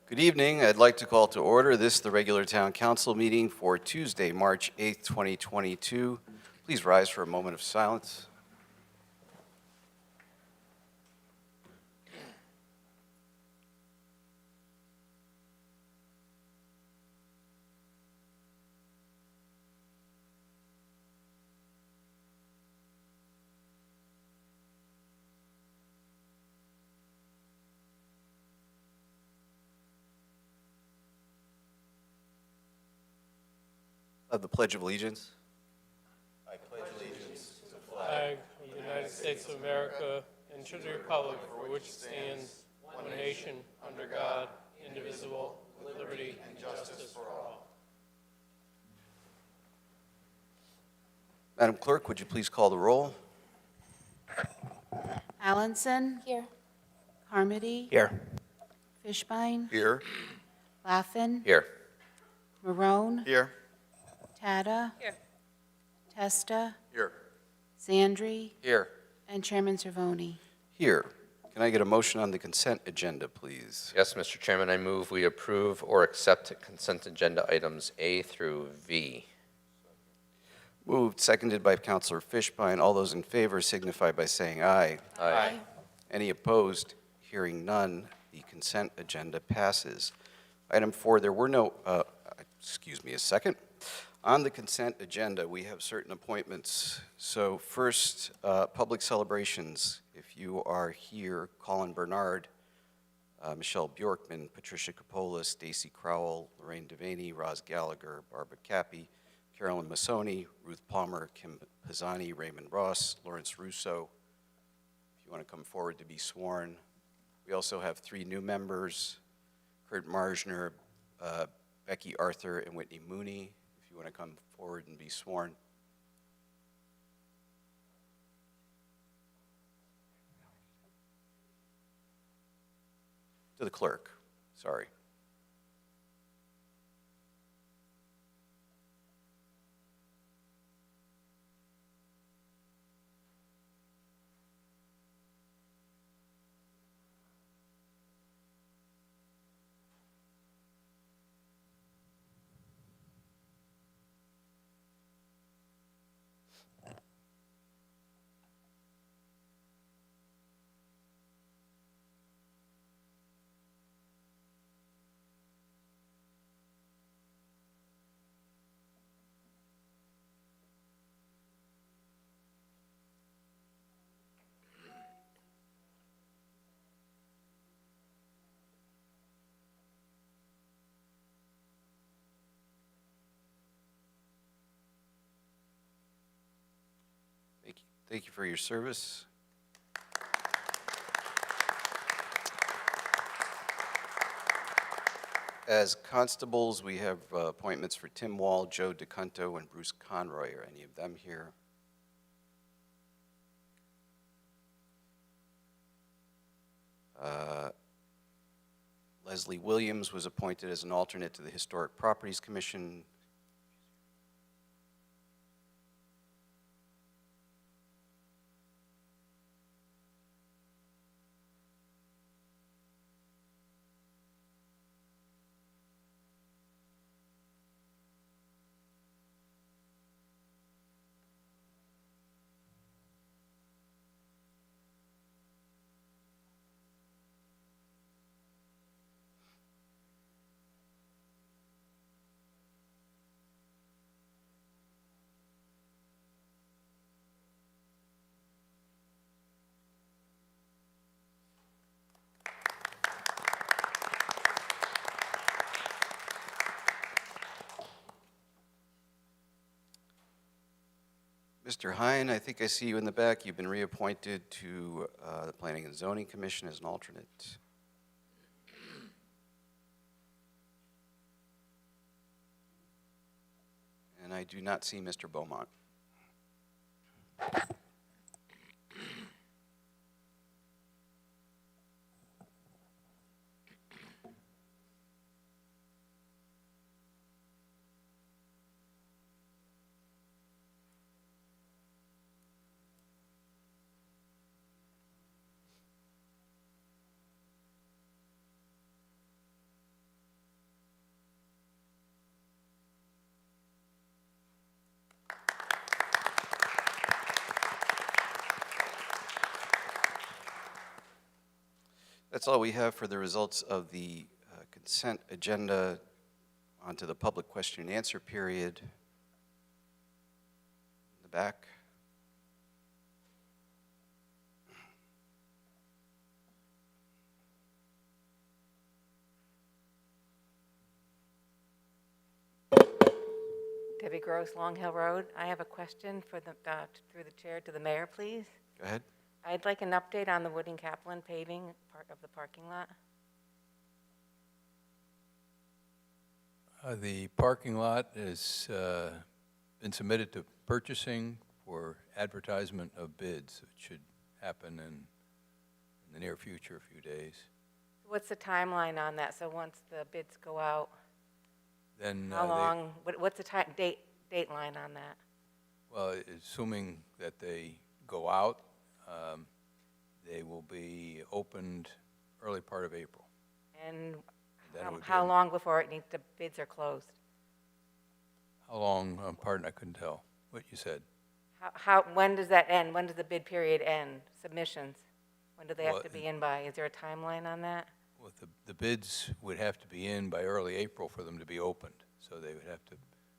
Good evening. I'd like to call to order the regular town council meeting for Tuesday, March 8th, 2022. Please rise for a moment of silence. Of the Pledge of Allegiance. I pledge allegiance to the flag of the United States of America and to the republic for which it stands, one nation, under God, indivisible, with liberty and justice for all. Madam Clerk, would you please call the roll? Allenson. Here. Carmody. Here. Fishbein. Here. Laffin. Here. Marone. Here. Tada. Here. Testa. Here. Zandri. Here. And Chairman Cervoni. Here. Can I get a motion on the consent agenda, please? Yes, Mr. Chairman, I move we approve or accept consent agenda items A through V. Moved, seconded by Councilor Fishbein. All those in favor signify by saying aye. Aye. Any opposed? Hearing none, the consent agenda passes. Item 4, there were no, excuse me a second. On the consent agenda, we have certain appointments. So first, public celebrations. If you are here, Colin Bernard, Michelle Bjorkman, Patricia Coppola, Stacy Crowell, Lorraine Devaney, Roz Gallagher, Barbara Cappy, Carolyn Massoni, Ruth Palmer, Kim Pisani, Raymond Ross, Lawrence Russo. If you want to come forward to be sworn. We also have 3 new members, Kurt Marjner, Becky Arthur, and Whitney Mooney. If you want to come forward and be sworn. To the clerk, sorry. Thank you for your service. As constables, we have appointments for Tim Wall, Joe DeCunto, and Bruce Conroy. Are any of them here? Leslie Williams was appointed as an alternate to the Historic Properties Commission. Mr. Hine, I think I see you in the back. You've been reappointed to the Planning and Zoning Commission as an alternate. And I do not see Mr. Beaumont. That's all we have for the results of the consent agenda. On to the public question and answer period. In the back. Debbie Gross, Long Hill Road. I have a question for the, through the chair to the mayor, please. Go ahead. I'd like an update on the Wooding Kaplan paving part of the parking lot. The parking lot has been submitted to purchasing for advertisement of bids. It should happen in the near future, a few days. What's the timeline on that? So once the bids go out, Then how long, what's the date line on that? well, assuming that they go out, they will be opened early part of April. And Then it would how be- long before the bids are closed? How long? Pardon, I couldn't tell what you said. When does that end? When does the bid period end? Submissions? When do they have Well, to be in by? Is there a timeline on that? Well, the bids would have to be in by early April for them to be opened, so they would have to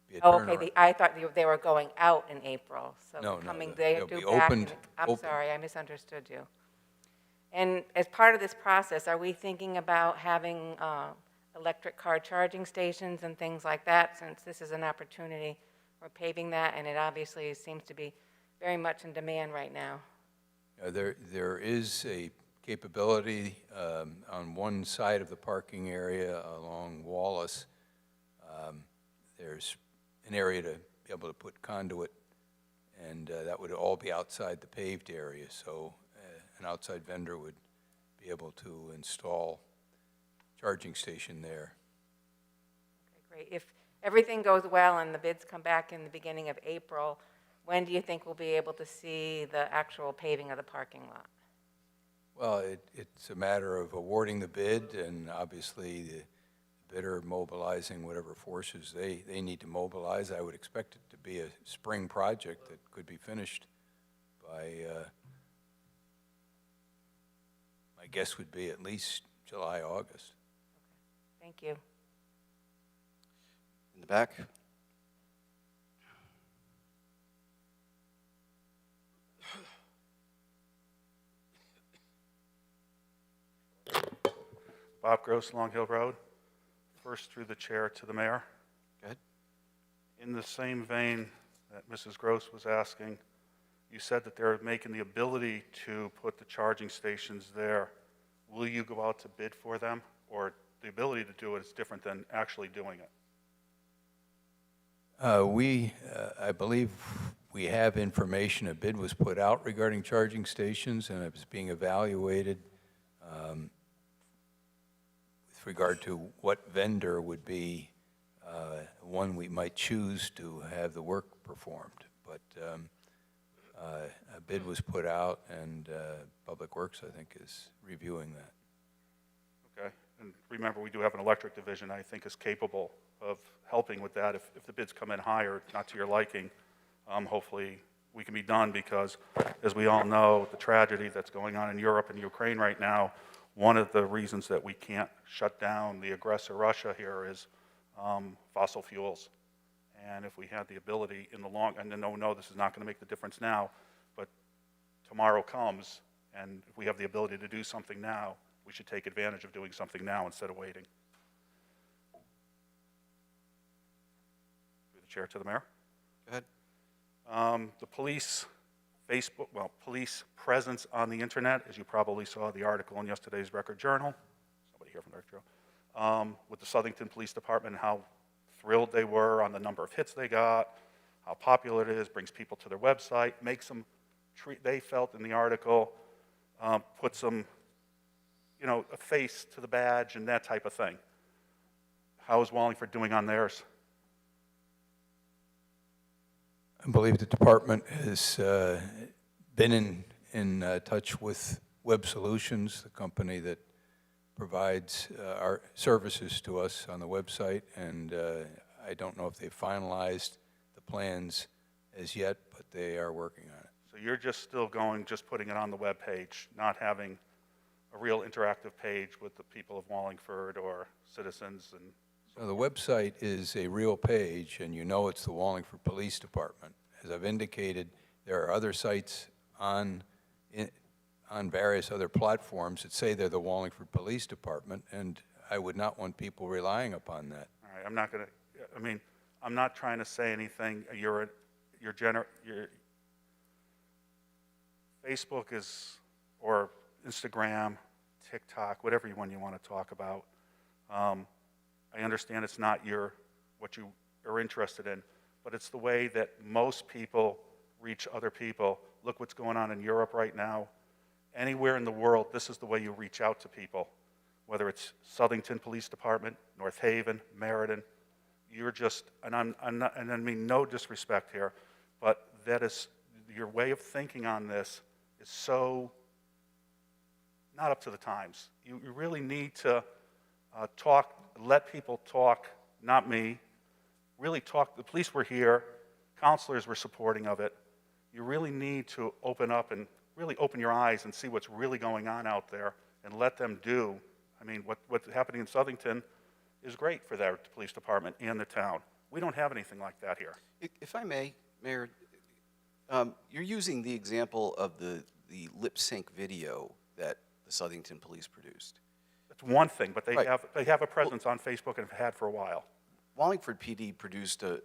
be a Oh, turnaround. okay, I thought they were going out in April, so No, coming, no, they they'll do be back. opened- I'm open. sorry, I misunderstood you. And as part of this process, are we thinking about having electric car charging stations and things like that, since this is an opportunity for paving that, and it obviously seems to be very much in demand right now? There is a capability on one side of the parking area along Wallace. There's an area to be able to put conduit, and that would all be outside the paved area, so an outside vendor would be able to install charging station there. Okay, great. If everything goes well and the bids come back in the beginning of April, when do you think we'll be able to see the actual paving of the parking lot? Well, it's a matter of awarding the bid, and obviously the bidder mobilizing whatever forces they need to mobilize. I would expect it to be a spring project that could be finished by, my guess would be at least July, August. Thank you. In the back. Bob Gross, Long Hill Road. First through the chair to the mayor. Go ahead. In the same vein that Mrs. Gross was asking, you said that they're making the ability to put the charging stations there. Will you go out to bid for them? Or the ability to do it is different than actually doing it? I believe we have information. A bid was put out regarding charging stations, and it's being evaluated with regard to what vendor would be one we might choose to have the work performed. But a bid was put out, and Public Works, I think, is reviewing that. Okay. And remember, we do have an electric division I think is capable of helping with that. If the bids come in higher, not to your liking, hopefully we can be done, because as we all know, the tragedy that's going on in Europe and Ukraine right now, one of the reasons that we can't shut down the aggressor Russia here is fossil fuels. And if we had the ability in the long, and no, this is not going to make the difference now, but tomorrow comes, and if we have the ability to do something now, we should take advantage of doing something now instead of waiting. Through the chair to the mayor. Go ahead. The police police presence on the internet, as you probably saw the article in yesterday's Record Journal, somebody here from the Record Journal, with the Southington Police Department, how thrilled they were on the number of hits they got, how popular it is, brings people to their website, makes them they felt in the article, put some, a face to the badge and that type of thing. How is Wallingford doing on theirs? I believe the department has been in touch with Web Solutions, the company that provides our services to us on the website, and I don't know if they've finalized the plans as yet, but they are working on it. So you're just still just putting it on the web page, not having a real interactive page with the people of Wallingford or citizens and So the website is a real page, and you know it's the Wallingford Police Department. As I've indicated, there are other sites on various other platforms that say they're the Wallingford Police Department, and I would not want people relying upon that. All right, I'm not going to, I mean, I'm not trying to say anything. Your Facebook is, or Instagram, TikTok, whatever one you want to talk about. I understand it's not what you are interested in, but it's the way that most people reach other people. Look what's going on in Europe right now. Anywhere in the world, this is the way you reach out to people, whether it's Southington Police Department, North Haven, Meriden. You're just, and I'm not, and I mean no disrespect here, but that is, your way of thinking on this is so not up to the times. You really need to talk, let people talk, not me. Really talk, the police were here, counselors were supporting of it. You really need to open up and really open your eyes and see what's really going on out there and let them do. I mean, what's happening in Southington is great for their police department and the town. We don't have anything like that here. If I may, Mayor, you're using the example of the lip sync video that the Southington Police produced. That's one thing, but Right. they have a presence on Facebook and have had for a while. Wallingford PD produced a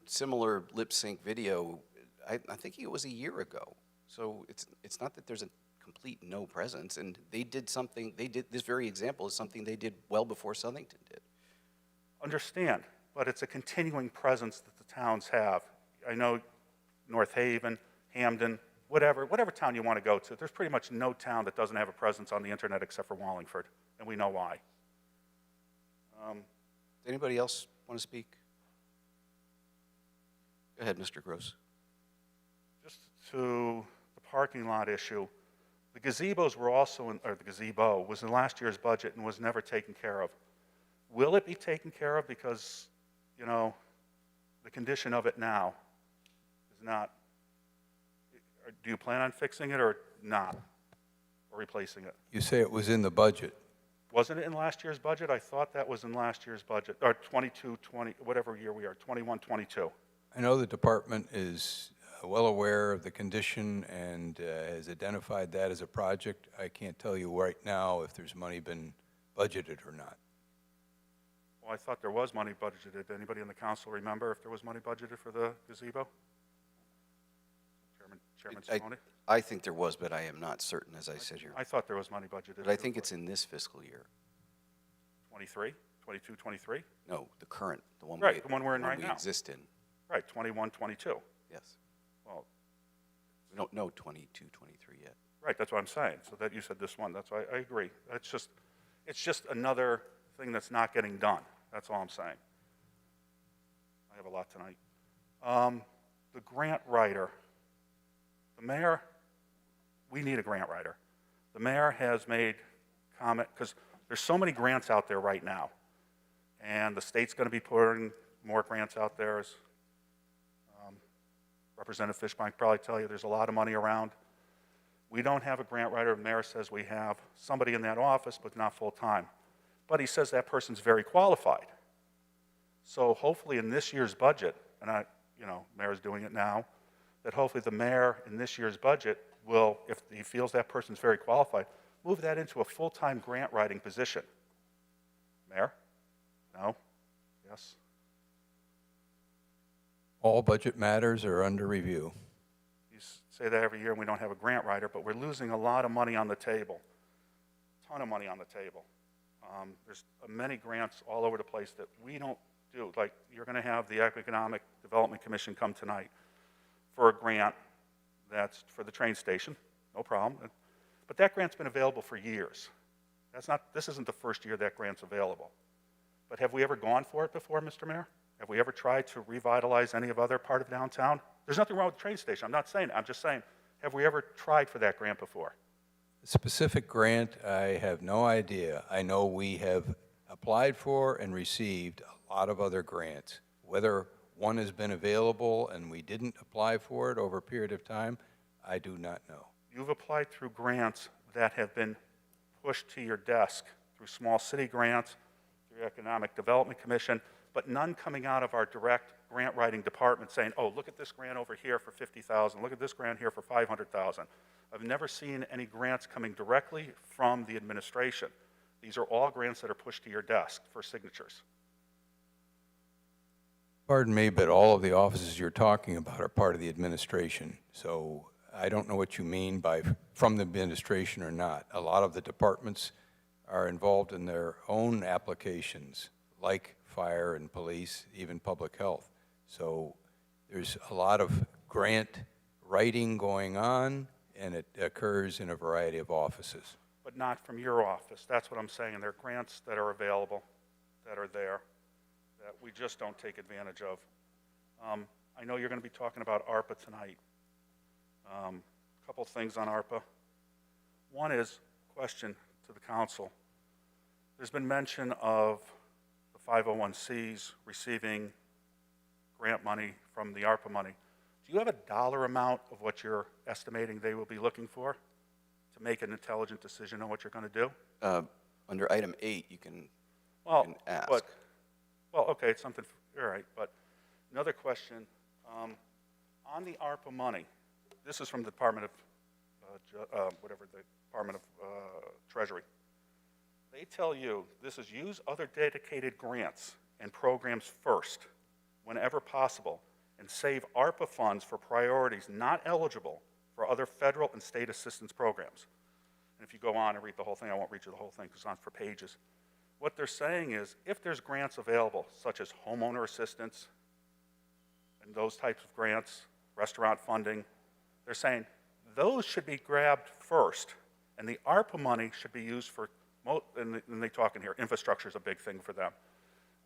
similar lip sync video, I think it was a year ago. So it's not that there's a complete no presence, and they did something, this very example is something they did well before Southington did. Understand, but it's a continuing presence that the towns have. I know North Haven, Hamden, whatever town you want to go to, there's pretty much no town that doesn't have a presence on the internet except for Wallingford, and we know why. Does anybody else want to speak? Go ahead, Mr. Gross. Just to the parking lot issue, the gazebos were also, or the gazebo was in last year's budget and was never taken care of. Will it be taken care of? Because, you know, the condition of it now is not. Do you plan on fixing it or not? Or replacing it? You say it was in the budget. Wasn't it in last year's budget? I thought that was in last year's budget, or 22, 20, whatever year we are, 21, 22. I know the department is well aware of the condition and has identified that as a project. I can't tell you right now if there's money been budgeted or not. Well, I thought there was money budgeted. Anybody in the council remember if there was money budgeted for the gazebo? Chairman Simone? I think there was, but I am not certain, as I sit here. I thought there was money budgeted. But I think it's in this fiscal year. 23, 22, 23? No, the current, the one Right, the one we're in right we now. exist in. Right, 21, 22. Yes. Well, We don't know 22, 23 yet. right, that's what I'm saying. So that you said this one, that's why I agree. It's just another thing that's not getting done. That's all I'm saying. I have a lot tonight. The grant writer. The mayor, we need a grant writer. The mayor has made comment, because there's so many grants out there right now. And the state's going to be putting more grants out there. As Representative Fishbein can probably tell you, there's a lot of money around. We don't have a grant writer. The mayor says we have somebody in that office, but not full-time. But he says that person's very qualified. So hopefully in this year's budget, and mayor's doing it now, that hopefully the mayor in this year's budget will, if he feels that person's very qualified, move that into a full-time grant writing position. Mayor? No? Yes? All budget matters are under review. You say that every year and we don't have a grant writer, but we're losing a lot of money on the table. A ton of money on the table. There's many grants all over the place that we don't do. Like, you're going to have the Economic Development Commission come tonight for a grant that's for the train station, no problem. But that grant's been available for years. This isn't the first year that grant's available. But have we ever gone for it before, Mr. Mayor? Have we ever tried to revitalize any other part of downtown? There's nothing wrong with the train station. I'm not saying that. I'm just saying, have we ever tried for that grant before? The specific grant, I have no idea. I know we have applied for and received a lot of other grants. Whether one has been available and we didn't apply for it over a period of time, I do not know. You've applied through grants that have been pushed to your desk through small city grants, through Economic Development Commission, but none coming out of our direct grant writing department saying, oh, look at this grant over here for $50,000, look at this grant here for $500,000. I've never seen any grants coming directly from the administration. These are all grants that are pushed to your desk for signatures. Pardon me, but all of the offices you're talking about are part of the administration. So I don't know what you mean by from the administration or not. A lot of the departments are involved in their own applications, like fire and police, even public health. So there's a lot of grant writing going on, and it occurs in a variety of offices. But not from your office. That's what I'm saying. There are grants that are available, that are there, that we just don't take advantage of. I know you're going to be talking about ARPA tonight. A couple things on ARPA. One is question to the council. There's been mention of the 501Cs receiving grant money from the ARPA money. Do you have a dollar amount of what you're estimating they will be looking for to make an intelligent decision on what you're going to do? Under item 8, you can ask. Well, okay, it's something, all right, but another question, on the ARPA money, this is from the Department of, Department of Treasury. They tell you, this is use other dedicated grants and programs first, whenever possible, and save ARPA funds for priorities not eligible for other federal and state assistance programs. And if you go on and read the whole thing, I won't read you the whole thing because it's on for pages. What they're saying is, if there's grants available, such as homeowner assistance and those types of grants, restaurant funding, they're saying those should be grabbed first, and the ARPA money should be used for, and they talk in here, infrastructure is a big thing for them.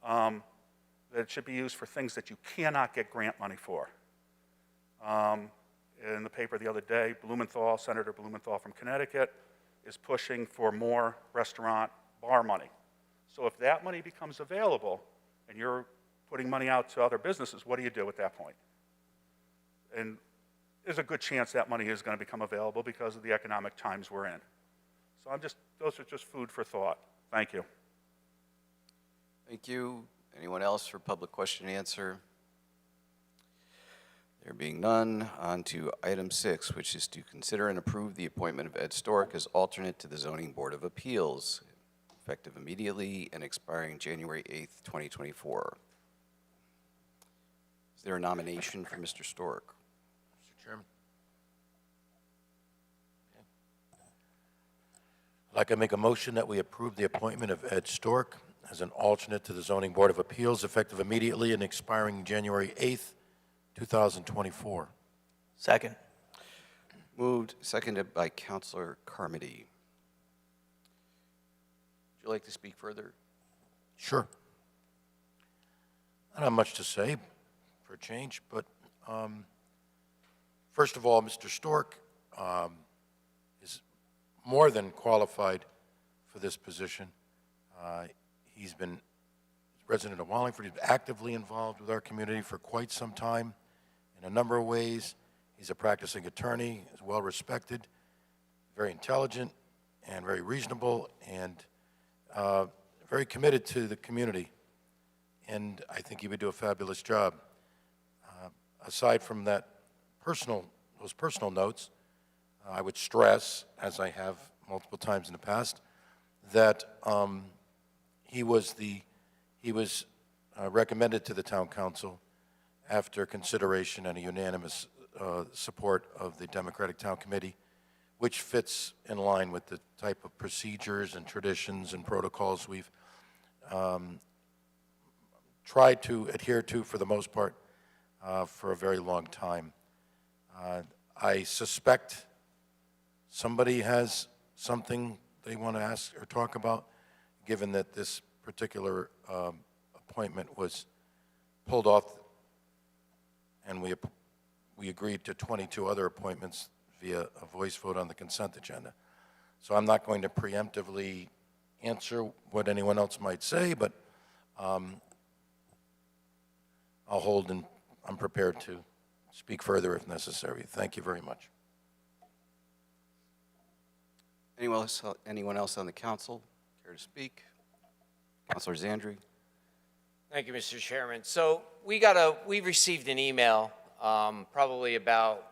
That it should be used for things that you cannot get grant money for. In the paper the other day, Blumenthal, Senator Blumenthal from Connecticut, is pushing for more restaurant bar money. So if that money becomes available and you're putting money out to other businesses, what do you do at that point? And there's a good chance that money is going to become available because of the economic times we're in. So those are just food for thought. Thank you. Thank you. Anyone else for public question and answer? There being none, on to item 6, which is to consider and approve the appointment of Ed Stork as alternate to the Zoning Board of Appeals, effective immediately and expiring January 8th, 2024. Is there a nomination for Mr. Stork? Mr. Chairman. I'd like to make a motion that we approve the appointment of Ed Stork as an alternate to the Zoning Board of Appeals, effective immediately and expiring January 8th, 2024. Second. Moved, seconded by Councilor Carmody. Would you like to speak further? Sure. I don't have much to say for a change, but first of all, Mr. Stork is more than qualified for this position. He's been a resident of Wallingford. He's been actively involved with our community for quite some time in a number of ways. He's a practicing attorney, is well respected, very intelligent, and very reasonable, and very committed to the community. And I think he would do a fabulous job. Aside from that those personal notes, I would stress, as I have multiple times in the past, that he was recommended to the town council after consideration and a unanimous support of the Democratic Town Committee, which fits in line with the type of procedures and traditions and protocols we've tried to adhere to for the most part for a very long time. I suspect somebody has something they want to ask or talk about, given that this particular appointment was pulled off and we agreed to 22 other appointments via a voice vote on the consent agenda. So I'm not going to preemptively answer what anyone else might say, but I'll hold, and I'm prepared to speak further if necessary. Thank you very much. Anyone else on the council care to speak? Councilor Zandri? Thank you, Mr. Chairman. So we received an email probably about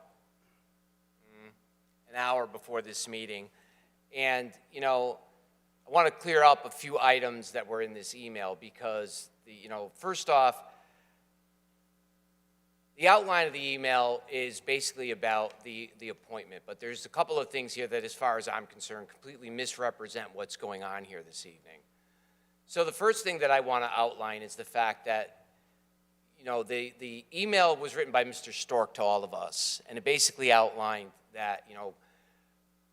an hour before this meeting. And, you know, I want to clear up a few items that were in this email because, first off, the outline of the email is basically about the appointment, but there's a couple of things here that, as far as I'm concerned, completely misrepresent what's going on here this evening. So the first thing that I want to outline is the fact that, the email was written by Mr. Stork to all of us, and it basically outlined that,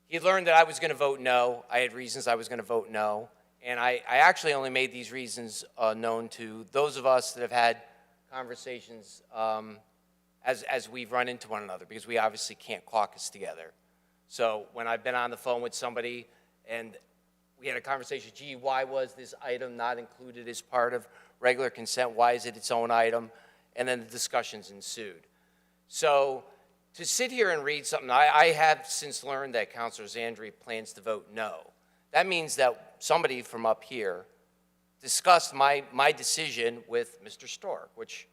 he learned that I was going to vote no. I had reasons I was going to vote no, and I actually only made these reasons known to those of us that have had conversations as we've run into one another, because we obviously can't caucus together. So when I've been on the phone with somebody and we had a conversation, gee, why was this item not included as part of regular consent? Why is it its own item? And then the discussions ensued. So to sit here and read something, I have since learned that Councilor Zandri plans to vote no. That means that somebody from up here discussed my decision with Mr. Stork, which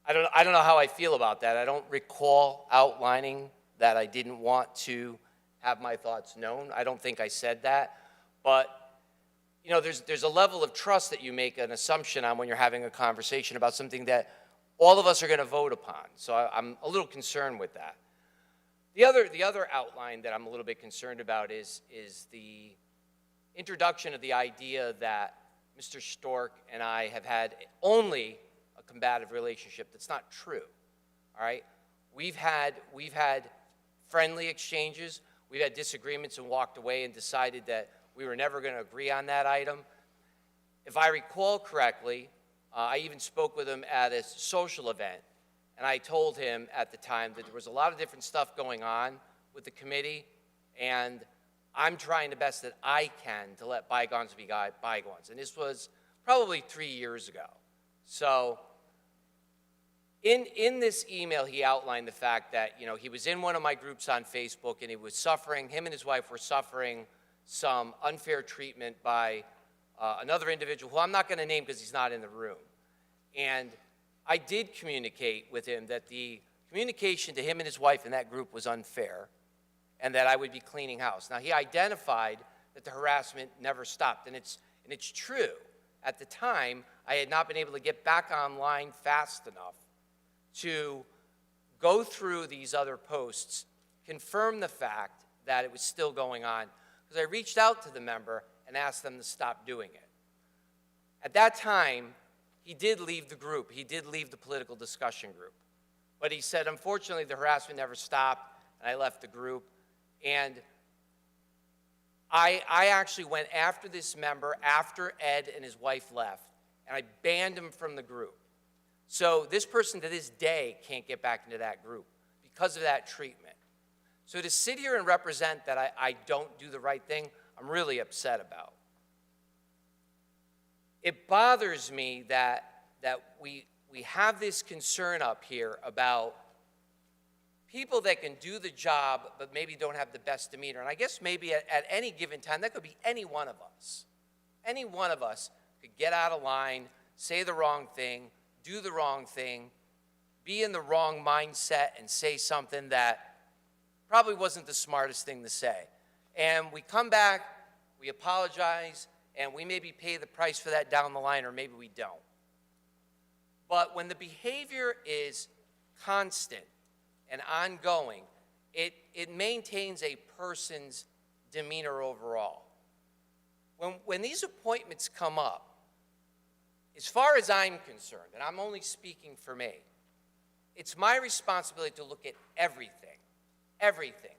I don't know how I feel about that. I don't recall outlining that I didn't want to have my thoughts known. I don't think I said that. But, there's a level of trust that you make an assumption on when you're having a conversation about something that all of us are going to vote upon. So I'm a little concerned with that. The other outline that I'm a little bit concerned about is the introduction of the idea that Mr. Stork and I have had only a combative relationship. That's not true. All right? We've had friendly exchanges. We've had disagreements and walked away and decided that we were never going to agree on that item. If I recall correctly, I even spoke with him at a social event, and I told him at the time that there was a lot of different stuff going on with the committee, and I'm trying the best that I can to let bygones be bygones. And this was probably 3 years ago. So in this email, he outlined the fact that, he was in one of my groups on Facebook, and him and his wife were suffering some unfair treatment by another individual who I'm not going to name because he's not in the room. And I did communicate with him that the communication to him and his wife in that group was unfair and that I would be cleaning house. Now, he identified that the harassment never stopped, and it's true. At the time, I had not been able to get back online fast enough to go through these other posts, confirm the fact that it was still going on, because I reached out to the member and asked them to stop doing it. At that time, he did leave the group. He did leave the political discussion group. But he said, unfortunately, the harassment never stopped, and I left the group. And I actually went after this member after Ed and his wife left, and I banned him from the group. So this person to this day can't get back into that group because of that treatment. So to sit here and represent that I don't do the right thing, I'm really upset about. It bothers me that we have this concern up here about people that can do the job but maybe don't have the best demeanor. And I guess maybe at any given time, that could be any one of us. Any one of us could get out of line, say the wrong thing, do the wrong thing, be in the wrong mindset and say something that probably wasn't the smartest thing to say. And we come back, we apologize, and we maybe pay the price for that down the line, or maybe we don't. But when the behavior is constant and ongoing, it maintains a person's demeanor overall. When these appointments come up, as far as I'm concerned, and I'm only speaking for me, it's my responsibility to look at everything. Everything.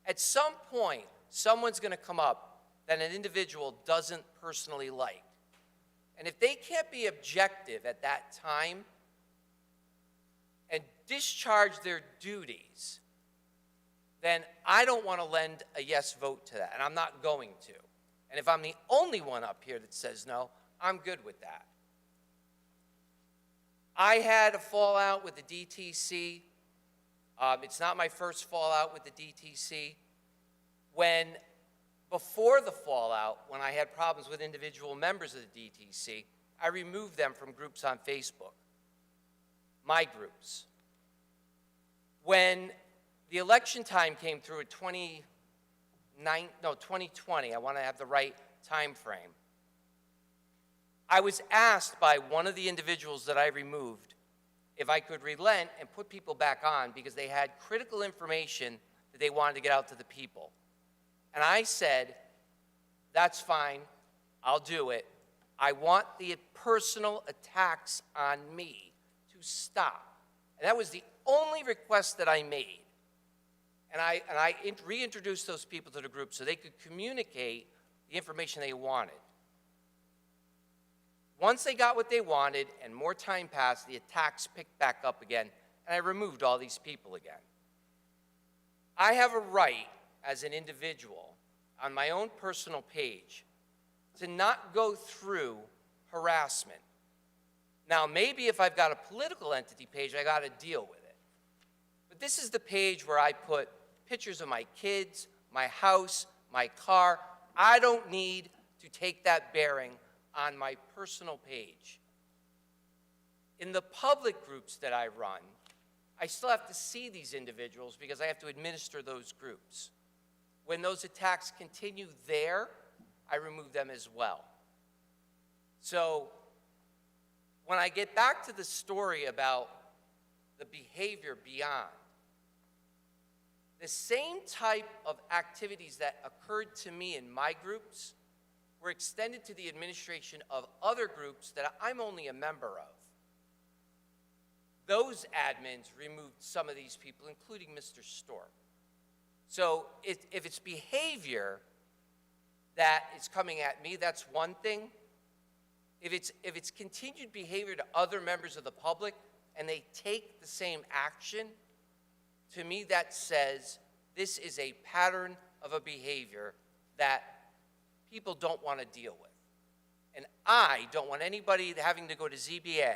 At some point, someone's going to come up that an individual doesn't personally like. And if they can't be objective at that time and discharge their duties, then I don't want to lend a yes vote to that, and I'm not going to. And if I'm the only one up here that says no, I'm good with that. I had a fallout with the DTC. It's not my first fallout with the DTC. Before the fallout, when I had problems with individual members of the DTC, I removed them from groups on Facebook, my groups. When the election time came through at 2020, I want to have the right time frame, I was asked by one of the individuals that I removed if I could relent and put people back on because they had critical information that they wanted to get out to the people. And I said, that's fine, I'll do it. I want the personal attacks on me to stop. And that was the only request that I made. And I reintroduced those people to the group so they could communicate the information they wanted. Once they got what they wanted and more time passed, the attacks picked back up again, and I removed all these people again. I have a right as an individual on my own personal page to not go through harassment. Now, maybe if I've got a political entity page, I got to deal with it. But this is the page where I put pictures of my kids, my house, my car. I don't need to take that bearing on my personal page. In the public groups that I run, I still have to see these individuals because I have to administer those groups. When those attacks continue there, I remove them as well. So when I get back to the story about the behavior beyond, the same type of activities that occurred to me in my groups were extended to the administration of other groups that I'm only a member of. Those admins removed some of these people, including Mr. Stork. So if it's behavior that is coming at me, that's one thing. If it's continued behavior to other members of the public and they take the same action, to me that says this is a pattern of a behavior that people don't want to deal with. And I don't want anybody having to go to ZBA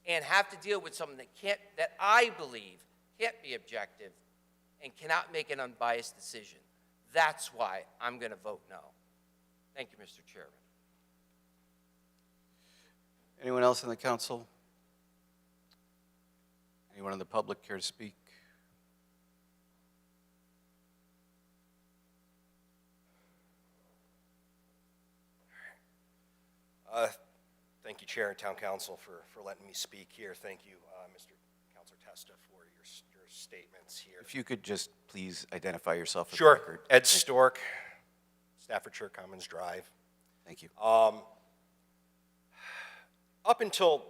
and have to deal with something that I believe can't be objective and cannot make an unbiased decision. That's why I'm going to vote no. Thank you, Mr. Chairman. Anyone else in the council? Anyone in the public care to speak? Thank you, Chair and Town Council, for letting me speak here. Thank you, Mr. Councilor Testa, for your statements here. If you could just please identify yourself for the Sure. record. Ed Stork, Staffordshire Commons Drive. Thank you. Up until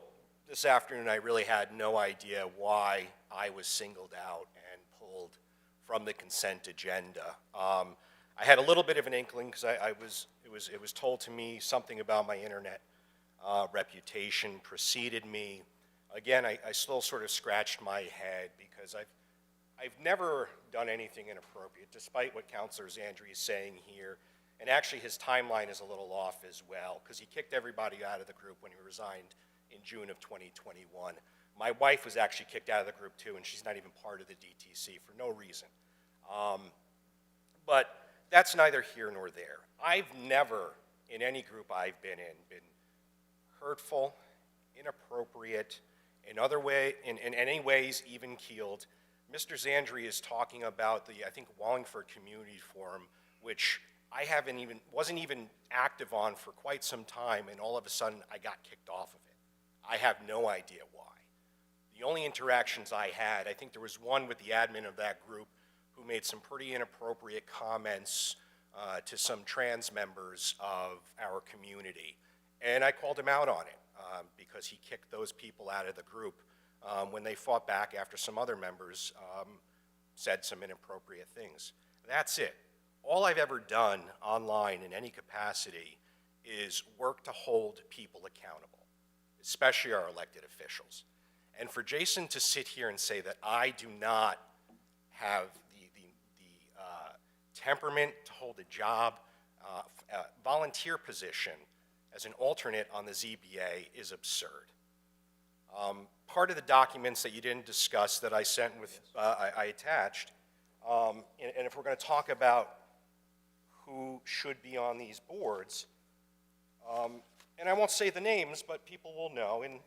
this afternoon, I really had no idea why I was singled out and pulled from the consent agenda. I had a little bit of an inkling because it was told to me something about my internet reputation preceded me. Again, I still sort of scratched my head because I've never done anything inappropriate, despite what Councilor Zandri is saying here. And actually, his timeline is a little off as well, because he kicked everybody out of the group when he resigned in June of 2021. My wife was actually kicked out of the group too, and she's not even part of the DTC for no reason. But that's neither here nor there. I've never, in any group I've been in, been hurtful, inappropriate, in any ways even-keeled. Mr. Zandri is talking about the, I think, Wallingford Community Forum, which I wasn't even active on for quite some time, and all of a sudden I got kicked off of it. I have no idea why. The only interactions I had, I think there was one with the admin of that group who made some pretty inappropriate comments to some trans members of our community. And I called him out on it because he kicked those people out of the group when they fought back after some other members said some inappropriate things. That's it. All I've ever done online in any capacity is work to hold people accountable, especially our elected officials. And for Jason to sit here and say that I do not have the temperament to hold a job, volunteer position as an alternate on the ZBA is absurd. Part of the documents that you didn't discuss that I sent with, I attached, And if we're going to talk about who should be on these boards, and I won't say the names, but people will know. In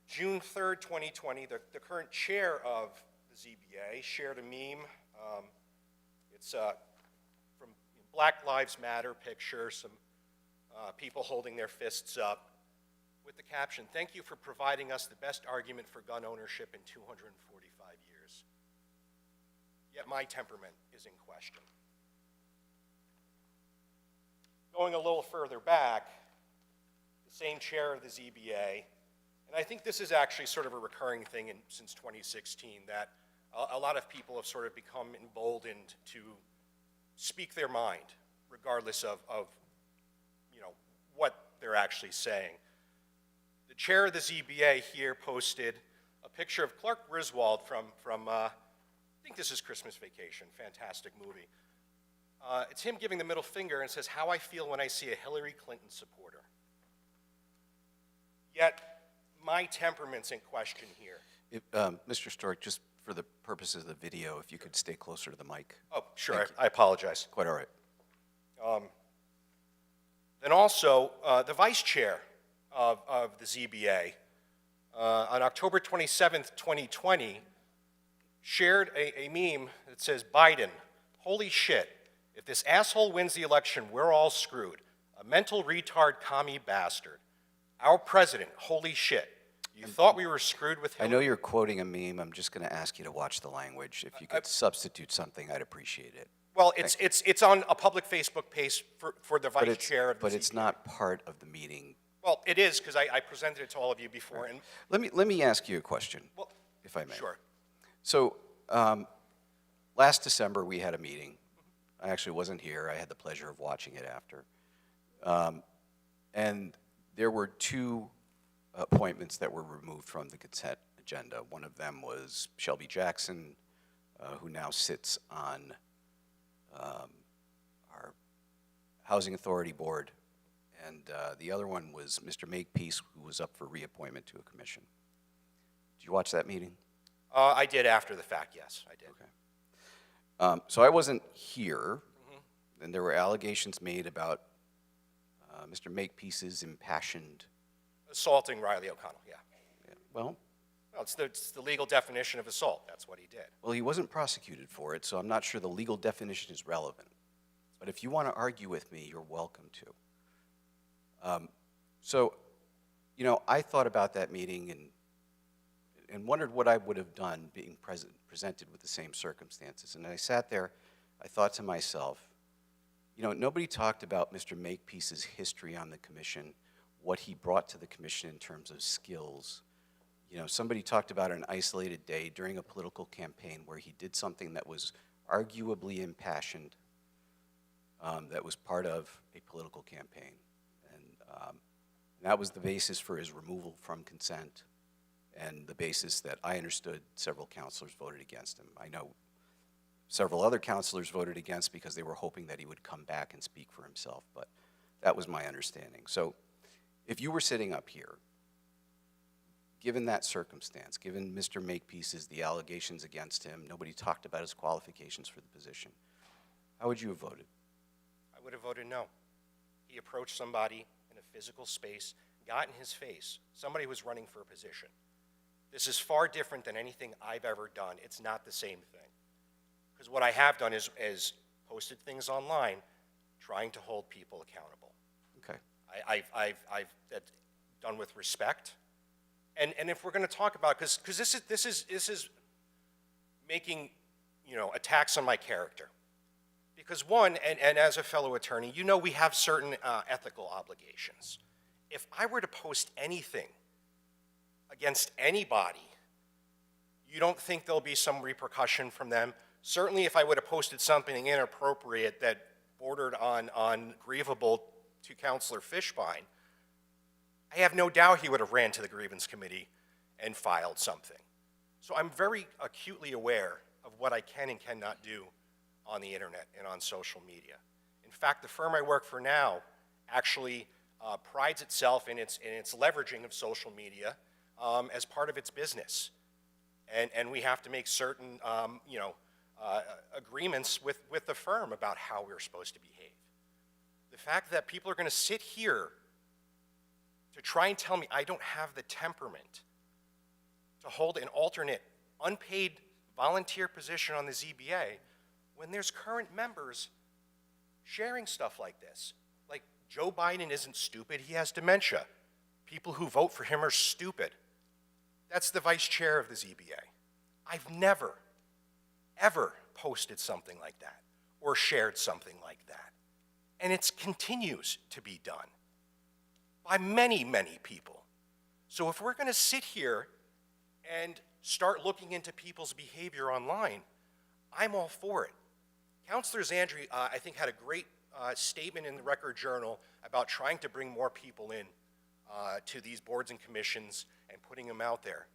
June 3rd, 2020, the current chair of the ZBA shared a meme. It's from Black Lives Matter picture, some people holding their fists up with the caption, "Thank you for providing us the best argument for gun ownership in 245 years. Yet my temperament is in question." Going a little further back, the same chair of the ZBA, and I think this is actually sort of a recurring thing since 2016, that a lot of people have sort of become emboldened to speak their mind, regardless of what they're actually saying. The chair of the ZBA here posted a picture of Clark Griswold from I think this is Christmas Vacation, fantastic movie. It's him giving the middle finger and says, "How I feel when I see a Hillary Clinton supporter." Yet, my temperament's in question here. Mr. Stork, just for the purposes of the video, if you could stay closer to the mic. Oh, sure, I apologize. Quite all right. Then also, the vice chair of the ZBA, on October 27th, 2020, shared a meme that says, "Biden, holy shit, if this asshole wins the election, we're all screwed. A mental retard commie bastard. Our president, holy shit. You thought we were screwed with I Hillary?" know you're quoting a meme. I'm just going to ask you to watch the language. If you could substitute something, I'd appreciate it. Well, it's on a public Facebook page for the vice chair of the But it's ZBA. not part of the meeting. Well, it is, because I presented it to all of you before. And Let me ask you a question, well, if I may. sure. So, last December, we had a meeting. I actually wasn't here. I had the pleasure of watching it after. And there were two appointments that were removed from the consent agenda. One of them was Shelby Jackson, who now sits on our Housing Authority Board. And the other one was Mr. Makepeace, who was up for reappointment to a commission. Did you watch that meeting? I did after the fact, yes, I did. Okay. So I wasn't here, and there were allegations made about Mr. Makepeace's impassioned. Assaulting Riley O'Connell, yeah. Well, It's the legal definition of assault. That's what he did. well, he wasn't prosecuted for it, so I'm not sure the legal definition is relevant. But if you want to argue with me, you're welcome to. So, I thought about that meeting and wondered what I would have done being presented with the same circumstances. And I sat there, I thought to myself, nobody talked about Mr. Makepeace's history on the commission, what he brought to the commission in terms of skills. Somebody talked about an isolated day during a political campaign where he did something that was arguably impassioned, that was part of a political campaign. And that was the basis for his removal from consent, and the basis that I understood several counselors voted against him. I know several other counselors voted against because they were hoping that he would come back and speak for himself, but that was my understanding. So if you were sitting up here, given that circumstance, given Mr. Makepeace's, the allegations against him, nobody talked about his qualifications for the position, how would you have voted? I would have voted no. He approached somebody in a physical space, got in his face. Somebody was running for a position. This is far different than anything I've ever done. It's not the same thing. Because what I have done is posted things online trying to hold people accountable. Okay. I've done with respect. And if we're going to talk about, because this is making, attacks on my character. Because one, and as a fellow attorney, we have certain ethical obligations. If I were to post anything against anybody, you don't think there'll be some repercussion from them? Certainly if I would have posted something inappropriate that bordered on grievable to Counselor Fishbein, I have no doubt he would have ran to the grievance committee and filed something. So I'm very acutely aware of what I can and cannot do on the internet and on social media. In fact, the firm I work for now actually prides itself in its leveraging of social media as part of its business. and we have to make certain, agreements with the firm about how we're supposed to behave. The fact that people are going to sit here to try and tell me I don't have the temperament to hold an alternate, unpaid volunteer position on the ZBA when there's current members sharing stuff like this. Like, Joe Biden isn't stupid, he has dementia. People who vote for him are stupid. That's the vice chair of the ZBA. I've never, ever posted something like that or shared something like that. And it continues to be done by many, many people. So if we're going to sit here and start looking into people's behavior online, I'm all for it. Counselor Zandri, I think, had a great statement in the Record Journal about trying to bring more people in to these boards and commissions and putting them out there.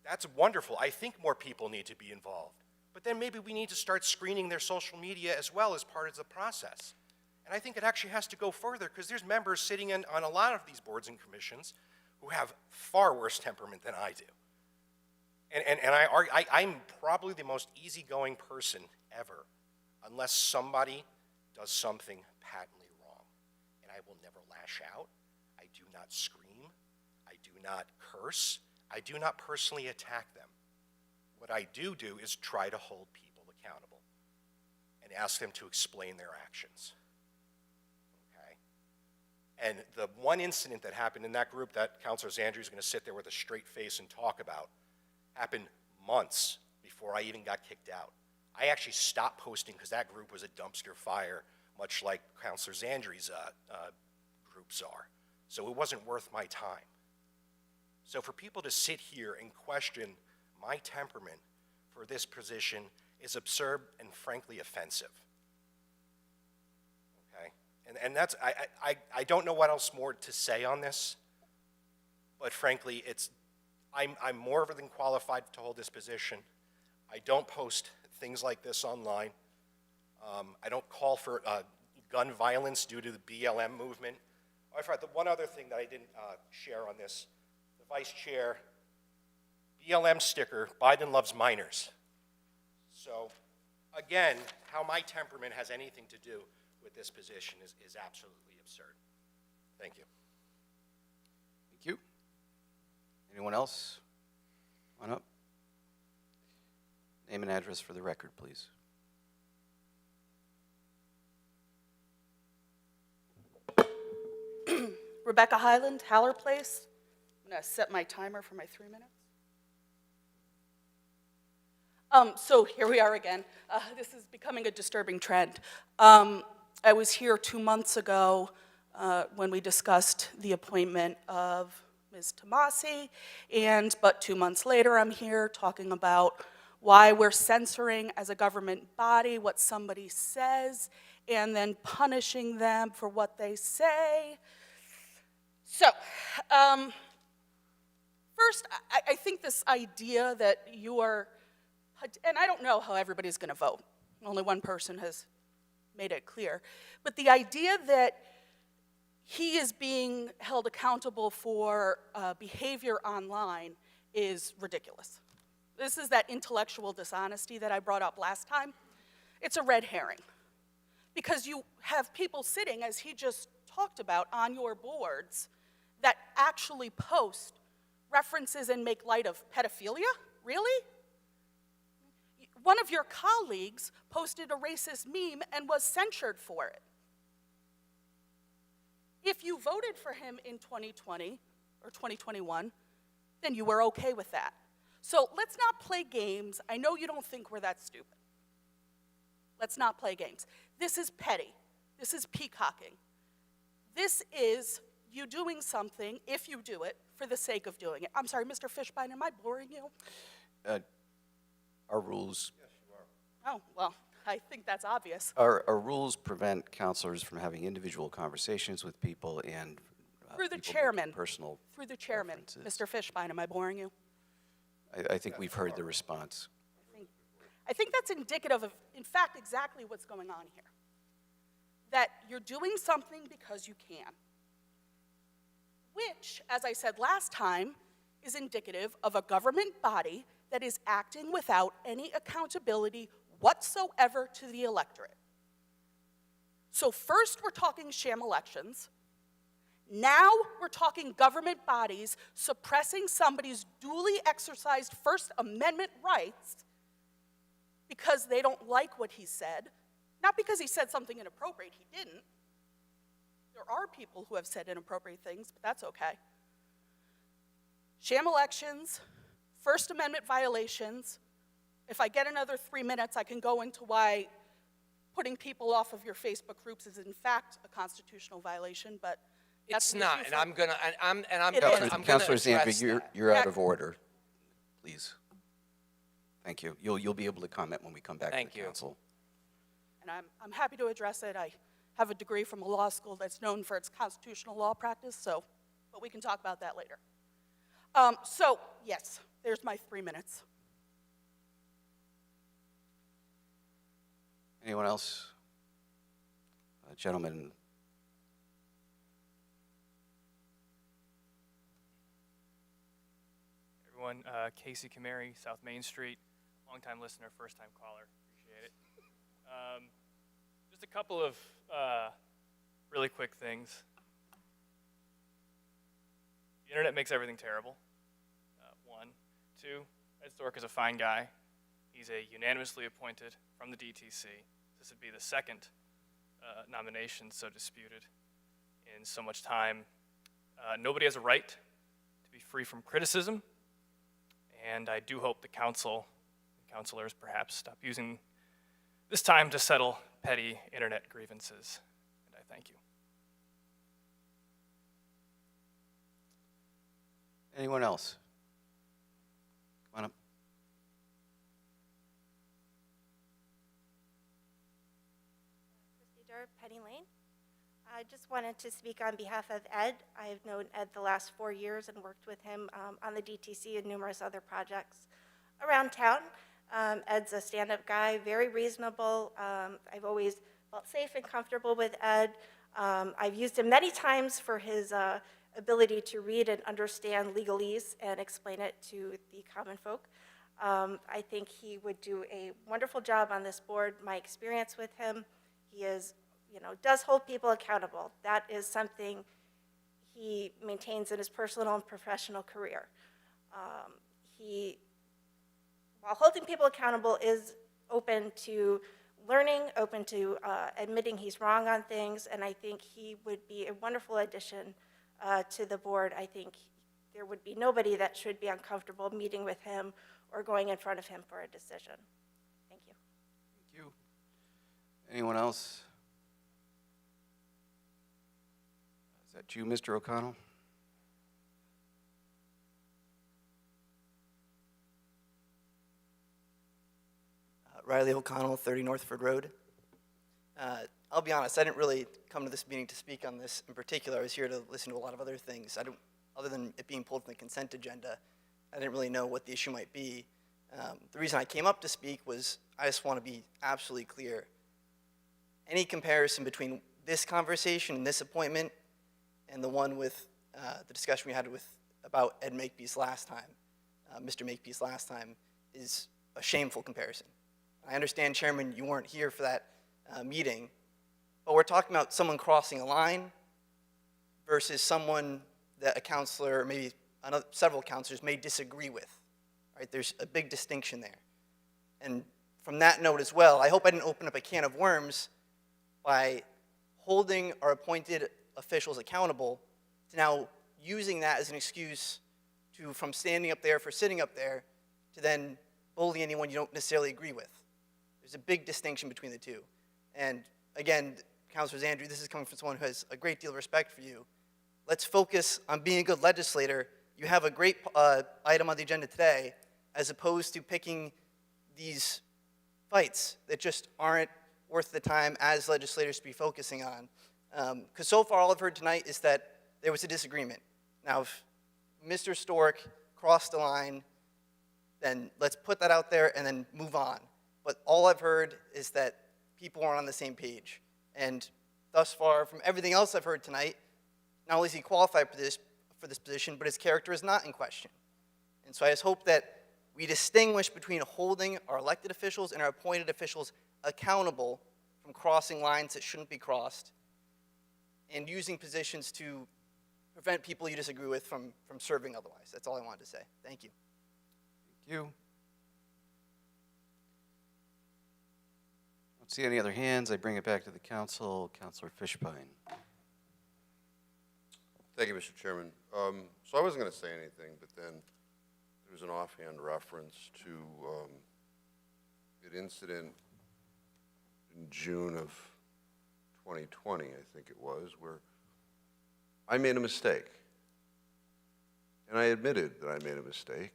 That's wonderful. I think more people need to be involved. But then maybe we need to start screening their social media as well as part of the process. And I think it actually has to go further, because there's members sitting on a lot of these boards and commissions who have far worse temperament than I do. And I'm probably the most easygoing person ever, unless somebody does something patently wrong. And I will never lash out. I do not scream. I do not curse. I do not personally attack them. What I do is try to hold people accountable and ask them to explain their actions. Okay? And the one incident that happened in that group that Counselor Zandri is going to sit there with a straight face and talk about happened months before I even got kicked out. I actually stopped posting because that group was a dumpster fire, much like Counselor Zandri's groups are. So it wasn't worth my time. So for people to sit here and question my temperament for this position is absurd and frankly offensive. Okay? And that's, I don't know what else more to say on this, but frankly, I'm more than qualified to hold this position. I don't post things like this online. I don't call for gun violence due to the BLM movement. I forgot the one other thing that I didn't share on this. The vice chair, BLM sticker, Biden loves minors. So again, how my temperament has anything to do with this position is absolutely absurd. Thank you. Thank you. Anyone else? Come on up. Name and address for the record, please. Rebecca Highland, Haller Place. I'm going to set my timer for my 3 minutes. So here we are again. This is becoming a disturbing trend. I was here 2 months ago when we discussed the appointment of Ms. Tomasi, but 2 months later I'm here talking about why we're censoring as a government body what somebody says and then punishing them for what they say. So, first, I think this idea that you are, and I don't know how everybody's going to vote. Only one person has made it clear. But the idea that he is being held accountable for behavior online is ridiculous. This is that intellectual dishonesty that I brought up last time. It's a red herring. Because you have people sitting, as he just talked about, on your boards that actually post references and make light of pedophilia? Really? One of your colleagues posted a racist meme and was censured for it. If you voted for him in 2020 or 2021, then you were okay with that. So let's not play games. I know you don't think we're that stupid. Let's not play games. This is petty. This is peacocking. This is you doing something, if you do it, for the sake of doing it. I'm sorry, Mr. Fishbein, am I boring you? Our rules. Yes, you are. Oh, well, I think that's obvious. Our rules prevent counselors from having individual conversations with people and Through the people chairman. making personal Through the chairman, references. Mr. Fishbein, am I boring you? I think we've heard the response. I think that's indicative of, in fact, exactly what's going on here. That you're doing something because you can. Which, as I said last time, is indicative of a government body that is acting without any accountability whatsoever to the electorate. So first we're talking sham elections. Now we're talking government bodies suppressing somebody's duly exercised First Amendment rights because they don't like what he said, not because he said something inappropriate. He didn't. There are people who have said inappropriate things, but that's okay. Sham elections, First Amendment violations. If I get another 3 minutes, I can go into why putting people off of your Facebook groups is in fact a constitutional violation, but that's It's an not, issue and for- I'm gonna, It is. Councilor Zandri, address that. you're out of order, please. Thank you. You'll be able to comment when we come back to Thank the you. council. And I'm happy to address it. I have a degree from a law school that's known for its constitutional law practice, but we can talk about that later. So, yes, there's my 3 minutes. Anyone else? Gentlemen, Everyone, Casey Kamari, South Main Street, longtime listener, first-time caller. Appreciate it. Just a couple of really quick things. The internet makes everything terrible. One. Two, Ed Stork is a fine guy. He's a unanimously appointed from the DTC. This would be the second nomination so disputed in so much time. Nobody has a right to be free from criticism. And I do hope the council, and councilors perhaps, stop using this time to settle petty internet grievances. And I thank you. anyone else? Come on up. Christy Durr, Penny Lane. I just wanted to speak on behalf of Ed. I've known Ed the last 4 years and worked with him on the DTC and numerous other projects around town. Ed's a stand-up guy, very reasonable. I've always felt safe and comfortable with Ed. I've used him many times for his ability to read and understand legalese and explain it to the common folk. I think he would do a wonderful job on this board. My experience with him, he is, does hold people accountable. That is something he maintains in his personal and professional career. While holding people accountable, is open to learning, open to admitting he's wrong on things, and I think he would be a wonderful addition to the board. I think there would be nobody that should be uncomfortable meeting with him or going in front of him for a decision. Thank you. Thank you. Anyone else? Is that you, Mr. O'Connell? Riley O'Connell, 30 Northford Road. I'll be honest, I didn't really come to this meeting to speak on this in particular. I was here to listen to a lot of other things. Other than it being pulled from the consent agenda, I didn't really know what the issue might be. The reason I came up to speak was I just want to be absolutely clear. Any comparison between this conversation and this appointment and the one with the discussion we had about Ed Makepeace last time, Mr. Makepeace last time, is a shameful comparison. I understand, Chairman, you weren't here for that meeting, but we're talking about someone crossing a line versus someone that a counselor, or maybe several counselors, may disagree with. Right? There's a big distinction there. And from that note as well, I hope I didn't open up a can of worms by holding our appointed officials accountable to now using that as an excuse from standing up there for sitting up there to then bully anyone you don't necessarily agree with. There's a big distinction between the two. And again, Councilor Zandri, this is coming from someone who has a great deal of respect for you. Let's focus on being a good legislator. You have a great item on the agenda today, as opposed to picking these fights that just aren't worth the time as legislators to be focusing on. Because so far all I've heard tonight is that there was a disagreement. Now, if Mr. Stork crossed the line, then let's put that out there and then move on. But all I've heard is that people aren't on the same page. And thus far, from everything else I've heard tonight, not only is he qualified for this position, but his character is not in question. And so I just hope that We distinguish between holding our elected officials and our appointed officials accountable from crossing lines that shouldn't be crossed and using positions to prevent people you disagree with from serving otherwise. That's all I wanted to say. Thank you. Thank you. Don't see any other hands. I bring it back to the council. Councilor Fishbein. Thank you, Mr. Chairman. So I wasn't going to say anything, but then there was an offhand reference to an incident in June of 2020, I think it was, where I made a mistake. And I admitted that I made a mistake.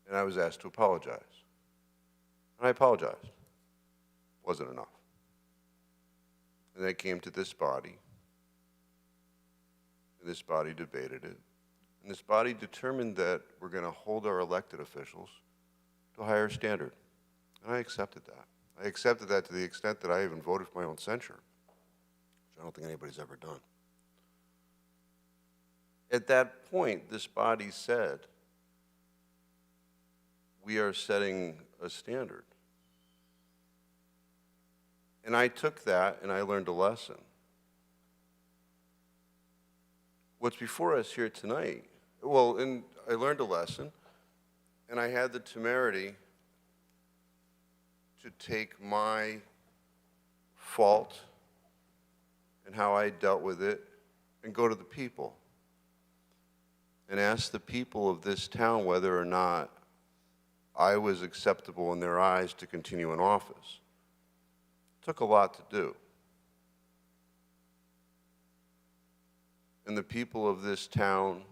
And I was asked to apologize. And I apologized. Wasn't enough. And I came to this body. And this body debated it. And this body determined that we're going to hold our elected officials to a higher standard. And I accepted that. I accepted that to the extent that I even voted for my own censure, which I don't think anybody's ever done. At that point, this body said, we are setting a standard. And I took that and I learned a lesson. What's before us here tonight, well, and I learned a lesson, and I had the temerity to take my fault and how I dealt with it and go to the people and ask the people of this town whether or not I was acceptable in their eyes to continue in office. It took a lot to do. And the people of this town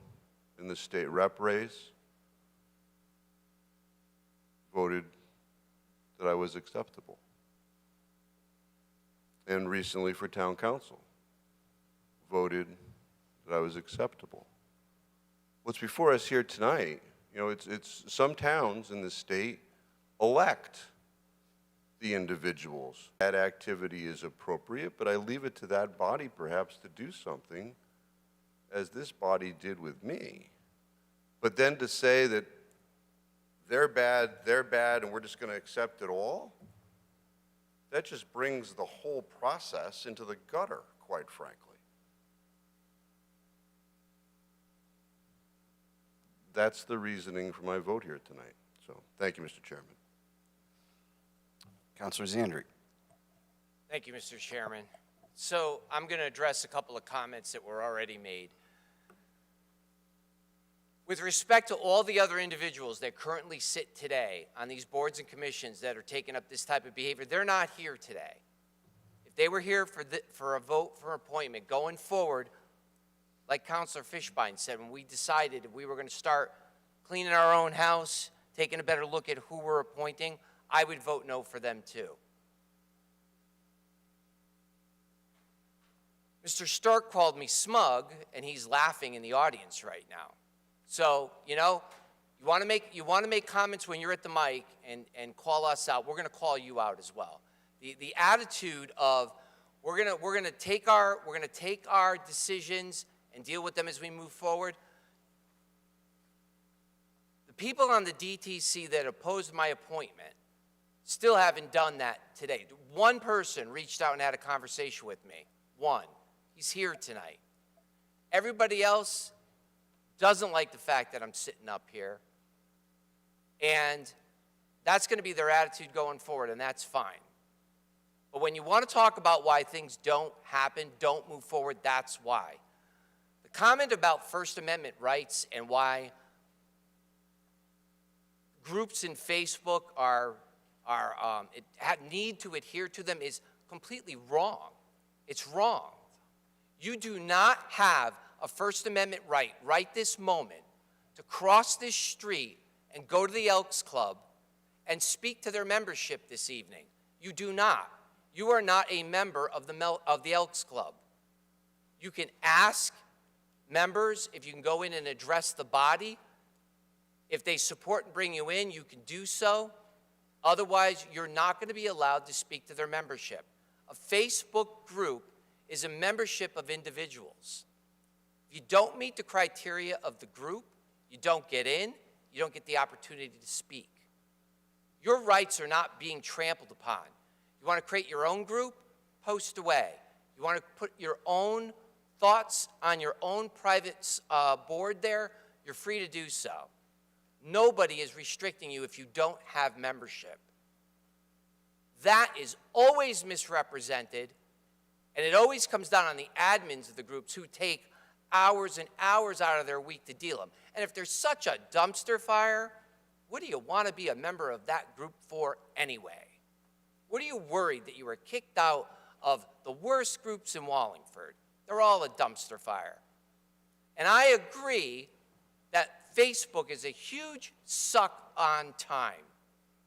in the state rep race voted that I was acceptable. And recently for town council, voted that I was acceptable. What's before us here tonight, you know, it's some towns in the state elect the individuals. That activity is appropriate, but I leave it to that body perhaps to do something as this body did with me. But then to say that they're bad, and we're just going to accept it all, that just brings the whole process into the gutter, quite frankly. That's the reasoning for my vote here tonight. So, thank you, Mr. Chairman. Councilor Zandri. Thank you, Mr. Chairman. So I'm going to address a couple of comments that were already made. With respect to all the other individuals that currently sit today on these boards and commissions that are taking up this type of behavior, they're not here today. If they were here for a vote for appointment going forward, like Councilor Fishbein said, when we decided we were going to start cleaning our own house, taking a better look at who we're appointing, I would vote no for them too. Mr. Stark called me smug, and he's laughing in the audience right now. So, you know, you want to make comments when you're at the mic and call us out. We're going to call you out as well. The attitude of we're going to take our decisions and deal with them as we move forward. The people on the DTC that opposed my appointment still haven't done that today. One person reached out and had a conversation with me. One. He's here tonight. Everybody else doesn't like the fact that I'm sitting up here. And that's going to be their attitude going forward, and that's fine. But when you want to talk about why things don't happen, don't move forward, that's why. The comment about First Amendment rights and why groups in Facebook need to adhere to them is completely wrong. It's wrong. You do not have a First Amendment right this moment, to cross this street and go to the Elks Club and speak to their membership this evening. You do not. You are not a member of the Elks Club. You can ask members if you can go in and address the body. If they support and bring you in, you can do so. Otherwise, you're not going to be allowed to speak to their membership. A Facebook group is a membership of individuals. If you don't meet the criteria of the group, You don't get in, you don't get the opportunity to speak. Your rights are not being trampled upon. You want to create your own group? Post away. You want to put your own thoughts on your own private board there? You're free to do so. Nobody is restricting you if you don't have membership. That is always misrepresented, and it always comes down on the admins of the groups who take hours and hours out of their week to deal them. And if there's such a dumpster fire, what do you want to be a member of that group for anyway? What are you worried that you were kicked out of the worst groups in Wallingford? They're all a dumpster fire. And I agree that Facebook is a huge suck on time.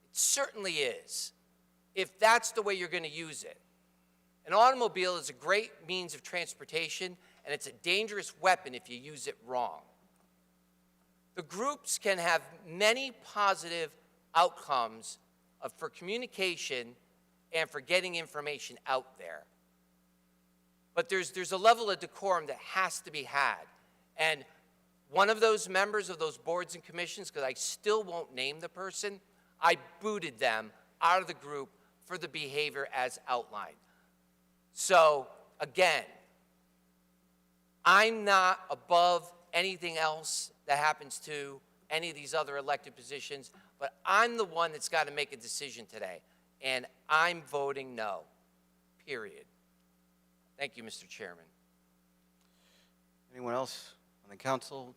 It certainly is, if that's the way you're going to use it. An automobile is a great means of transportation, and it's a dangerous weapon if you use it wrong. The groups can have many positive outcomes for communication and for getting information out there. But there's a level of decorum that has to be had. And one of those members of those boards and commissions, because I still won't name the person, I booted them out of the group for the behavior as outlined. So, again, I'm not above anything else that happens to any of these other elected positions, but I'm the one that's got to make a decision today, and I'm voting no, period. Thank you, Mr. Chairman. Anyone else on the council?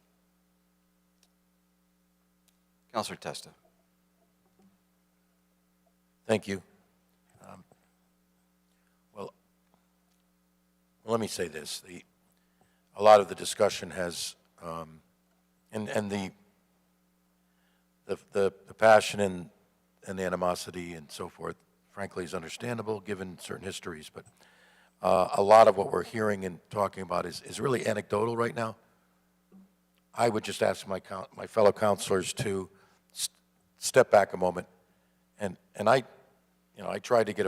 Councilor Testa. Thank you. Well, let me say this. A lot of the discussion has, and the passion and the animosity and so forth, frankly, is understandable given certain histories. But a lot of what we're hearing and talking about is really anecdotal right now. I would just ask my fellow councilors to step back a moment, and I tried to get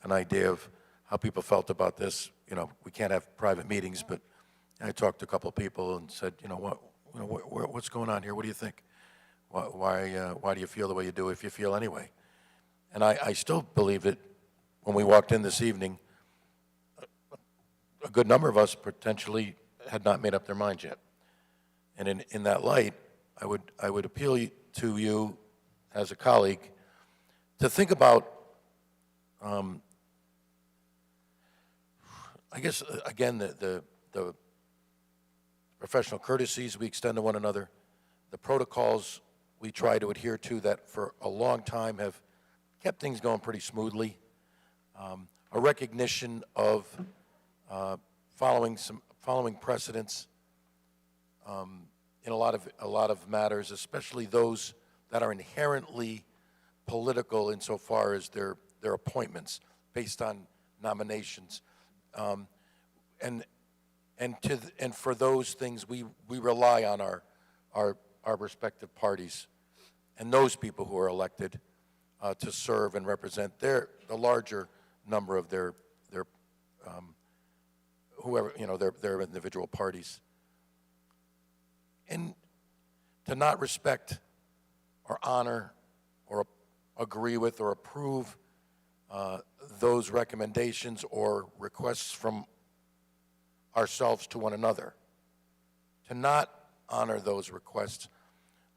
an idea of how people felt about this. We can't have private meetings, but I talked to a couple of people and said, what's going on here? What do you think? Why do you feel the way you do if you feel anyway? And I still believe that when we walked in this evening, a good number of us potentially had not made up their minds yet. And in that light, I would appeal to you as a colleague to think about, I guess, again, the professional courtesies we extend to one another, the protocols we try to adhere to that for a long time have kept things going pretty smoothly, a recognition of following precedents in a lot of matters, especially those that are inherently political insofar as their appointments based on nominations, and for those things we rely on our respective parties and those people who are elected to serve and represent the larger number of their their individual parties. And to not respect or honor or agree with or approve those recommendations or requests from ourselves to one another, to not honor those requests,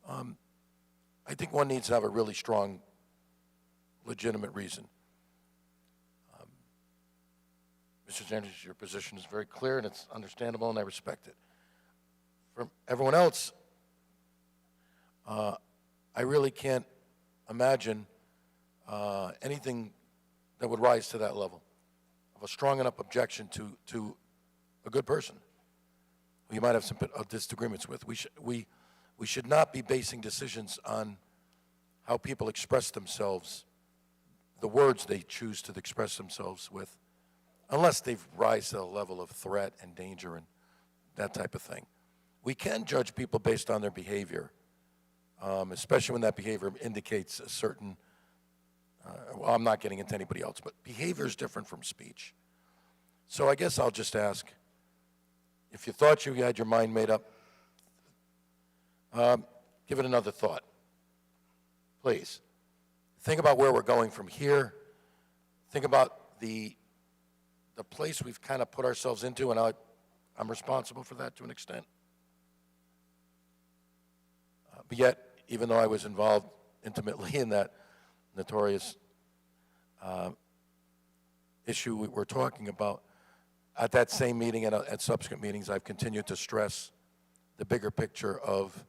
I think one needs to have a really strong, legitimate reason. Mr. Sanders, your position is very clear and it's understandable and I respect it. From everyone else, I really can't imagine anything that would rise to that level of a strong enough objection to a good person who you might have some disagreements with. We should not be basing decisions on how people express themselves, the words they choose to express themselves with, unless they've rise to the level of threat and danger and that type of thing. We can judge people based on their behavior, especially when that behavior indicates a certain, well, I'm not getting into anybody else, but behavior is different from speech. So I guess I'll just ask, if you thought you had your mind made up, Give it another thought. Please. Think about where we're going from here. Think about the place we've kind of put ourselves into, and I'm responsible for that to an extent. But yet, even though I was involved intimately in that notorious issue we're talking about, at that same meeting and at subsequent meetings, I've continued to stress the bigger picture of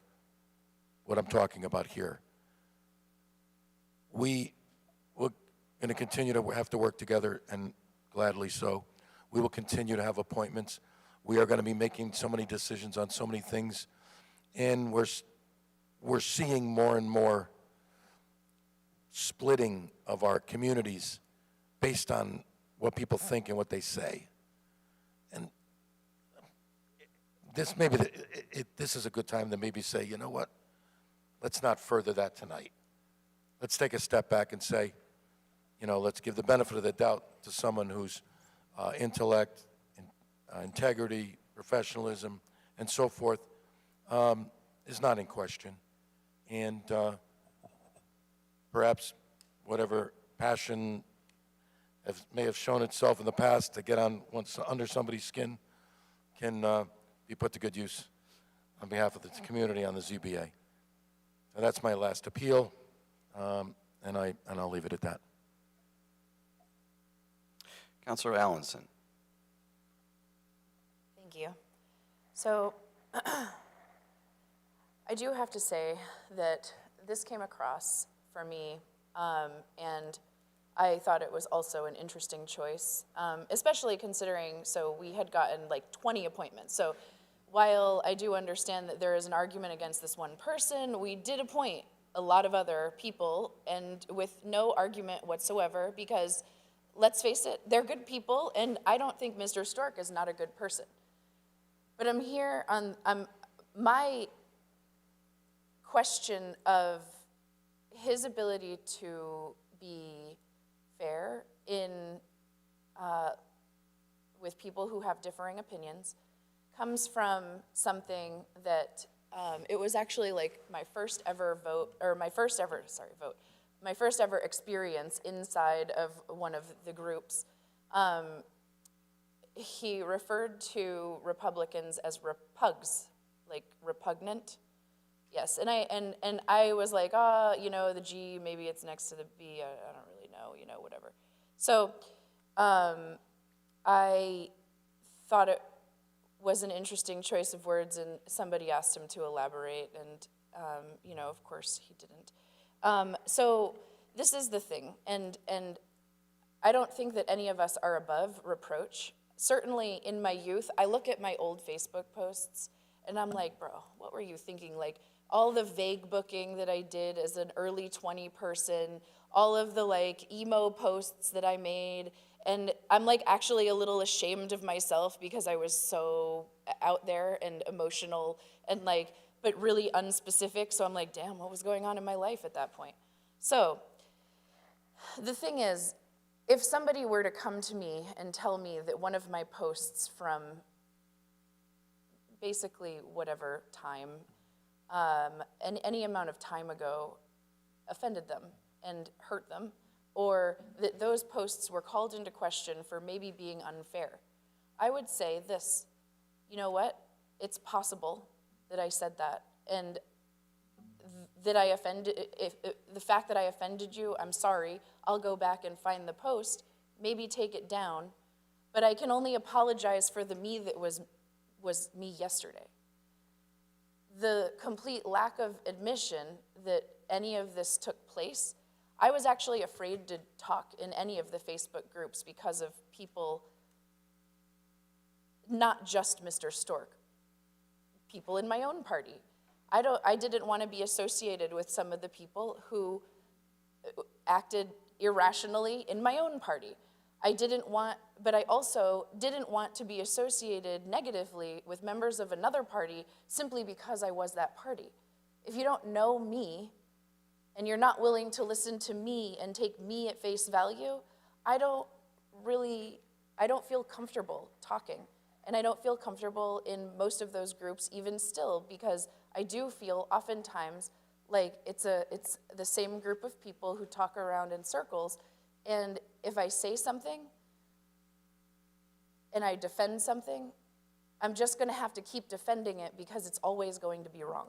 what I'm talking about here. We're going to continue to have to work together, and gladly so. We will continue to have appointments. We are going to be making so many decisions on so many things, and we're seeing more and more splitting of our communities based on what people think and what they say. And this maybe this is a good time to maybe say, you know what? Let's not further that tonight. Let's take a step back and say, you know, let's give the benefit of the doubt to someone whose intellect, integrity, professionalism, and so forth is not in question. And perhaps whatever passion may have shown itself in the past to get under somebody's skin can be put to good use on behalf of the community on the ZBA. So that's my last appeal, and I'll leave it at that. Councilor Allenson. Thank you. So I do have to say that this came across for me, and I thought it was also an interesting choice, especially considering, so we had gotten like 20 appointments. So while I do understand that there is an argument against this one person, we did appoint a lot of other people, and with no argument whatsoever, because let's face it, they're good people, and I don't think Mr. Stork is not a good person. But I'm here on my question of his ability to be fair with people who have differing opinions comes from something that it was actually like my first ever experience inside of one of the groups. He referred to Republicans as repugs, like repugnant. Yes, and I was like, you know, the G, maybe it's next to the B, I don't really know, you know, whatever. So I thought it was an interesting choice of words, and somebody asked him to elaborate, and, you know, of course he didn't. So this is the thing, and I don't think that any of us are above reproach. Certainly in my youth, I look at my old Facebook posts, and I'm like, bro, what were you thinking? Like, all the vague booking that I did as an early 20 person, all of the like emo posts that I made, and I'm like actually a little ashamed of myself because I was so out there and emotional and like, but really unspecific. So I'm like, damn, what was going on in my life at that point? So the thing is, if somebody were to come to me and tell me that one of my posts from basically whatever time, and any amount of time ago offended them and hurt them, or that those posts were called into question for maybe being unfair, I would say this, you know what? It's possible that I said that, and that I offended, the fact that I offended you, I'm sorry. I'll go back and find the post, maybe take it down, but I can only apologize for the me that was me yesterday. The complete lack of admission that any of this took place, I was actually afraid to talk in any of the Facebook groups because of people, not just Mr. Stork, people in my own party. I didn't want to be associated with some of the people who acted irrationally in my own party. But I also didn't want to be associated negatively with members of another party simply because I was that party. If you don't know me, and you're not willing to listen to me and take me at face value, I don't feel comfortable talking. And I don't feel comfortable in most of those groups even still, because I do feel oftentimes like it's the same group of people who talk around in circles. And if I say something and I defend something, I'm just going to have to keep defending it because it's always going to be wrong.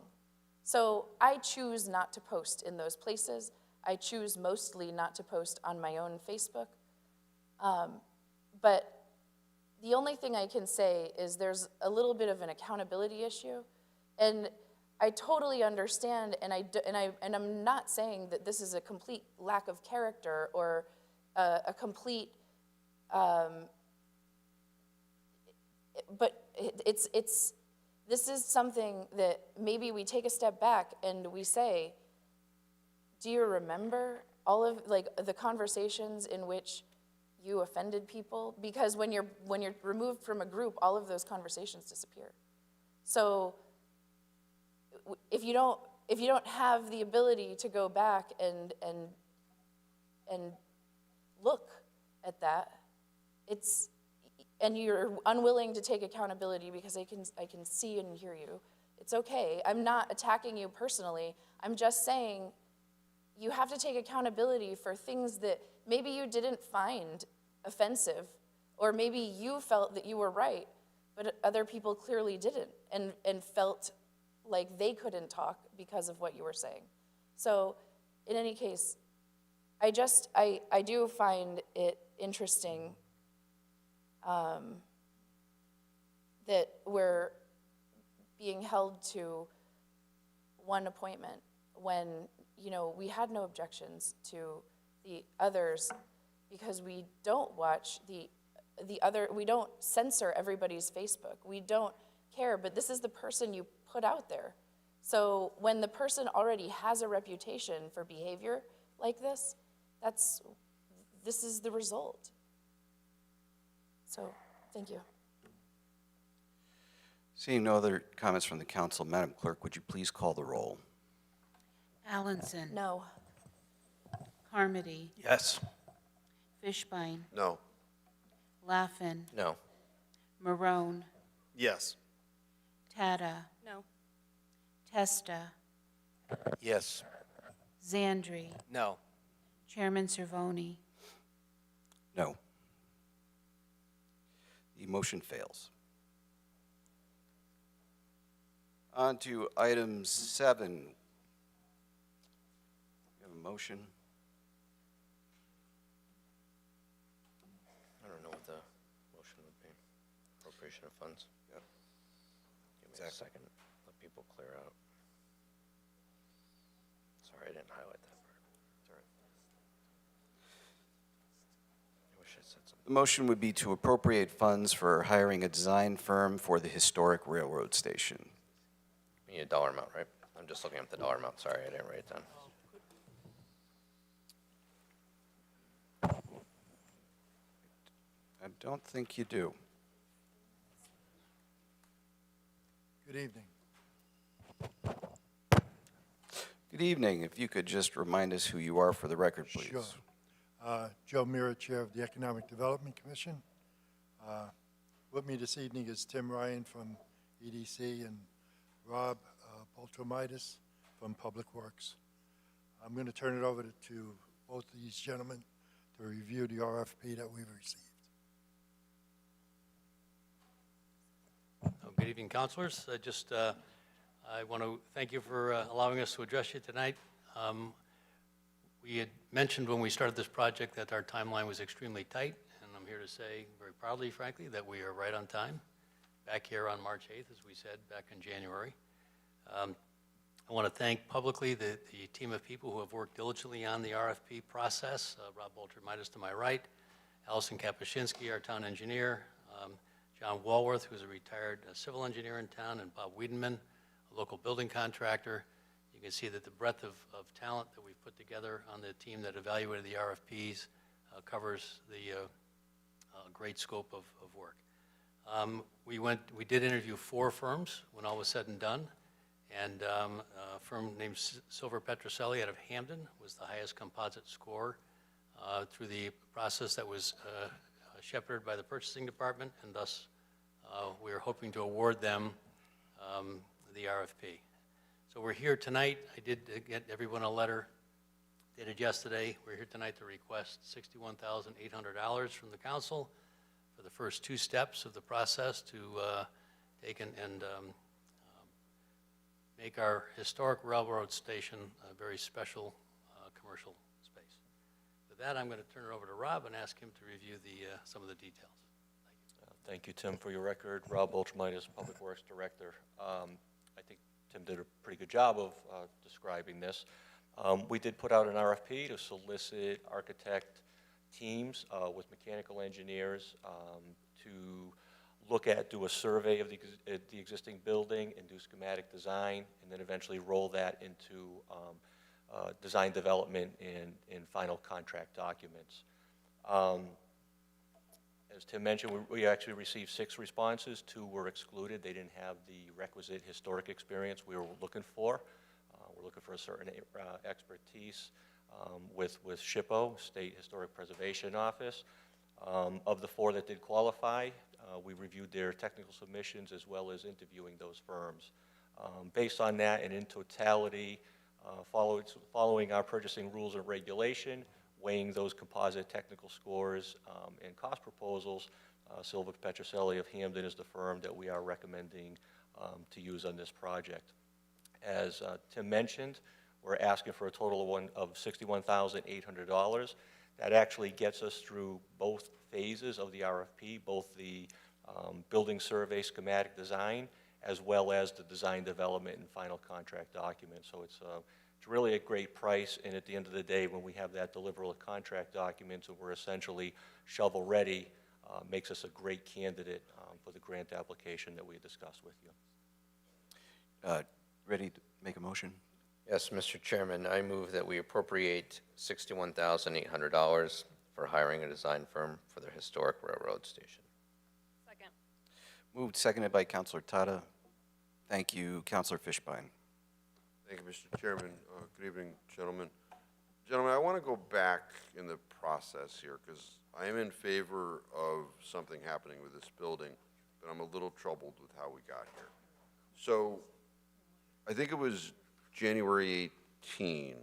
So I choose not to post in those places. I choose mostly not to post on my own Facebook. But the only thing I can say is there's a little bit of an accountability issue. And I totally understand, and I'm not saying that this is a complete lack of character or a complete, but this is something that maybe we take a step back and we say, do you remember all of the conversations in which you offended people? Because when you're removed from a group, all of those conversations disappear. So if you don't have the ability to go back and look at that, and you're unwilling to take accountability because I can see and hear you, it's okay. I'm not attacking you personally. I'm just saying you have to take accountability for things that maybe you didn't find offensive, or maybe you felt that you were right, but other people clearly didn't and felt like they couldn't talk because of what you were saying. So in any case, I do find it interesting that we're being held to one appointment when, we had no objections to the others, because we don't watch the other, we don't censor everybody's Facebook. We don't care, but this is the person you put out there. So when the person already has a reputation for behavior like this, this is the result. So, thank you. Seeing no other comments from the council, Madam Clerk, would you please call the roll? Allenson. No. Carmody. Yes. Fishbein. No. Laffin. No. Marone. Yes. Tata. No. Testa. Yes. Zandri. No. Chairman Cervoni. No. The motion fails. On to item 7. We have a motion. I don't know what the motion would be. Appropriation of funds? Yep. Give me a second. Let people clear out. Sorry, I didn't highlight that part. It's all right. I wish I said something. The motion would be to appropriate funds for hiring a design firm for the historic railroad station. You need a dollar amount, right? I'm just looking up the dollar amount. Sorry, I didn't write it down. I don't think you do. Good evening. Good evening. If you could just remind us who you are for the record, please. Sure. Joe Mira, Chair of the Economic Development Commission. With me this evening is Tim Ryan from EDC and Rob Poltromitis from Public Works. I'm going to turn it over to both of these gentlemen to review the RFP that we've received. Good evening, councilors. I want to thank you for allowing us to address you tonight. We had mentioned when we started this project that our timeline was extremely tight, and I'm here to say very proudly, frankly, that we are right on time. Back here on March 8th, as we said, back in January. I want to thank publicly the team of people who have worked diligently on the RFP process. Rob Bolter-Midas to my right, Allison Kapuscinski, our town engineer, John Walworth, who's a retired civil engineer in town, and Bob Wiedenman, a local building contractor. You can see that the breadth of talent that we've put together on the team that evaluated the RFPs covers the great scope of work. We did interview 4 firms when all was said and done, and a firm named Silver Petroselli out of Hamden was the highest composite score through the process that was shepherded by the purchasing department, and thus we're hoping to award them the RFP. So we're here tonight. I did get everyone a letter dated yesterday. We're here tonight to request $61,800 from the council for the first two steps of the process to take and make our historic railroad station a very special commercial space. With that, I'm going to turn it over to Rob and ask him to review some of the details. Thank you, Tim, for your record. Rob Ultramitis, Public Works Director. I think Tim did a pretty good job of describing this. We did put out an RFP to solicit architect teams with mechanical engineers to do a survey of the existing building and do schematic design, and then eventually roll that into design development and final contract documents. As Tim mentioned, we actually received 6 responses. 2 were excluded. They didn't have the requisite historic experience we were looking for. We're looking for a certain expertise with SHPO, State Historic Preservation Office. Of the 4 that did qualify, we reviewed their technical submissions as well as interviewing those firms. Based on that and in totality, following our purchasing rules and regulation, weighing those composite technical scores and cost proposals, Silva Petrocelli of Hamden is the firm that we are recommending to use on this project. As Tim mentioned, we're asking for a total of $61,800. That actually gets us through both phases of the RFP, both the building survey schematic design, as well as the design development and final contract document. So it's really a great price, and at the end of the day, when we have that deliverable contract documents and we're essentially shovel-ready, makes us a great candidate for the grant application that we discussed with you. Ready to make a motion? Yes, Mr. Chairman, I move that we appropriate $61,800 for hiring a design firm for the historic railroad station. Second. Moved, seconded by Councilor Tata. Thank you, Councilor Fishbein. Thank you, Mr. Chairman. Good evening, gentlemen. Gentlemen, I want to go back in the process here because I am in favor of something happening with this building, but I'm a little troubled with how we got here. So I think it was January 18,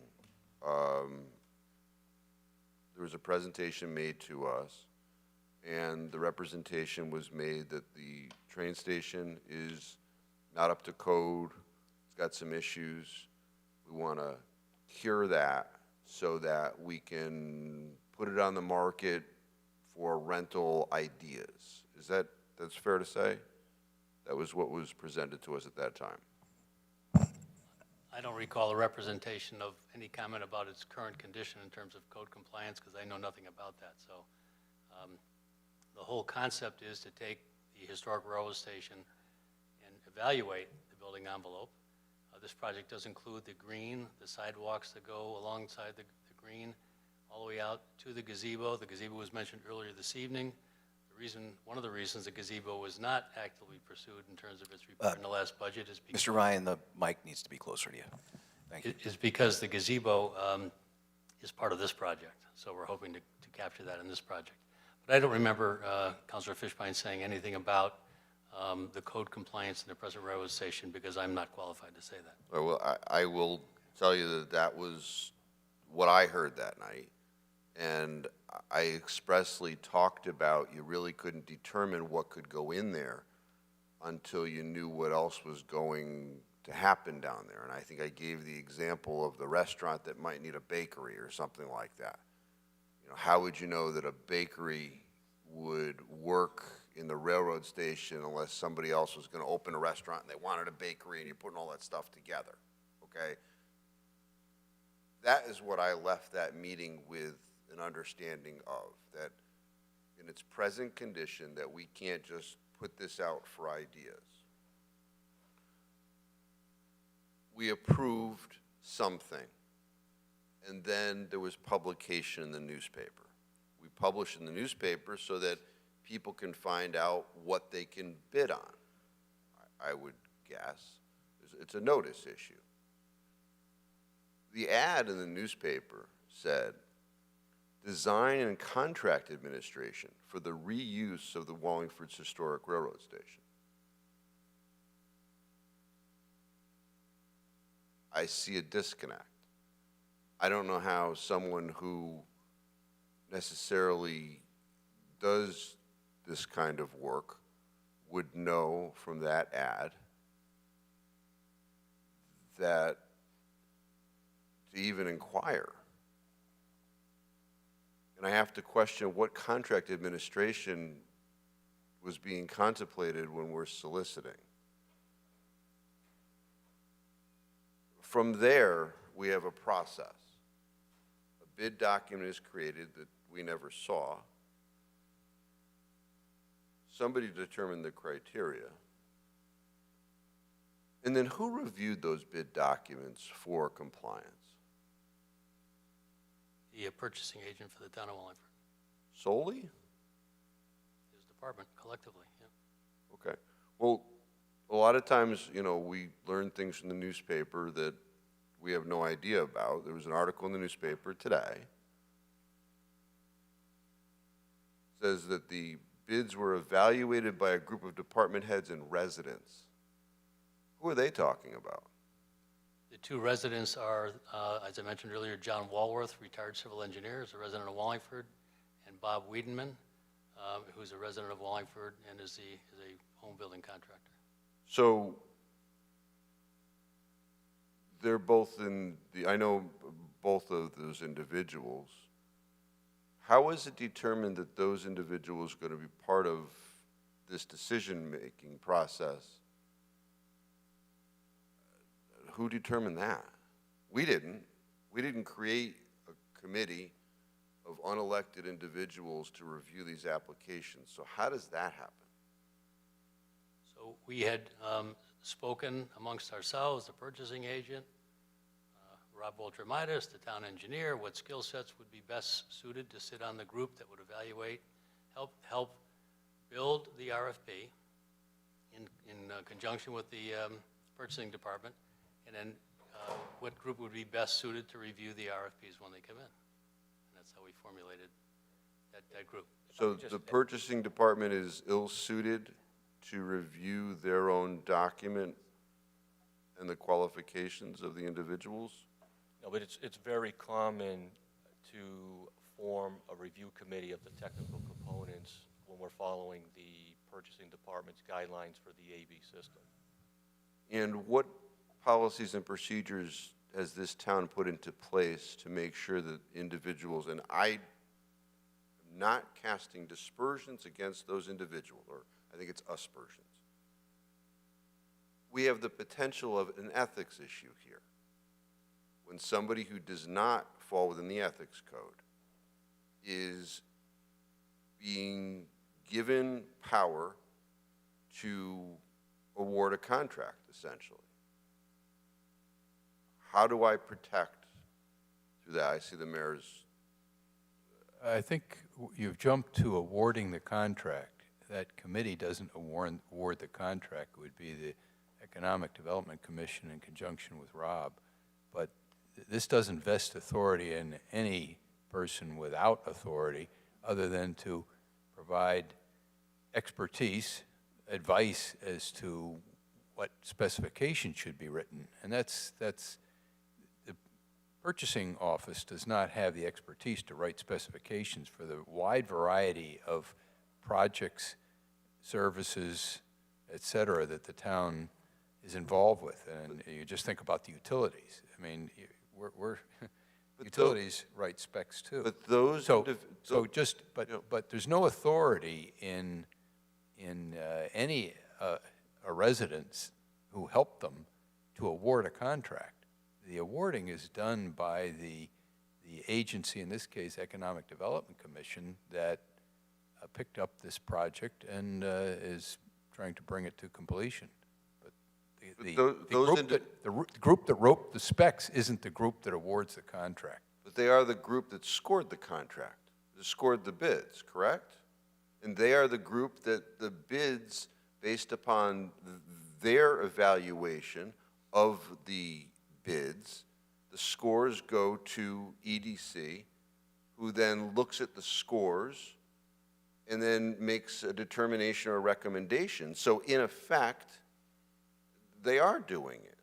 there was a presentation made to us, and the representation was made that the train station is not up to code, it's got some issues. We want to cure that so that we can put it on the market for rental ideas. That's fair to say? That was what was presented to us at that time. I don't recall a representation of any comment about its current condition in terms of code compliance, because I know nothing about that. So the whole concept is to take the historic railroad station and evaluate the building envelope. This project does include the green, the sidewalks that go alongside the green, all the way out to the gazebo. The gazebo was mentioned earlier this evening. One of the reasons the gazebo was not actively pursued in terms of its repair in the last budget is because... Mr. Ryan, the mic needs to be closer to you. Thank you. Is because the gazebo is part of this project, so we're hoping to capture that in this project. But I don't remember Councilor Fishbein saying anything about the code compliance in the present railroad station because I'm not qualified to say that. Well, I will tell you that was what I heard that night. And I expressly talked about you really couldn't determine what could go in there until you knew what else was going to happen down there. And I think I gave the example of the restaurant that might need a bakery or something like that. You know, how would you know that a bakery would work in the railroad station unless somebody else was going to open a restaurant and they wanted a bakery and you're putting all that stuff together, okay? That is what I left that meeting with an understanding of, that in its present condition that we can't just put this out for ideas. We approved something, and then there was publication in the newspaper. We publish in the newspaper so that people can find out what they can bid on, I would guess. It's a notice issue. The ad in the newspaper said, design and contract administration for the reuse of the Wallingford's historic railroad station. I see a disconnect. I don't know how someone who necessarily does this kind of work would know from that ad that to even inquire. And I have to question what contract administration was being contemplated when we're soliciting. From there, we have a process. A bid document is created that we never saw. Somebody determined the criteria. And then who reviewed those bid documents for compliance? The purchasing agent for the town of Wallingford, Solely? his department collectively, yeah. Okay. Well, a lot of times, you know, we learn things from the newspaper that we have no idea about. There was an article in the newspaper today. It says that the bids were evaluated by a group of department heads and residents. Who are they talking about? The two residents are, as I mentioned earlier, John Walworth, retired civil engineer, is a resident of Wallingford, and Bob Wiedenman, who's a resident of Wallingford and is a home building contractor. So they're both in the, I know both of those individuals. How is it determined that those individuals are going to be part of this decision-making process? Who determined that? We didn't. We didn't create a committee of unelected individuals to review these applications. So how does that happen? So we had spoken amongst ourselves, the purchasing agent, Rob Boltramitis, the town engineer, what skill sets would be best suited to sit on the group that would evaluate, help build the RFP in conjunction with the purchasing department, and then what group would be best suited to review the RFPs when they come in. And that's how we formulated that group. So the purchasing department is ill-suited to review their own document and the qualifications of the individuals? No, but it's very common to form a review committee of the technical components when we're following the purchasing department's guidelines for the AB system. And what policies and procedures has this town put into place to make sure that individuals, and I am not casting dispersions against those individuals, or I think it's aspersions. We have the potential of an ethics issue here. When somebody who does not fall within the ethics code is being given power to award a contract, essentially. How do I protect through that? I see the mayor's. I think you've jumped to awarding the contract. That committee doesn't award the contract. It would be the Economic Development Commission in conjunction with Rob. But this doesn't vest authority in any person without authority other than to provide expertise, advice as to what specifications should be written. And that's the purchasing office does not have the expertise to write specifications for the wide variety of projects, services, et cetera, that the town is involved with. And you just think about the utilities. I mean, utilities write specs too. But those but there's no authority in any residents who help them to award a contract. The awarding is done by the agency, in this case, Economic Development Commission, that picked up this project and is trying to bring it to completion. The group that wrote the specs isn't the group that awards the contract. But they are the group that scored the contract, that scored the bids, correct? And they are the group that the bids, based upon their evaluation of the bids, the scores go to EDC, who then looks at the scores and then makes a determination or a recommendation. So in effect, they are doing it.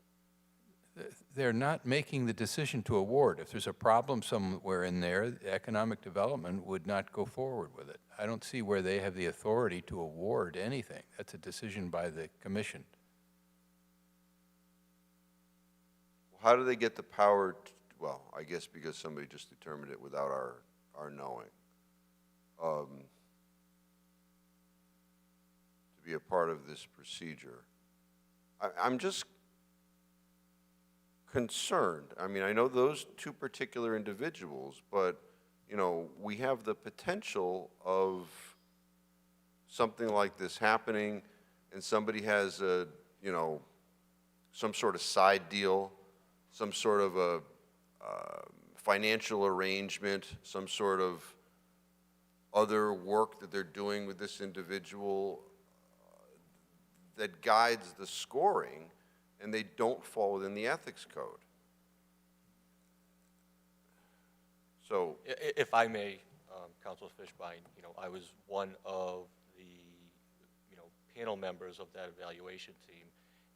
They're not making the decision to award. If there's a problem somewhere in there, economic development would not go forward with it. I don't see where they have the authority to award anything. That's a decision by the commission. How do they get the power to, well, I guess because somebody just determined it without our knowing. To be a part of this procedure. I'm just concerned. I mean, I know those two particular individuals, but, you know, we have the potential of something like this happening, and somebody has a, you know, some sort of side deal, some sort of a financial arrangement, some sort of other work that they're doing with this individual that guides the scoring, and they don't fall within the ethics code. So, If I may, Councilor Fishbein, you know, I was one of the, you know, panel members of that evaluation team,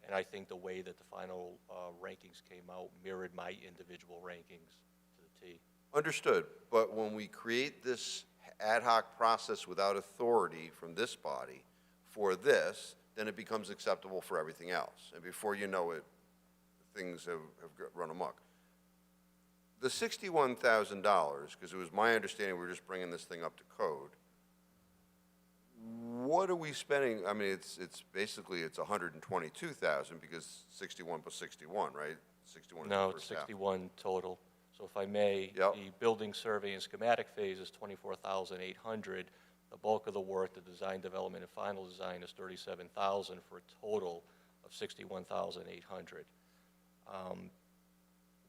and I think the way that the final rankings came out mirrored my individual rankings to the T. understood, but when we create this ad hoc process without authority from this body for this, then it becomes acceptable for everything else. And before you know it, things have run amok. The $61,000, because it was my understanding we were just bringing this thing up to code, what are we spending? I mean, it's basically, it's 122,000 because 61 plus 61, right? 61 is No, the it's first half. 61 total. So if I may, Yep. the building survey and schematic phase is 24,800. The bulk of the work, the design, development, and final design is 37,000 for a total of 61,800.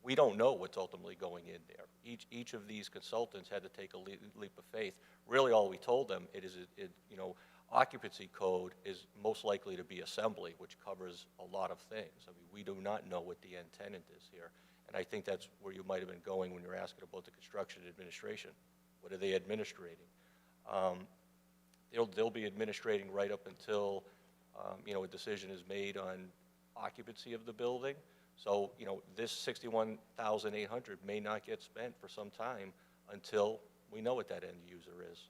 We don't know what's ultimately going in there. Each of these consultants had to take a leap of faith. Really, all we told them you know, occupancy code is most likely to be assembly, which covers a lot of things. I mean, we do not know what the end tenant is here, and I think that's where you might have been going when you're asking about the construction administration. What are they administrating? They'll be administrating right up until you know, a decision is made on occupancy of the building. So, you know, this 61,800 may not get spent for some time until we know what that end user is.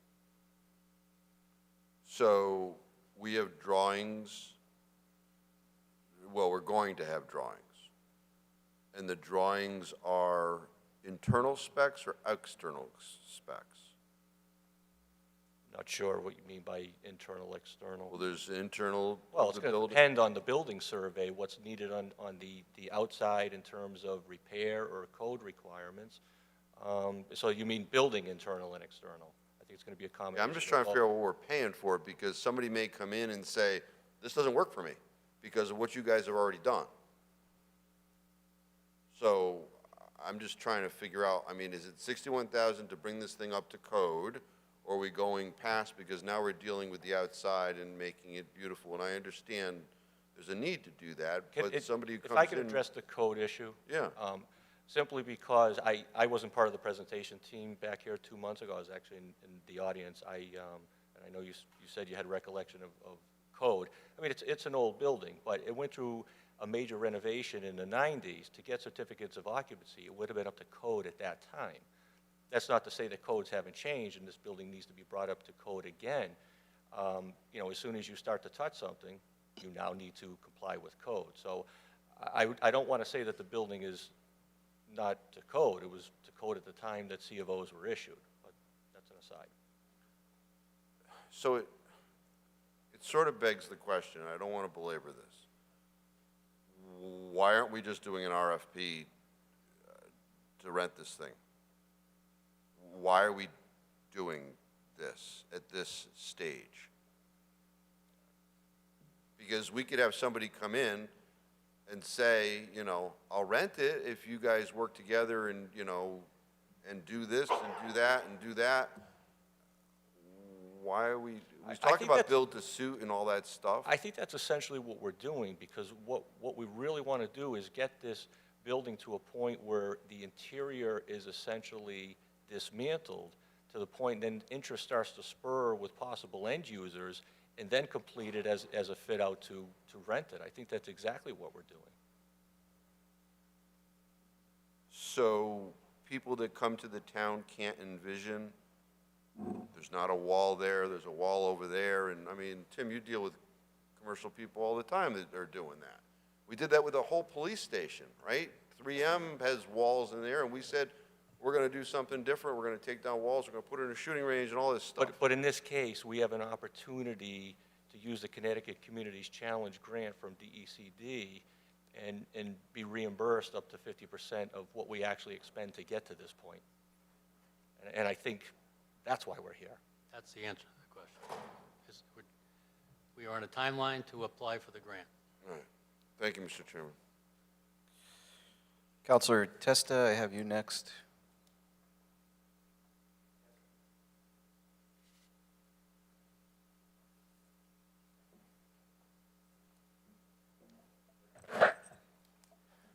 So we have drawings, well, we're going to have drawings. And the drawings are internal specs or external specs? Not sure what you mean by internal, external. Well, there's internal. Well, it's going to depend on the building survey, what's needed on the outside in terms of repair or code requirements. So you mean building internal and external? I think it's going to be a combination. Yeah, I'm just trying to figure out what we're paying for it, because somebody may come in and say, this doesn't work for me because of what you guys have already done. So I'm just trying to figure out, I mean, is it 61,000 to bring this thing up to code? Or are we going past because now we're dealing with the outside and making it beautiful? And I understand there's a need to do that, but somebody who comes in. If I could address the code issue. Yeah. Simply because I wasn't part of the presentation team back here 2 months ago. I was actually in the audience. And I know you said you had recollection of code. I mean, it's an old building, but it went through a major renovation in the 90s. To get certificates of occupancy, it would have been up to code at that time. That's not to say that codes haven't changed and this building needs to be brought up to code again. You know, as soon as you start to touch something, you now need to comply with code. So I don't want to say that the building is not to code. It was to code at the time that C of Os were issued, but that's an aside. So it sort of begs the question, I don't want to belabor this. Why aren't we just doing an RFP to rent this thing? Why are we doing this at this stage? Because we could have somebody come in and say, you know, I'll rent it if you guys work together and, you know, and do this and do that and do that. Why are we talking about build to suit and all that stuff? I think that's essentially what we're doing, because what we really want to do is get this building to a point where the interior is essentially dismantled to the point then interest starts to spur with possible end users and then complete it as a fit out to rent it. I think that's exactly what we're doing. So people that come to the town can't envision, there's not a wall there, there's a wall over there, and I mean, Tim, you deal with commercial people all the time that are doing that. We did that with the whole police station, right? 3M has walls in there, and we said, we're gonna do something different, we're gonna take down walls, we're gonna put it in a shooting range and all this stuff. But in this case, we have an opportunity to use the Connecticut Communities Challenge grant from DECD and be reimbursed up to 50% of what we actually expend to get to this point. And I think that's why we're here. That's the answer to the question. We are on a timeline to apply for the grant. All right. Thank you, Mr. Chairman. Counselor Testa, I have you next.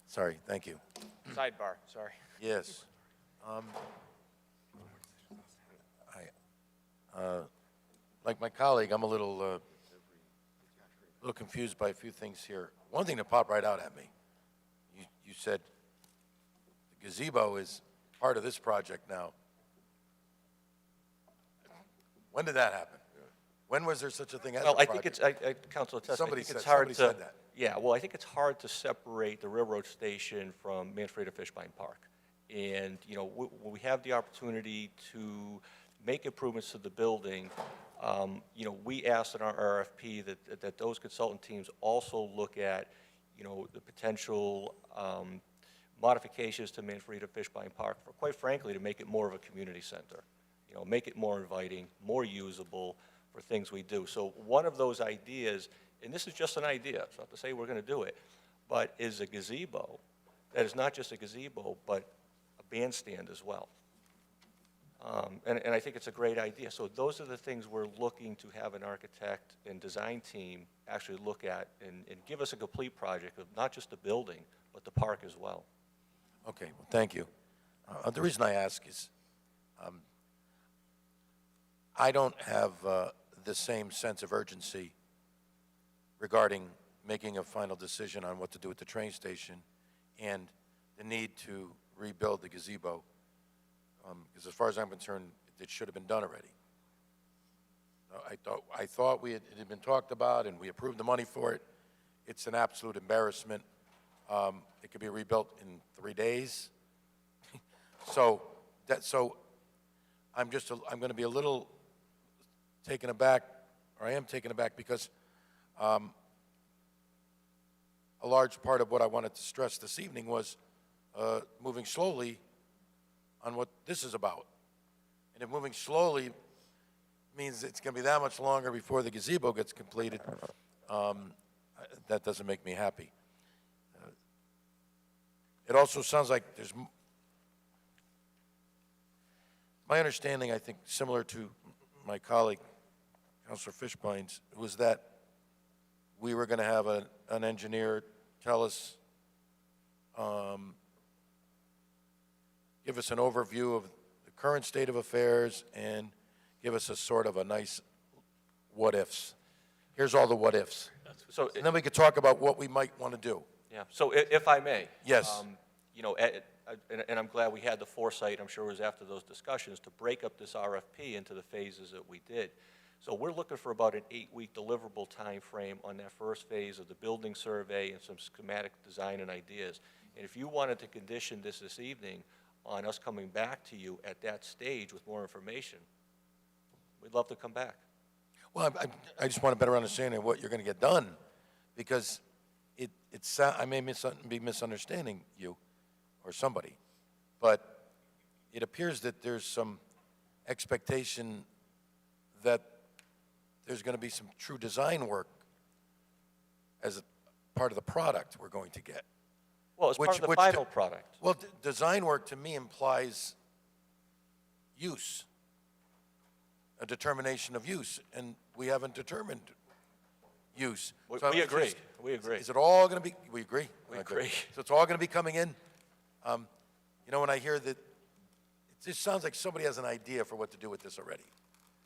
Sorry, thank you. Sidebar, sorry. Yes. Like my colleague, I'm a little confused by a few things here. One thing that popped right out at me, you said the gazebo is part of this project now. When did that happen? When was there such a thing as a Well, I project? think it's, Councilor Testa, I Somebody think it's said- hard to. somebody said that. Yeah, well, I think it's hard to separate the railroad station from Manfreda Fishbein Park. And, you know, when we have the opportunity to make improvements to the building, you know, we asked in our RFP that those consultant teams also look at, you know, the potential modifications to Manfreda Fishbein Park, for, quite frankly, to make it more of a community center. You know, make it more inviting, more usable for things we do. So one of those ideas, and this is just an idea, it's not to say we're going to do it, but is a gazebo that is not just a gazebo, but a bandstand as well. And I think it's a great idea. So those are the things we're looking to have an architect and design team actually look at and give us a complete project of not just the building, but the park as well. Okay, well, thank you. The reason I ask is I don't have the same sense of urgency regarding making a final decision on what to do with the train station and the need to rebuild the gazebo, because as far as I'm concerned, it should have been done already. I thought it had been talked about and we approved the money for it. It's an absolute embarrassment. It could be rebuilt in 3 days. So I'm going to be a little taken aback, or I am taken aback, because a large part of what I wanted to stress this evening was moving slowly on what this is about. And if moving slowly means it's going to be that much longer before the gazebo gets completed, that doesn't make me happy. It also sounds like there's, my understanding, I think, similar to my colleague, Councilor Fishbein's, was that we were going to have an engineer tell us, give us an overview of the current state of affairs and give us a sort of a nice what-ifs. Here's all the what-ifs. So, and then we could talk about what we might want to do. Yeah, so if I may. Yes. You know, and I'm glad we had the foresight, I'm sure it was after those discussions, to break up this RFP into the phases that we did. So we're looking for about an 8-week deliverable time frame on that first phase of the building survey and some schematic design and ideas. And if you wanted to condition this evening on us coming back to you at that stage with more information, we'd love to come back. Well, I just want a better understanding of what you're going to get done, because I may be misunderstanding you or somebody, but it appears that there's some expectation that there's going to be some true design work as a part of the product we're going to get. Well, it's part of the final product. Well, design work to me implies use, a determination of use, and we haven't determined use. We agree. We agree. Is it all going to be, we agree? We agree. So it's all going to be coming in? You know, when I hear that just sounds like somebody has an idea for what to do with this already.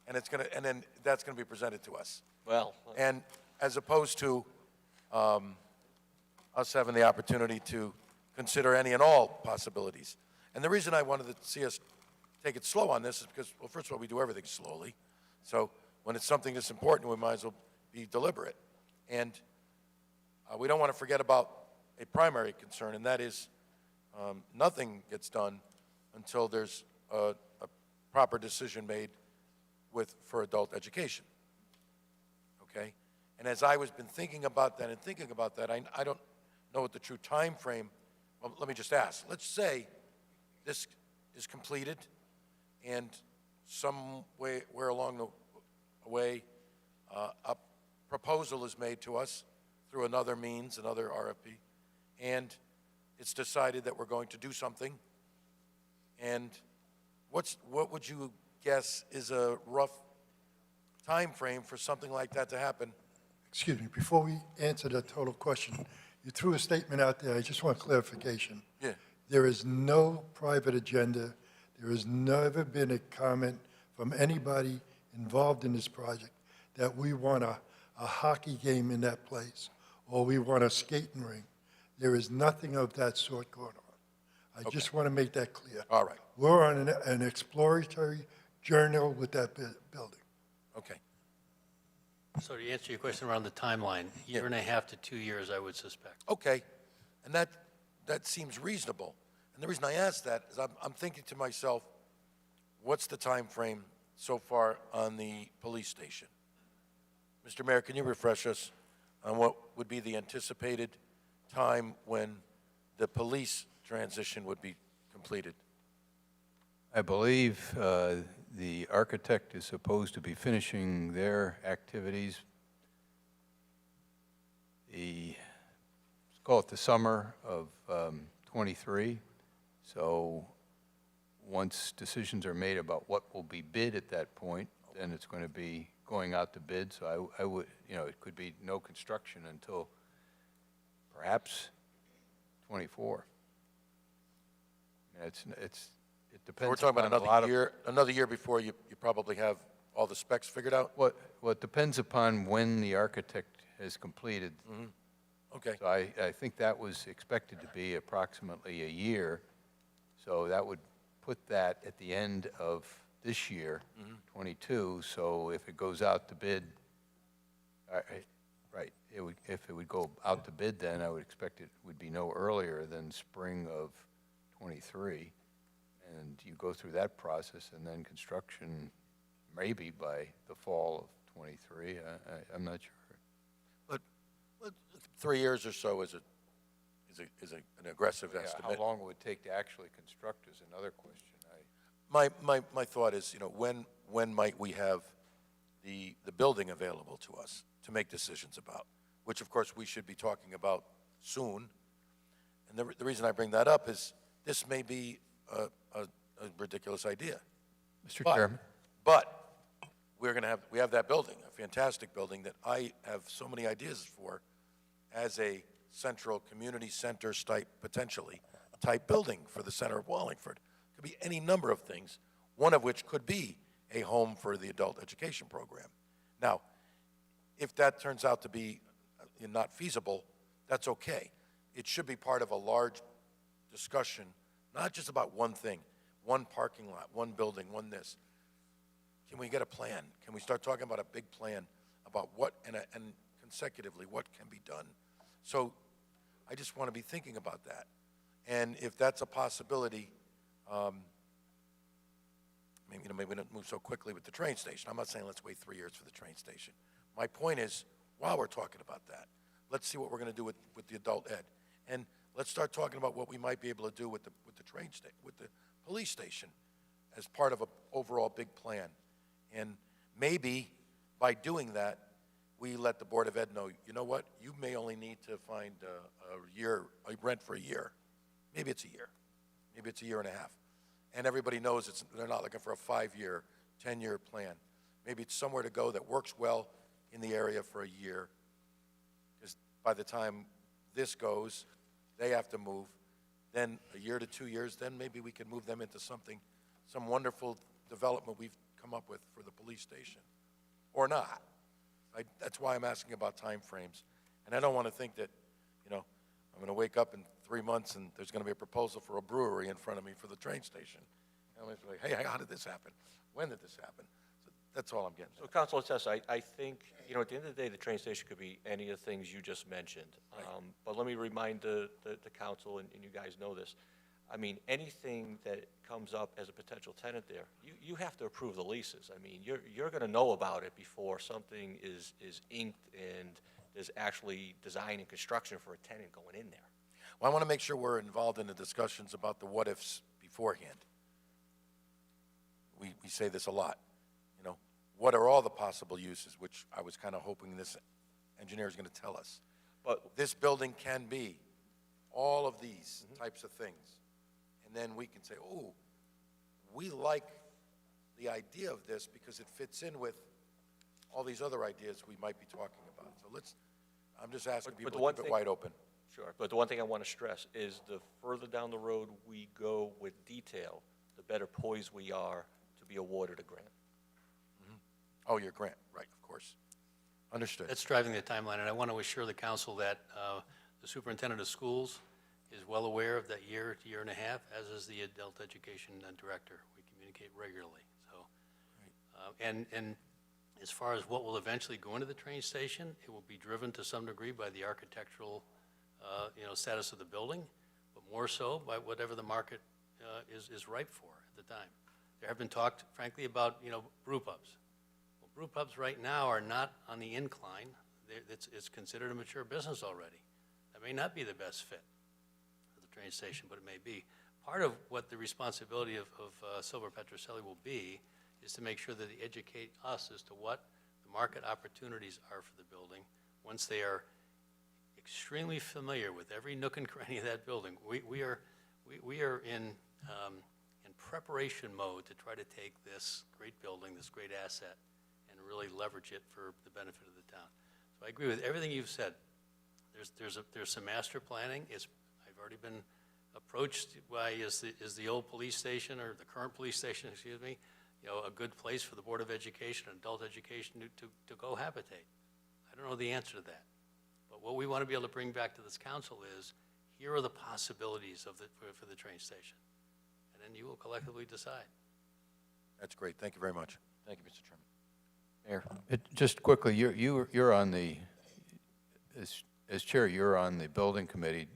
And and then that's gonna be presented to us. Well, And as opposed to us having the opportunity to consider any and all possibilities. And the reason I wanted to see us take it slow on this is because, well, first of all, we do everything slowly. So when it's something that's important, we might as well be deliberate. And we don't want to forget about a primary concern, and that is nothing gets done until there's a proper decision made for adult education. Okay? And as I was been thinking about that, I don't know what the true time frame. Well, let me just ask. Let's say this is completed, and somewhere along the way, a proposal is made to us through another means, another RFP, and it's decided that we're going to do something. And what would you guess is a rough time frame for something like that to happen? Excuse me, before we answer the total question, you threw a statement out there, I just want clarification. Yeah. There is no private agenda, there has never been a comment from anybody involved in this project that we want a hockey game in that place, or we want a skating rink. There is nothing of that sort going on. I just want to make that clear. All right. We're on an exploratory journey with that building. Okay. So to answer your question around the timeline, year and a half to 2 years, I would suspect. Okay, and that seems reasonable. And the reason I ask that is I'm thinking to myself, what's the time frame so far on the police station? Mr. Mayor, can you refresh us on what would be the anticipated time when the police transition would be completed? I believe the architect is supposed to be finishing their activities let's call it the summer of '23. So once decisions are made about what will be bid at that point, then it's going to be going out to bid. So I would, it could be no construction until perhaps '24. It depends. We're talking about upon another year before you probably have all the specs figured out? Well, it depends upon when the architect has completed. Mm-hmm. Okay. So I think that was expected to be approximately a year. So that would put that at the end of this year, 22. So if it goes out to bid, right, if it would go out to bid, then I would expect it would be no earlier than spring of 23. And you go through that process, and then construction maybe by the fall of 23. I'm not sure. But 3 years or so is an aggressive estimate. How long it would take to actually construct is another question. My thought is, when might we have the building available to us to make decisions about, which of course we should be talking about soon. And the reason I bring that up is this may be a ridiculous idea. Mr. Chairman. But we have that building, a fantastic building that I have so many ideas for as a central community center type, potentially, type building for the center of Wallingford. Could be any number of things, one of which could be a home for the adult education program. Now, if that turns out to be not feasible, that's okay. It should be part of a large discussion, not just about one thing, one parking lot, one building, one this. Can we get a plan? Can we start talking about a big plan about what, and consecutively, what can be done? So I just want to be thinking about that. And if that's a possibility, maybe we don't move so quickly with the train station. I'm not saying let's wait 3 years for the train station. My point is, while we're talking about that, let's see what we're going to do with the adult ed. And let's start talking about what we might be able to do with the police station as part of an overall big plan. And maybe by doing that, we let the Board of Ed know, you know what, you may only need to find a rent for a year. Maybe it's a year. Maybe it's a year and a half. And everybody knows they're not looking for a 5-year, 10-year plan. Maybe it's somewhere to go that works well in the area for a year. Because by the time this goes, they have to move. Then a year to 2 years, then maybe we can move them into something some wonderful development we've come up with for the police station, or not. That's why I'm asking about timeframes. And I don't want to think that, you know, I'm going to wake up in 3 months and there's going to be a proposal for a brewery in front of me for the train station. And I'm going to be like, hey, how did this happen? When did this happen? So that's all I'm getting So, at. Councilor Testa, I think, you know, at the end of the day, the train station could be any of the things you just mentioned. But let me remind the council, and you guys know this, I mean, anything that comes up as a potential tenant there, you have to approve the leases. I mean, you're going to know about it before something is inked and there's actually design and construction for a tenant going in there. Well, I want to make sure we're involved in the discussions about the what-ifs beforehand. We say this a lot, you know. What are all the possible uses, which I was kind of hoping this engineer is going to tell us. But this building can be all of these types of things. And then we can say, oh, we like the idea of this because it fits in with all these other ideas we might be talking about. So I'm just asking people to keep it wide open. Sure, but the one thing I want to stress is the further down the road we go with detail, the better poised we are to be awarded a grant. Oh, your grant, right, of course. Understood. That's driving the timeline, and I want to assure the council that the superintendent of schools is well aware of that year to year and a half, as is the adult education director. We communicate regularly. So, and as far as what will eventually go into the train station, it will be driven to some degree by the architectural, status of the building, but more so by whatever the market is ripe for at the time. There have been talked, frankly, about brew pubs. Well, brew pubs right now are not on the incline. It's considered a mature business already. That may not be the best fit for the train station, but it may be. Part of what the responsibility of Silver Petroselli will be is to make sure that they educate us as to what the market opportunities are for the building once they are extremely familiar with every nook and cranny of that building. We are in preparation mode to try to take this great building, this great asset, and really leverage it for the benefit of the town. So I agree with everything you've said. There's some master planning. I've already been approached by is the old police station, or the current police station, excuse me, a good place for the Board of Education, adult education to go habitate. I don't know the answer to that. But what we want to be able to bring back to this council is, here are the possibilities for the train station. And then you will collectively decide. That's great. Thank you very much. Thank you, Mr. Chairman. Mayor. Just quickly, you're on the, as chair, you're on the building committee.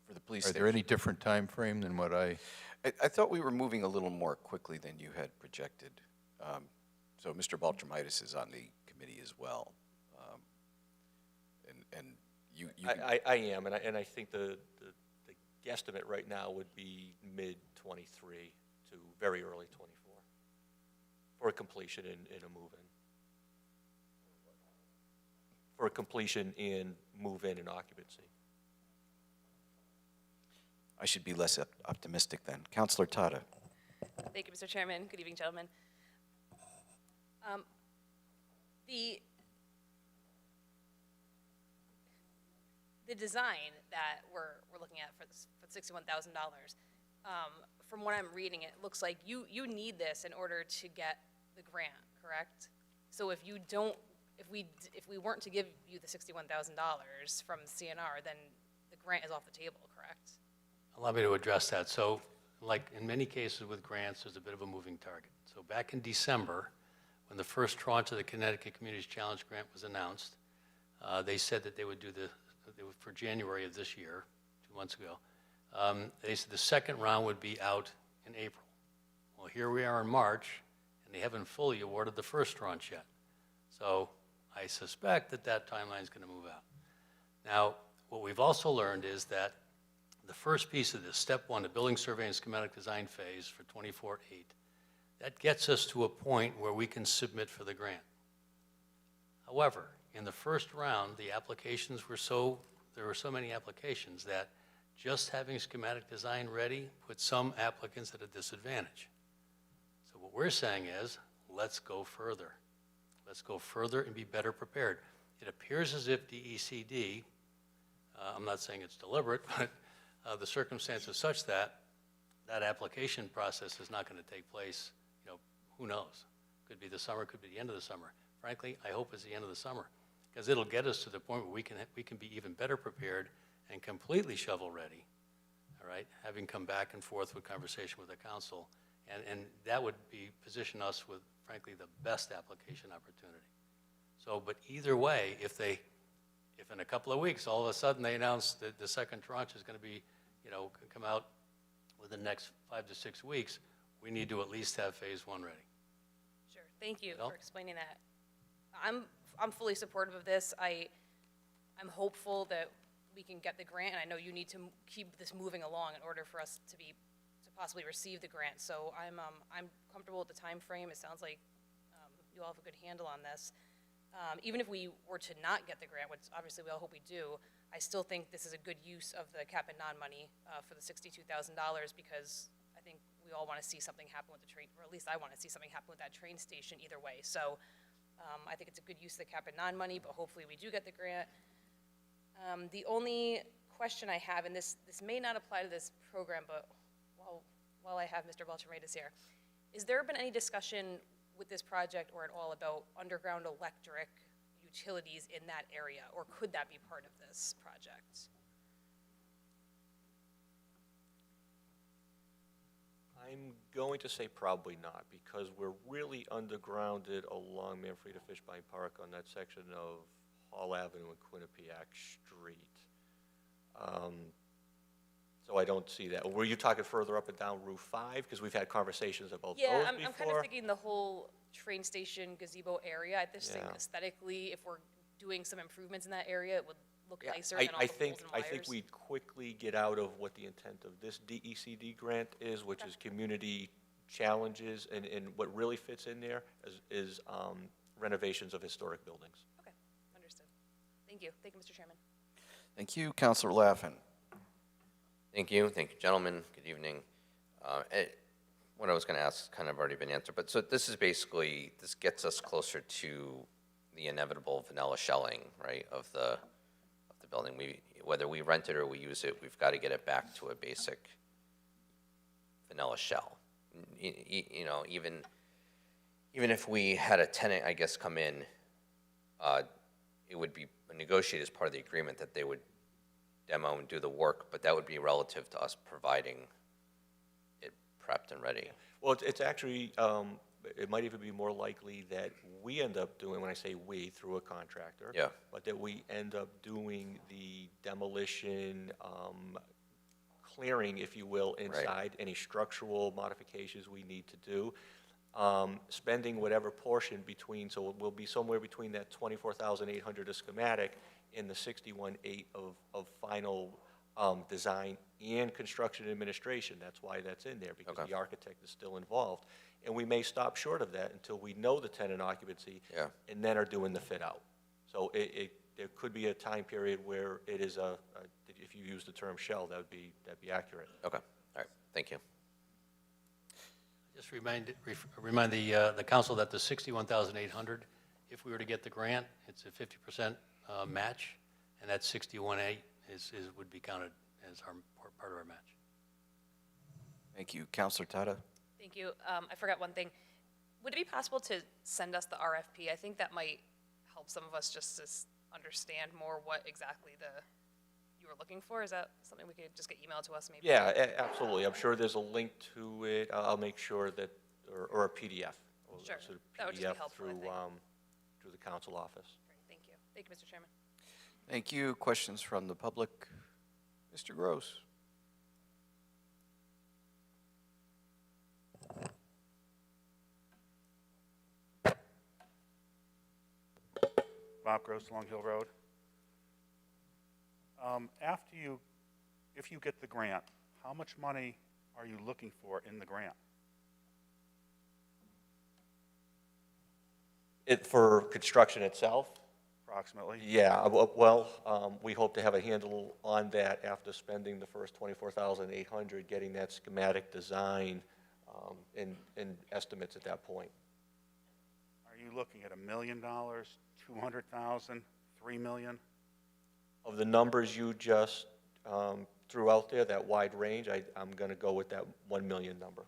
For the police Are station. there any different time frame than what I thought we were moving a little more quickly than you had projected. So Mr. Baltramitis is on the committee as well. And you I am, and I think the guesstimate right now would be mid-23 to very early 24 for a completion in a move-in. For a completion in move-in and occupancy. I should be less optimistic then. Councilor Tata. Thank you, Mr. Chairman. Good evening, gentlemen. The design that we're looking at for $61,000, from what I'm reading, it looks like you need this in order to get the grant, correct? So if we weren't to give you the $61,000 from CNR, then the grant is off the table, correct? Allow me to address that. So, like in many cases with grants, there's a bit of a moving target. So back in December, when the first tranche of the Connecticut Communities Challenge grant was announced, they said that they would do for January of this year, 2 months ago. They said the second round would be out in April. Well, here we are in March, and they haven't fully awarded the first tranche yet. So I suspect that timeline is going to move out. Now, what we've also learned is that the first piece of this, step one, the building survey and schematic design phase for 24-8, that gets us to a point where we can submit for the grant. However, in the first round, the applications there were so many applications that just having schematic design ready put some applicants at a disadvantage. So what we're saying is, let's go further. Let's go further and be better prepared. It appears as if DECD, I'm not saying it's deliberate, but the circumstance is such that that application process is not going to take place, who knows? Could be the summer, could be the end of the summer. Frankly, I hope it's the end of the summer, because it'll get us to the point where we can be even better prepared and completely shovel-ready, all right, having come back and forth with conversation with the council. And that would position us with, frankly, the best application opportunity. So, but either way, if in a couple of weeks, all of a sudden they announce that the second tranche is going to be, come out within the next 5 to 6 weeks, we need to at least have phase 1 ready. Sure, thank you for explaining that. I'm fully supportive of this. I'm hopeful that we can get the grant, and I know you need to keep this moving along in order for us to possibly receive the grant. So I'm comfortable with the time frame. It sounds like you all have a good handle on this. Even if we were to not get the grant, which obviously we all hope we do, I still think this is a good use of the cap and non money for the $62,000, because I think we all want to see something happen with the train, or at least I want to see something happen with that train station either way. So I think it's a good use of the cap and non money, but hopefully we do get the grant. The only question I have, and this may not apply to this program, but while I have Mr. Beltramitis here, is there been any discussion with this project or at all about underground electric utilities in that area, or could that be part of this project? I'm going to say probably not, because we're really undergrounded along Manfreda Fishbein Park on that section of Hall Avenue and Quinnipiac Street. So I don't see that. Were you talking further up and down Route 5? Because we've had conversations about those before. I'm kind of thinking the whole train station gazebo area. I just think aesthetically, if we're doing some improvements in that area, it would look nicer than all the poles and wires. I think we'd quickly get out of what the intent of this DECD grant is, which is community challenges, and what really fits in there is renovations of historic buildings. Okay, understood. Thank you. Thank you, Mr. Chairman. Thank you, Councilor Laffin. Thank you, gentlemen. Good evening. What I was going to ask has kind of already been answered, but so this gets us closer to the inevitable vanilla shelling, right, of the building. Whether we rent it or we use it, we've got to get it back to a basic vanilla shell. Even if we had a tenant, I guess, come in, it would be negotiated as part of the agreement that they would demo and do the work, but that would be relative to us providing it prepped and ready. Well, it's actually, it might even be more likely that we end up doing, when I say we, through a contractor, but that we end up doing the demolition, clearing, if you will, inside, any structural modifications we need to do, spending whatever portion between, so we'll be somewhere between that $24,800 of schematic and the $61,800 of final design and construction administration. That's why that's in there, because the architect is still involved. And we may stop short of that until we know the tenant occupancy and then are doing the fit out. So there could be a time period where it is if you use the term shell, that'd be accurate. Okay, all right, thank you. Just remind the council that the $61,800, if we were to get the grant, it's a 50% match, and that $61,800 would be counted as part of our match. Thank you, Councilor Tata. Thank you. I forgot one thing. Would it be possible to send us the RFP? I think that might help some of us just to understand more what exactly you were looking for. Is that something we could just get emailed to us maybe? Yeah, absolutely. I'm sure there's a link to it. I'll make sure that, or a PDF. Sure, sort of that would just be helpful, through the council office. Great, thank you. Thank you, Mr. Chairman. Thank you. Questions from the public? Mr. Gross. Bob Gross, Long Hill Road. If you get the grant, how much money are you looking for in the grant? For construction itself? Approximately. Yeah, well, we hope to have a handle on that after spending the first $24,800, getting that schematic design and estimates at that point. Are you looking at $1 million, $200,000, $3 million? Of the numbers you just threw out there, that wide range, I'm going to go with that 1 million number.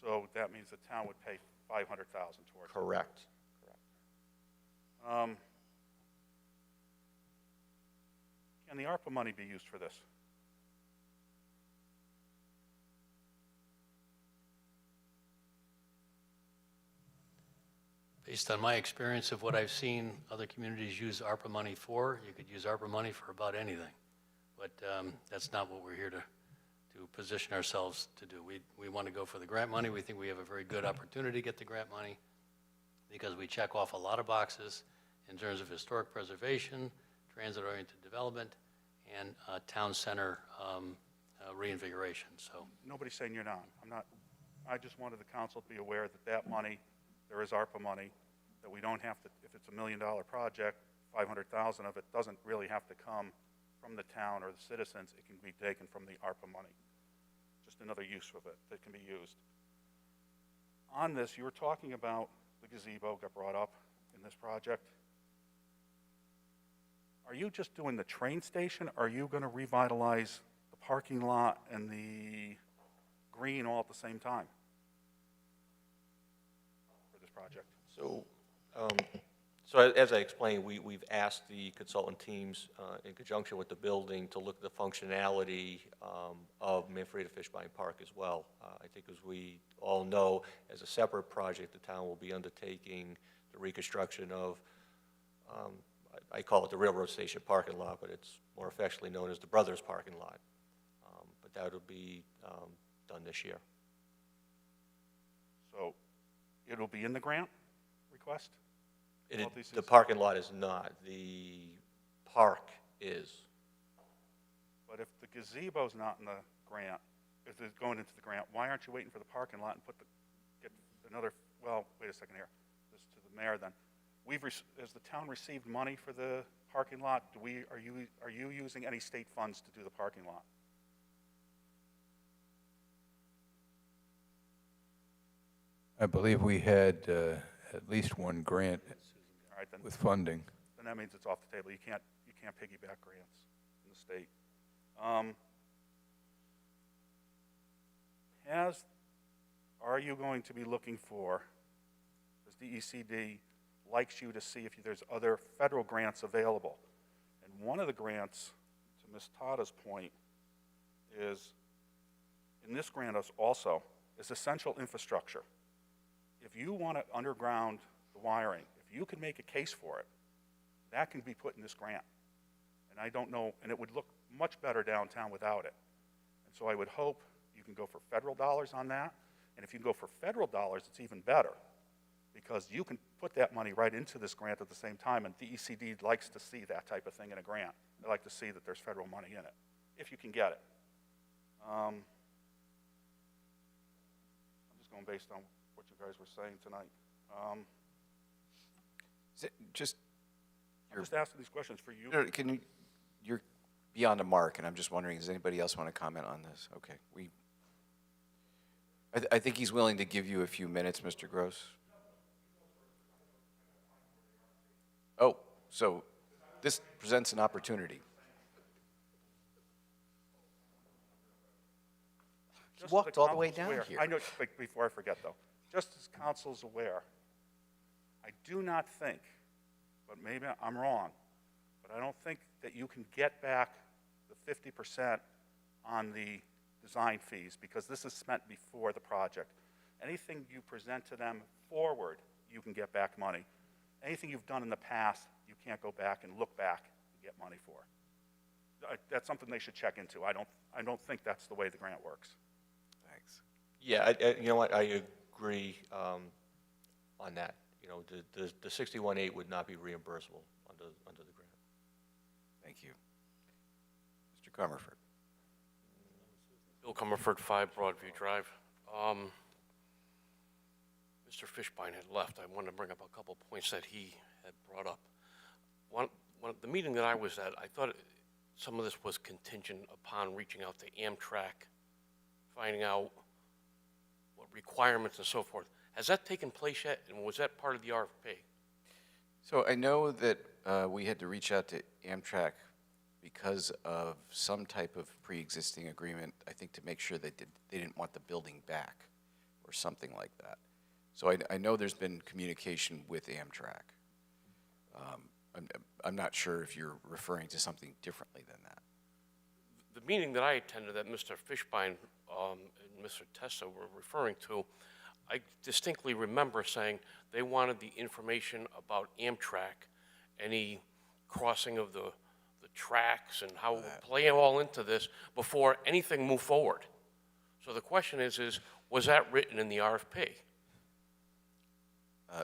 So that means the town would pay 500,000 towards it. Correct. Can the ARPA money be used for this? Based on my experience of what I've seen other communities use ARPA money for, you could use ARPA money for about anything. But that's not what we're here to position ourselves to do. We want to go for the grant money. We think we have a very good opportunity to get the grant money because we check off a lot of boxes in terms of historic preservation, transit-oriented development, and town center reinvigoration. So Nobody's saying you're not. I just wanted the council to be aware that that money, there is ARPA money, that we don't have to, if it's $1 million project, 500,000 of it doesn't really have to come from the town or the citizens. It can be taken from the ARPA money. Just another use of it that can be used. On this, you were talking about the gazebo got brought up in this project. Are you just doing the train station? Or are you going to revitalize the parking lot and the green all at the same time for this project? So as I explained, we've asked the consultant teams in conjunction with the building to look at the functionality of Manfreda Fishbein Park as well. I think as we all know, as a separate project, the town will be undertaking the reconstruction of, I call it the railroad station parking lot, but it's more affectionately known as the Brothers parking lot. But that will be done this year. So it'll be in the grant request? The parking lot is not. The park is. But if the gazebo's not in the grant, if it's going into the grant, why aren't you waiting for the parking lot and get another, well, wait a second here. This to the mayor then. Has the town received money for the parking lot? Are you using any state funds to do the parking lot? I believe we had at least one grant All right, then. with funding. Then that means it's off the table. You can't piggyback grants in the state. Are you going to be looking for, as DECD likes you to see if there's other federal grants available? And one of the grants, to Ms. Tada's point, is, in this grant also, is essential infrastructure. If you want to underground the wiring, if you can make a case for it, that can be put in this grant. And I don't know, and it would look much better downtown without it. And so I would hope you can go for federal dollars on that. And if you can go for federal dollars, it's even better, because you can put that money right into this grant at the same time, and DECD likes to see that type of thing in a grant. They like to see that there's federal money in it, if you can get it. I'm just going based on what you guys were saying tonight. I'm just asking these questions for you. You're beyond a mark, and I'm just wondering, does anybody else want to comment on this? Okay, I think he's willing to give you a few minutes, Mr. Gross. Oh, so this presents an opportunity. He walked all the way down here. I know, before I forget though, just as council's aware, I do not think, but maybe I'm wrong, but I don't think that you can get back the 50% on the design fees, because this is spent before the project. Anything you present to them forward, you can get back money. Anything you've done in the past, you can't go back and look back and get money for. That's something they should check into. I don't think that's the way the grant works. Thanks. Yeah, you know what, I agree on that. You know, the 61.8 would not be reimbursable under the grant. Thank you. Mr. Comerford. Bill Comerford, 5 Broadview Drive. Mr. Fishbein had left. I wanted to bring up a couple points that he had brought up. The meeting that I was at, I thought some of this was contingent upon reaching out to Amtrak, finding out what requirements and so forth. Has that taken place yet, and was that part of the RFP? So I know that we had to reach out to Amtrak because of some type of pre-existing agreement, I think to make sure they didn't want the building back or something like that. So I know there's been communication with Amtrak. I'm not sure if you're referring to something differently than that. The meeting that I attended that Mr. Fishbein and Mr. Testa were referring to, I distinctly remember saying they wanted the information about Amtrak, any crossing of the tracks and how it would play all into this before anything moved forward. So the question is was that written in the RFP?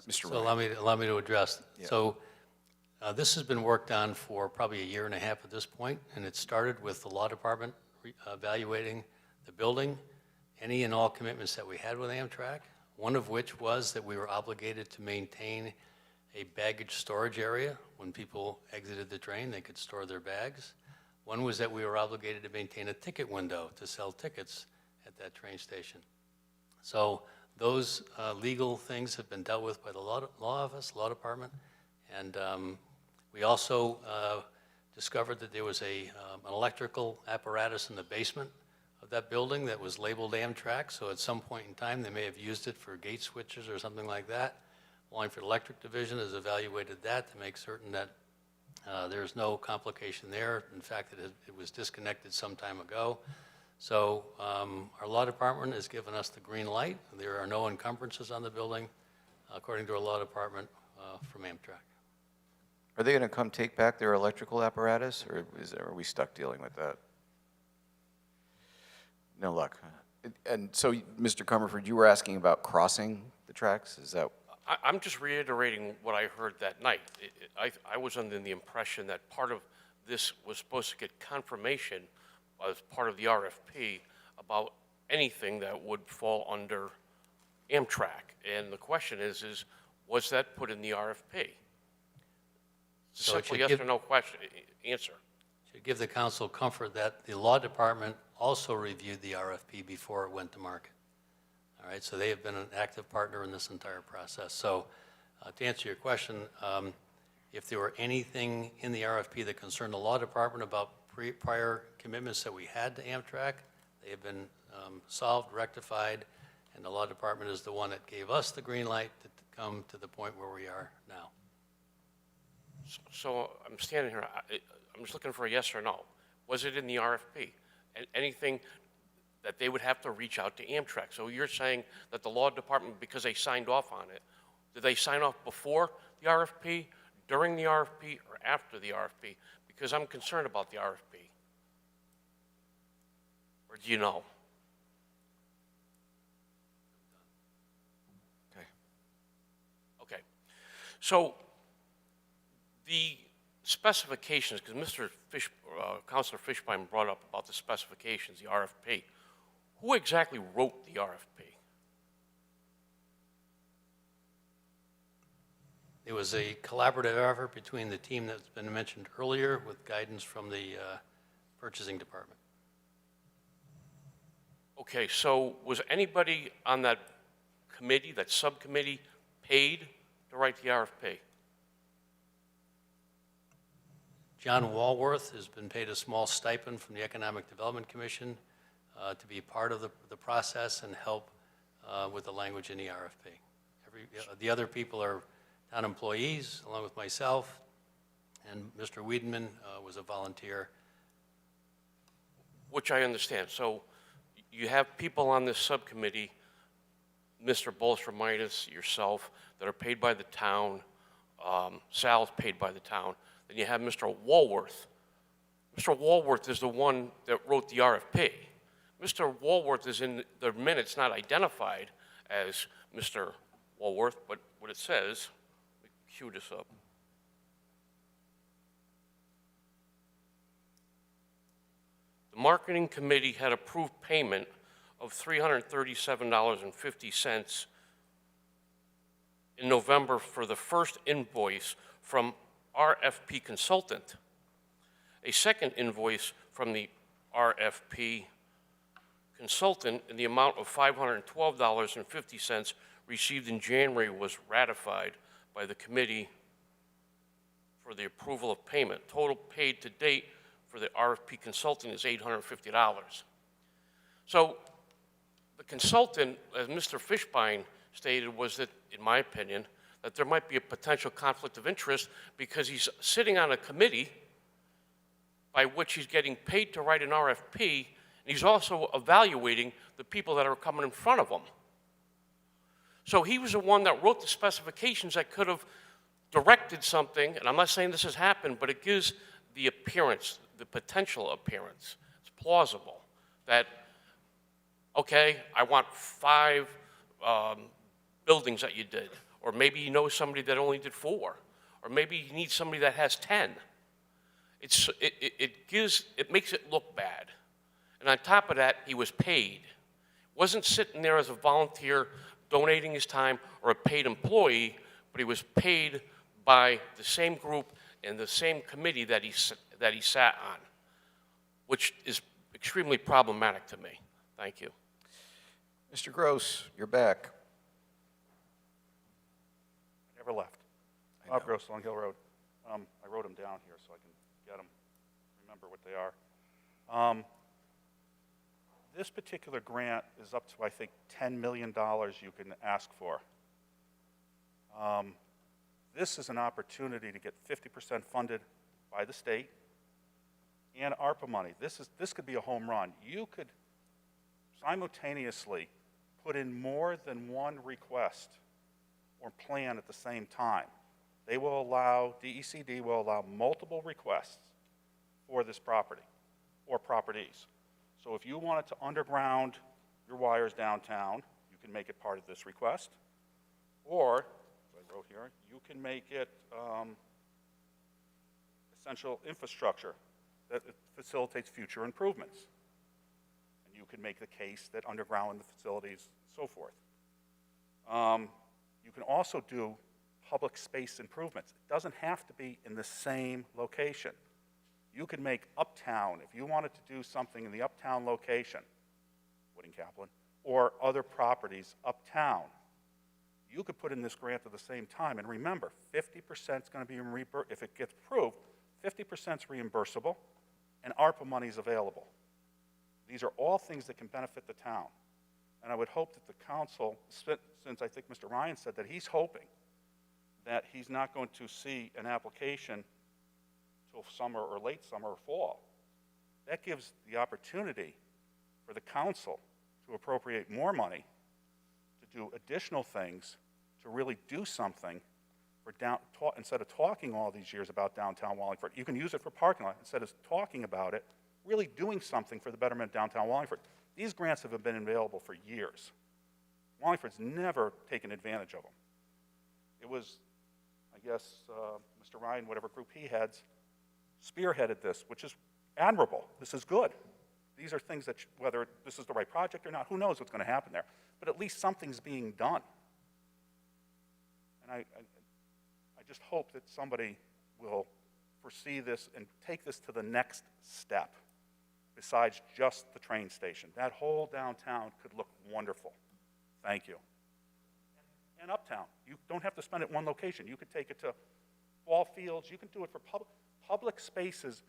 So allow me to address. Yeah. So this has been worked on for probably a year and a half at this point, and it started with the law department evaluating the building, any and all commitments that we had with Amtrak, one of which was that we were obligated to maintain a baggage storage area. When people exited the train, they could store their bags. One was that we were obligated to maintain a ticket window to sell tickets at that train station. So those legal things have been dealt with by the law office, law department, and we also discovered that there was an electrical apparatus in the basement of that building that was labeled Amtrak, so at some point in time they may have used it for gate switches or something like that. Wallingford Electric Division has evaluated that to make certain that there's no complication there. In fact, it was disconnected some time ago. So our law department has given us the green light. There are no encumbrances on the building, according to our law department, from Amtrak. Are they going to come take back their electrical apparatus, or are we stuck dealing with that? No luck. And so, Mr. Comerford, you were asking about crossing the tracks? Is that? I'm just reiterating what I heard that night. I was under the impression that part of this was supposed to get confirmation as part of the RFP about anything that would fall under Amtrak. And the question is was that put in the RFP? So Simple yes or no question, answer. Should give the council comfort that the law department also reviewed the RFP before it went to market. All right, so they have been an active partner in this entire process. So to answer your question, if there were anything in the RFP that concerned the law department about prior commitments that we had to Amtrak, they have been solved, rectified, and the law department is the one that gave us the green light to come to the point where we are now. So I'm standing here, I'm just looking for a yes or no. Was it in the RFP? Anything that they would have to reach out to Amtrak? So you're saying that the law department, because they signed off on it, did they sign off before the RFP, during the RFP, or after the RFP? Because I'm concerned about the RFP. Or do you know? Okay. Okay. So the specifications, because Councilor Fishbein brought up about the specifications, the RFP. Who exactly wrote the RFP? It was a collaborative effort between the team that's been mentioned earlier with guidance from the purchasing department. Okay, so was anybody on that committee, that subcommittee, paid to write the RFP? John Walworth has been paid a small stipend from the Economic Development Commission to be part of the process and help with the language in the RFP. The other people are town employees, along with myself, and Mr. Wiedemann was a volunteer. Which I understand. So you have people on this subcommittee, Mr. Bolstromitis, yourself, that are paid by the town. Sal's paid by the town. Then you have Mr. Walworth. Mr. Walworth is the one that wrote the RFP. Mr. Walworth is in the minutes not identified as Mr. Walworth, but what it says, let me cue this up. The marketing committee had approved payment of $337.50 in November for the first invoice from RFP consultant. A second invoice from the RFP consultant in the amount of $512.50 received in January was ratified by the committee for the approval of payment. Total paid to date for the RFP consulting is $850. So the consultant, as Mr. Fishbein stated, was that, in my opinion, that there might be a potential conflict of interest because he's sitting on a committee by which he's getting paid to write an RFP, and he's also evaluating the people that are coming in front of him. So he was the one that wrote the specifications that could have directed something, and I'm not saying this has happened, but it gives the appearance, the potential appearance, it's plausible, that, okay, I want 5 buildings that you did, or maybe you know somebody that only did 4, or maybe you need somebody that has 10. It makes it look bad. And on top of that, he was paid. Wasn't sitting there as a volunteer donating his time or a paid employee, but he was paid by the same group and the same committee that he sat on, which is extremely problematic to me. Thank you. Mr. Gross, you're back. Never left. Bob Gross, Long Hill Road. I wrote them down here so I can get them, remember what they are. This particular grant is up to, I think, $10 million you can ask for. This is an opportunity to get 50% funded by the state and ARPA money. This could be a home run. You could simultaneously put in more than one request or plan at the same time. They will allow, DECD will allow multiple requests for this property or properties. So if you wanted to underground your wires downtown, you can make it part of this request. Or, as I wrote here, you can make it essential infrastructure that facilitates future improvements. And you can make the case that underground the facilities, so forth. You can also do public space improvements. It doesn't have to be in the same location. You could make Uptown, if you wanted to do something in the Uptown location, Wooding Kaplan, or other properties uptown, you could put in this grant at the same time. And remember, 50% is going to be, if it gets approved, 50% is reimbursable, and ARPA money is available. These are all things that can benefit the town. And I would hope that the council, since I think Mr. Ryan said that he's hoping that he's not going to see an application till summer or late summer or fall, that gives the opportunity for the council to appropriate more money to do additional things to really do something for instead of talking all these years about downtown Wallingford. You can use it for parking lot. Instead of talking about it, really doing something for the betterment of downtown Wallingford. These grants have been available for years. Wallingford's never taken advantage of them. It was, I guess, Mr. Ryan, whatever group he heads, spearheaded this, which is admirable. This is good. These are things that, whether this is the right project or not, who knows what's going to happen there. But at least something's being done. And I just hope that somebody will foresee this and take this to the next step, besides just the train station. That whole downtown could look wonderful. Thank you. And uptown. You don't have to spend it in one location. You could take it to ball fields. You can do it for public spaces.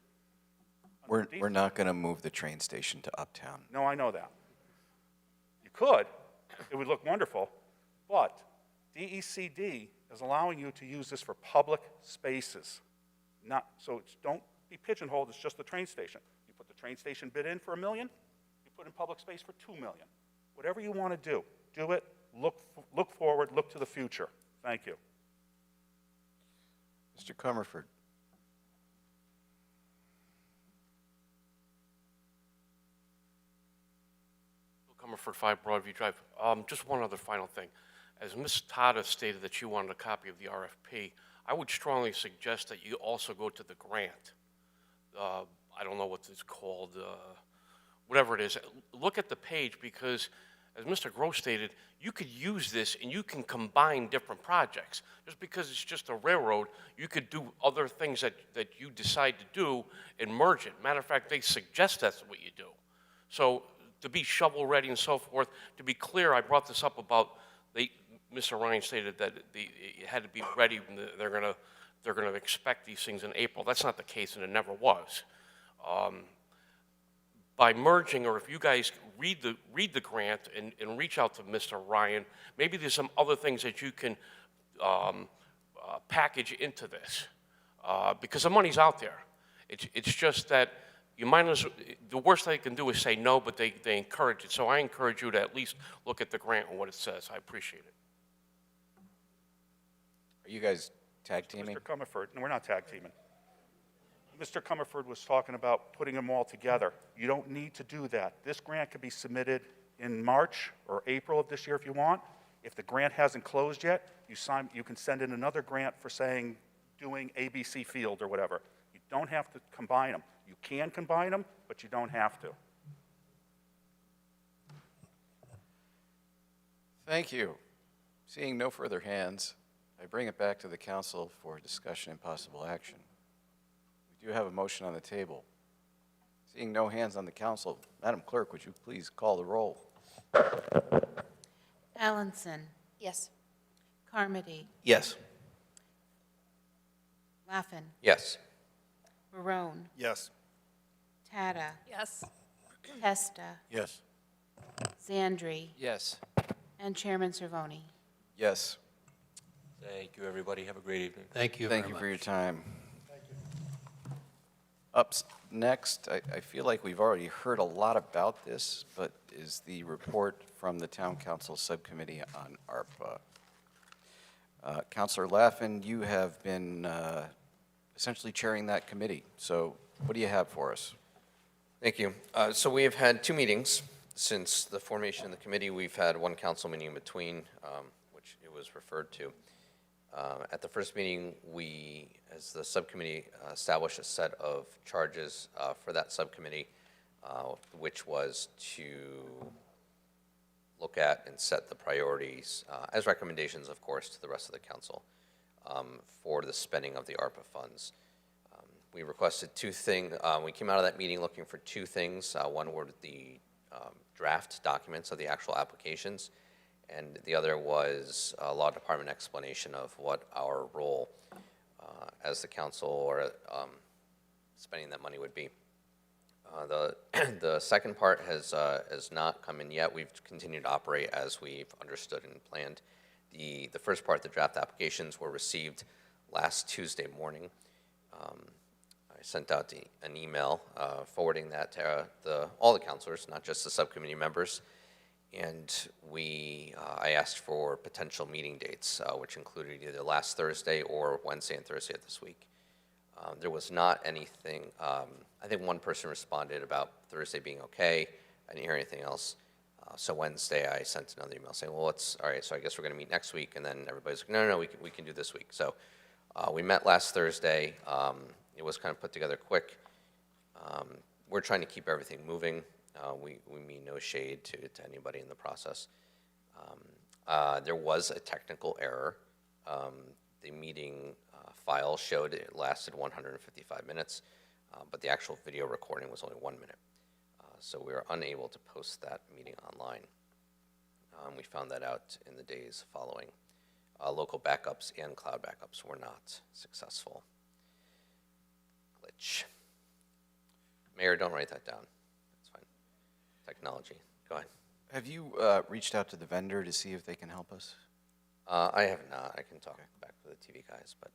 We're not going to move the train station to Uptown. No, I know that. You could. It would look wonderful. But DECD is allowing you to use this for public spaces. Don't be pigeonholed as just the train station. You put the train station bid in for $1 million. You put in public space for $2 million. Whatever you want to do it. Look forward. Look to the future. Thank you. Mr. Comerford. Comerford 5 Broadview Drive. Just one other final thing. As Ms. Tada stated that you wanted a copy of the RFP, I would strongly suggest that you also go to the grant. I don't know what it's called, whatever it is. Look at the page because, as Mr. Gross stated, you could use this and you can combine different projects. Just because it's just a railroad, you could do other things that you decide to do and merge it. Matter of fact, they suggest that's what you do. So to be shovel ready and so forth, to be clear, I brought this up about Mr. Ryan stated that it had to be ready. They're going to expect these things in April. That's not the case, and it never was. by merging, or if you guys read the grant and reach out to Mr. Ryan, maybe there's some other things that you can package into this, because the money's out there. It's just that you might as the worst they can do is say no, but they encourage it. So I encourage you to at least look at the grant and what it says. I appreciate it. Are you guys tag teaming? Mr. Comerford, no, we're not tag teaming. Mr. Comerford was talking about putting them all together. You don't need to do that. This grant could be submitted in March or April of this year if you want. If the grant hasn't closed yet, you can send in another grant for saying doing ABC field or whatever. You don't have to combine them. You can combine them, but you don't have to. Thank you. Seeing no further hands, I bring it back to the council for discussion and possible action. We do have a motion on the table. Seeing no hands on the council, Madam Clerk, would you please call the roll? Allenson. Yes. Carmody. Yes. Laffin. Yes. Barone. Yes. Tata. Yes. Testa. Yes. Zandri. Yes. And Chairman Cervoni. Yes. Thank you, everybody. Have a great evening. Thank you Thank very you much. for your time. Up next, I feel like we've already heard a lot about this, but is the report from the Town Council Subcommittee on ARPA. Councilor Laffin, you have been essentially chairing that committee. So what do you have for us? Thank you. So we have had 2 meetings since the formation of the committee. We've had 1 council meeting in between, which it was referred to. At the first meeting, we, as the subcommittee, established a set of charges for that subcommittee, which was to look at and set the priorities, as recommendations, of course, to the rest of the council for the spending of the ARPA funds. We requested 2 things. We came out of that meeting looking for 2 things. One were the draft documents of the actual applications, and the other was a law department explanation of what our role as the council or spending that money would be. The second part has not come in yet. We've continued to operate as we've understood and planned. The first part, the draft applications, were received last Tuesday morning. I sent out an email forwarding that to all the councilors, not just the subcommittee members. And I asked for potential meeting dates, which included either last Thursday or Wednesday and Thursday of this week. There was not anything. I think one person responded about Thursday being okay. I didn't hear anything else. So Wednesday, I sent another email saying, well, all right, so I guess we're going to meet next week. And then everybody's like, no, we can do this week. So we met last Thursday. It was kind of put together quick. We're trying to keep everything moving. We mean no shade to anybody in the process. There was a technical error. The meeting file showed it lasted 155 minutes, but the actual video recording was only 1 minute. So we were unable to post that meeting online. We found that out in the days following. Local backups and cloud backups were not successful. Glitch. Mayor, don't write that down. That's fine. Technology. Go ahead. Have you reached out to the vendor to see if they can help us? I have not. I can talk back to the TV guys, but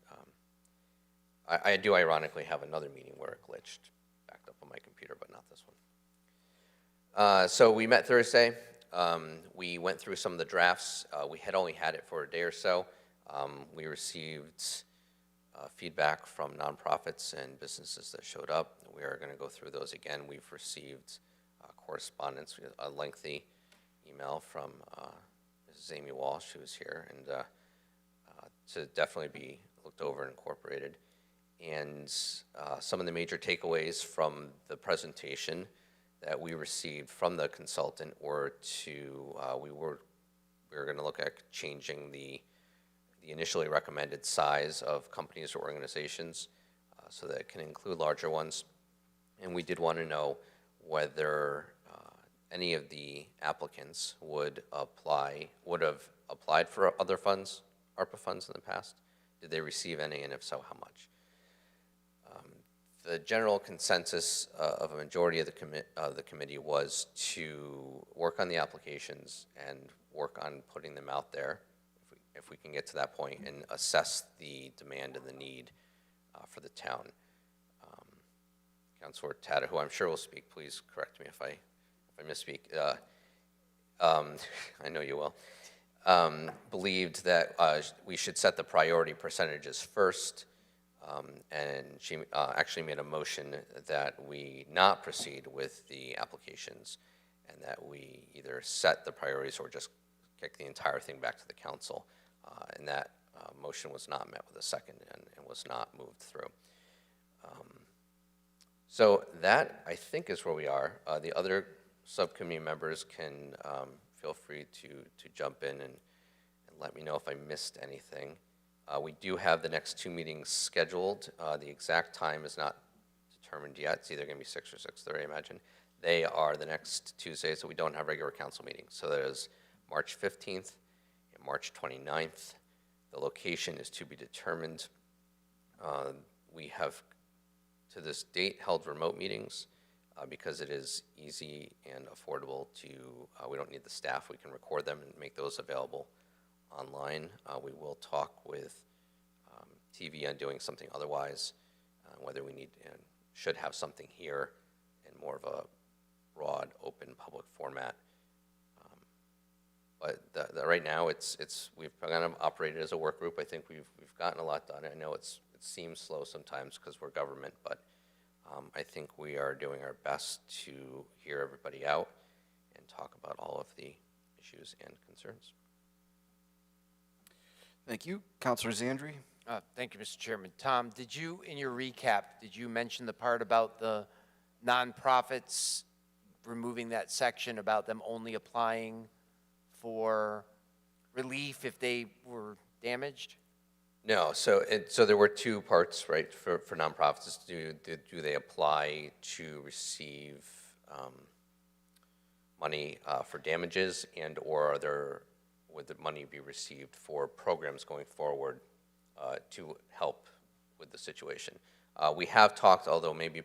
I do ironically have another meeting where it glitched, backed up on my computer, but not this one. So we met Thursday. We went through some of the drafts. We had only had it for a day or so. We received feedback from nonprofits and businesses that showed up. We are going to go through those again. We've received correspondence, a lengthy email from Mrs. Amy Walsh, who is here, and to definitely be looked over and incorporated. And some of the major takeaways from the presentation that we received from the consultant were we were going to look at changing the initially recommended size of companies or organizations so that it can include larger ones. And we did want to know whether any of the applicants would have applied for other funds, ARPA funds in the past. Did they receive any, and if so, how much? the general consensus of a majority of the committee was to work on the applications and work on putting them out there, if we can get to that point, and assess the demand and the need for the town. Councilor Tata, who I'm sure will speak, please correct me if I misspeak. I know you will. Believed that we should set the priority percentages first, and she actually made a motion that we not proceed with the applications and that we either set the priorities or just kick the entire thing back to the council. And that motion was not met with a second and was not moved through. So that, I think, is where we are. The other subcommittee members can feel free to jump in and let me know if I missed anything. We do have the next 2 meetings scheduled. The exact time is not determined yet. It's either going to be 6 or 6:30, I imagine. They are the next Tuesdays, so we don't have regular council meetings. So that is March 15th and March 29th. The location is to be determined. We have, to this date, held remote meetings because it is easy and affordable to, we don't need the staff. We can record them and make those available online. We will talk with TV on doing something otherwise, whether we need and should have something here in more of a broad, open, public format. But right now, we've kind of operated as a work group. I think we've gotten a lot done. I know it seems slow sometimes because we're government, but I think we are doing our best to hear everybody out and talk about all of the issues and concerns. Thank you. Councilor Zandri? Thank you, Mr. Chairman. Tom, did you, in your recap, did you mention the part about the nonprofits removing that section about them only applying for relief if they were damaged? No, so there were 2 parts, right, for nonprofits. Do they apply to receive money for damages, and or would the money be received for programs going forward to help with the situation? We have talked, although maybe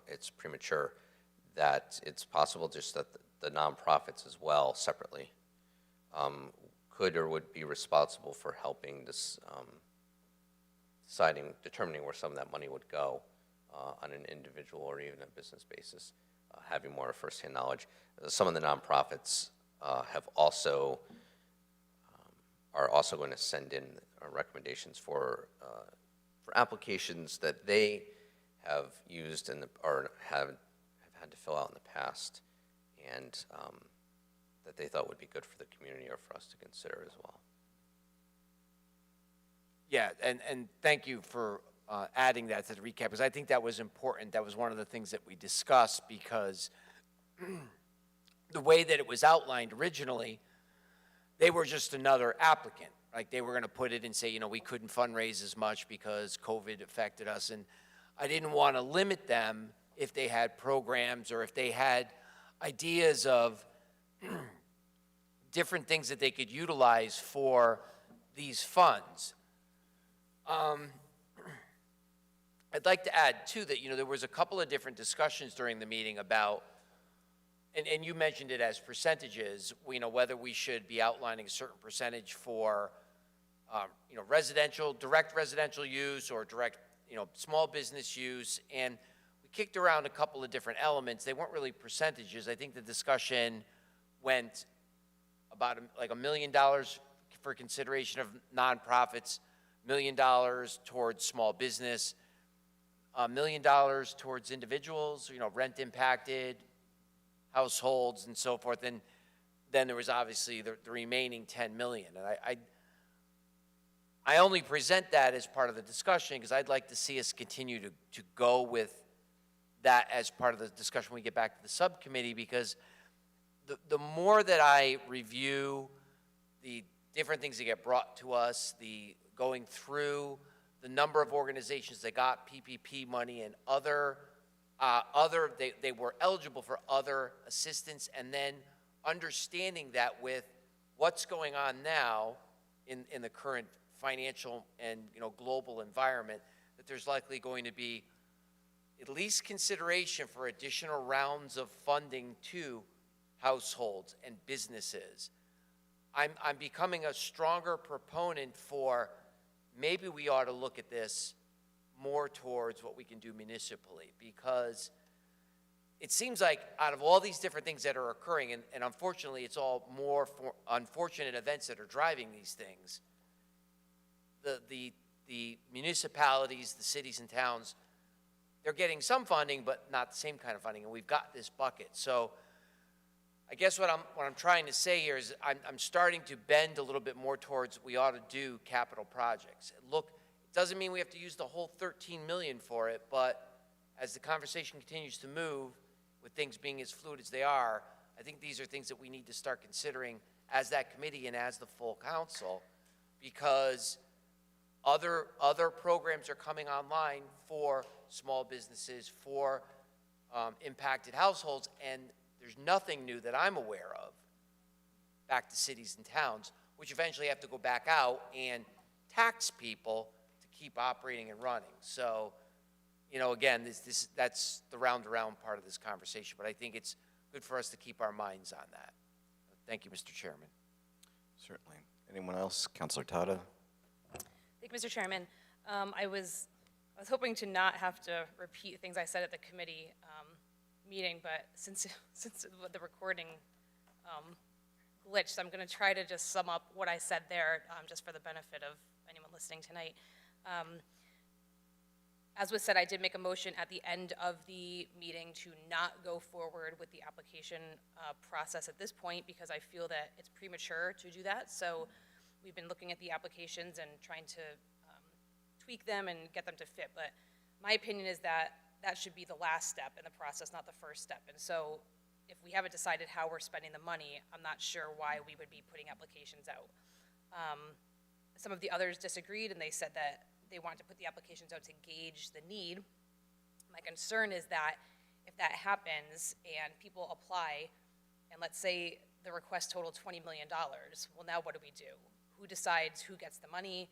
it's premature, that it's possible just that the nonprofits as well, separately, could or would be responsible for helping this, determining where some of that money would go on an individual or even a business basis, having more firsthand knowledge. Some of the nonprofits are also going to send in recommendations for applications that they have used or have had to fill out in the past, and that they thought would be good for the community or for us to consider as well. Yeah, and thank you for adding that to the recap, because I think that was important. That was one of the things that we discussed, because the way that it was outlined originally, they were just another applicant. Like, they were going to put it and say, we couldn't fundraise as much because COVID affected us. And I didn't want to limit them if they had programs or if they had ideas of different things that they could utilize for these funds. I'd like to add, too, that, there was a couple of different discussions during the meeting about, and you mentioned it as percentages, whether we should be outlining a certain percentage for, direct residential use or direct, small business use. And we kicked around a couple of different elements. They weren't really percentages. I think the discussion went about $1 million for consideration of nonprofits, $1 million towards small business, $1 million towards individuals, rent impacted households and so forth. And then there was obviously the remaining 10 million. And I only present that as part of the discussion because I'd like to see us continue to go with that as part of the discussion when we get back to the subcommittee, because the more that I review the different things that get brought to us, the going through the number of organizations that got PPP money and they were eligible for other assistance, and then understanding that with what's going on now in the current financial and global environment, that there's likely going to be at least consideration for additional rounds of funding to households and businesses. I'm becoming a stronger proponent for maybe we ought to look at this more towards what we can do municipally, because it seems like out of all these different things that are occurring, and unfortunately it's all more unfortunate events that are driving these things, the municipalities, the cities and towns, they're getting some funding, but not the same kind of funding, and we've got this bucket. So I guess what I'm trying to say here is I'm starting to bend a little bit more towards we ought to do capital projects. Look, it doesn't mean we have to use the whole 13 million for it, but as the conversation continues to move, with things being as fluid as they are, I think these are things that we need to start considering as that committee and as the full council, because other programs are coming online for small businesses, for impacted households, and there's nothing new that I'm aware of back to cities and towns, which eventually have to go back out and tax people to keep operating and running. So, you know, again, that's the round-around part of this conversation, but I think it's good for us to keep our minds on that. Thank you, Mr. Chairman. Certainly. Anyone else? Councilor Tata? Thank you, Mr. Chairman. I was hoping to not have to repeat things I said at the committee meeting, but since the recording glitched, I'm going to try to just sum up what I said there, just for the benefit of anyone listening tonight. As was said, I did make a motion at the end of the meeting to not go forward with the application process at this point, because I feel that it's premature to do that. So we've been looking at the applications and trying to tweak them and get them to fit. But my opinion is that that should be the last step in the process, not the first step. And so if we haven't decided how we're spending the money, I'm not sure why we would be putting applications out. Some of the others disagreed, and they said that they want to put the applications out to gauge the need. My concern is that if that happens and people apply, and let's say the request totaled $20 million, well, now what do we do? Who decides who gets the money?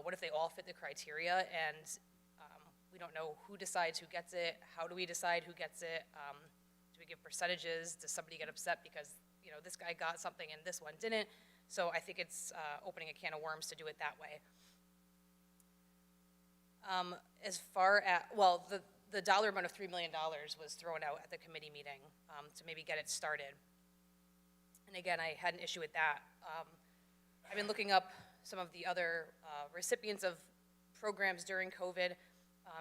What if they all fit the criteria and we don't know who decides who gets it? How do we decide who gets it? Do we give percentages? Does somebody get upset because, you know, this guy got something and this one didn't? So I think it's opening a can of worms to do it that way. As far as, well, the dollar amount of $3 million was thrown out at the committee meeting to maybe get it started. And again, I had an issue with that. I've been looking up some of the other recipients of programs during COVID.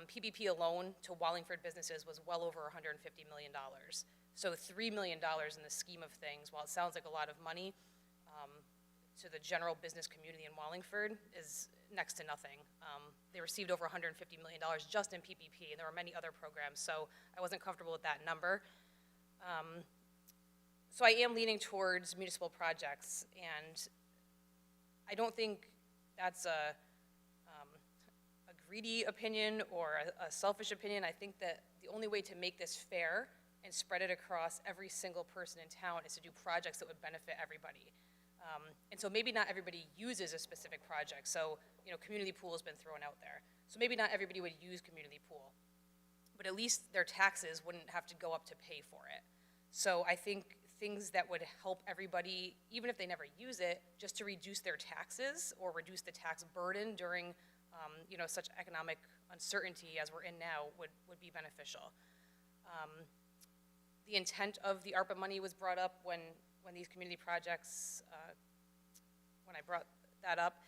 PPP alone to Wallingford businesses was well over $150 million. So $3 million in the scheme of things, while it sounds like a lot of money, to the general business community in Wallingford is next to nothing. They received over $150 million just in PPP, and there were many other programs, so I wasn't comfortable with that number. So I am leaning towards municipal projects, and I don't think that's a greedy opinion or a selfish opinion. I think that the only way to make this fair and spread it across every single person in town is to do projects that would benefit everybody. And so maybe not everybody uses a specific project. So, you know, community pool has been thrown out there. So maybe not everybody would use community pool, but at least their taxes wouldn't have to go up to pay for it. So I think things that would help everybody, even if they never use it, just to reduce their taxes or reduce the tax burden during you know, such economic uncertainty as we're in now would be beneficial. The intent of the ARPA money was brought up when these community projects, when I brought that up,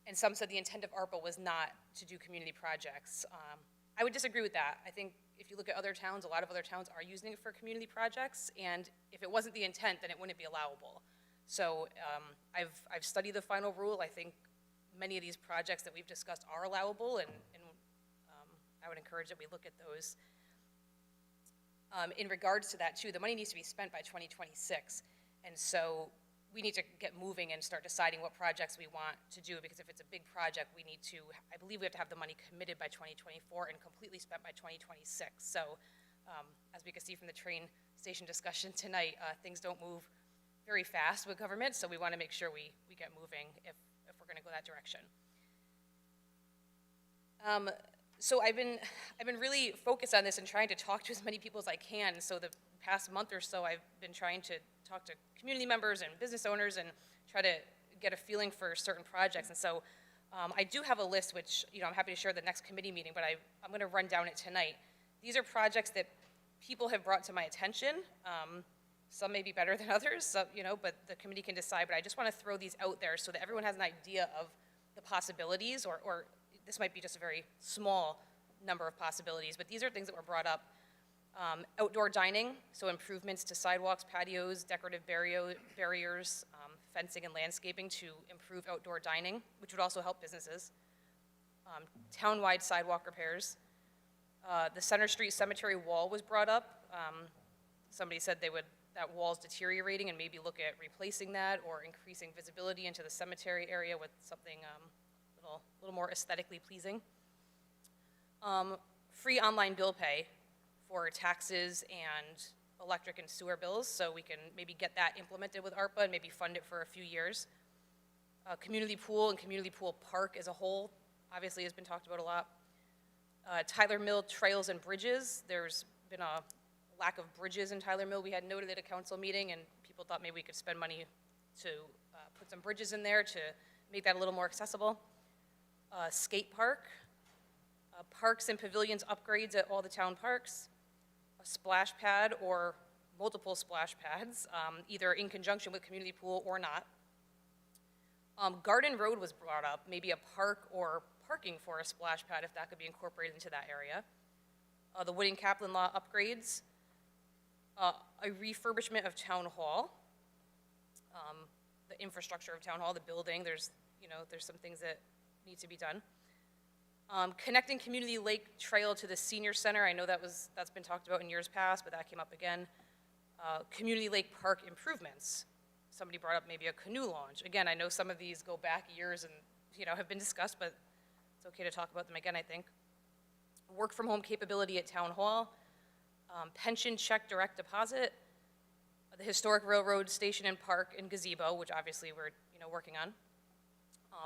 and some said the intent of ARPA was not to do community projects. I would disagree with that. I think if you look at other towns, a lot of other towns are using it for community projects, and if it wasn't the intent, then it wouldn't be allowable. So I've studied the final rule. I think many of these projects that we've discussed are allowable, and I would encourage that we look at those. In regards to that too, the money needs to be spent by 2026, and so we need to get moving and start deciding what projects we want to do, because if it's a big project, we need to, I believe we have to have the money committed by 2024 and completely spent by 2026. So as we can see from the train station discussion tonight, things don't move very fast with government, so we want to make sure we get moving if we're going to go that direction. So I've been really focused on this and trying to talk to as many people as I can. So the past month or so, I've been trying to talk to community members and business owners and try to get a feeling for certain projects. And so I do have a list, which I'm happy to share at the next committee meeting, but I'm going to run down it tonight. These are projects that people have brought to my attention. Some may be better than others, so, but the committee can decide. But I just want to throw these out there so that everyone has an idea of the possibilities, or this might be just a very small number of possibilities, but these are things that were brought up. Outdoor dining, so improvements to sidewalks, patios, decorative barriers, fencing and landscaping to improve outdoor dining, which would also help businesses. Townwide sidewalk repairs. The Center Street Cemetery wall was brought up. Somebody said that wall's deteriorating and maybe look at replacing that or increasing visibility into the cemetery area with something a little more aesthetically pleasing. Free online bill pay for taxes and electric and sewer bills, so we can maybe get that implemented with ARPA and maybe fund it for a few years. Community pool and community pool park as a whole obviously has been talked about a lot. Tyler Mill trails and bridges. There's been a lack of bridges in Tyler Mill. We had noted at a council meeting, and people thought maybe we could spend money to put some bridges in there to make that a little more accessible. Skate park, parks and pavilions upgrades at all the town parks, a splash pad or multiple splash pads, either in conjunction with community pool or not. Garden Road was brought up, maybe a park or parking for a splash pad if that could be incorporated into that area. The Wood and Kaplan Law upgrades, a refurbishment of Town Hall, the infrastructure of Town Hall, the building, there's some things that need to be done. Connecting Community Lake Trail to the Senior Center, I know that's been talked about in years past, but that came up again. Community Lake Park improvements. Somebody brought up maybe a canoe launch. Again, I know some of these go back years and have been discussed, but it's okay to talk about them again, I think. Work from home capability at Town Hall, pension check direct deposit, the historic railroad station and park and gazebo, which obviously we're working on.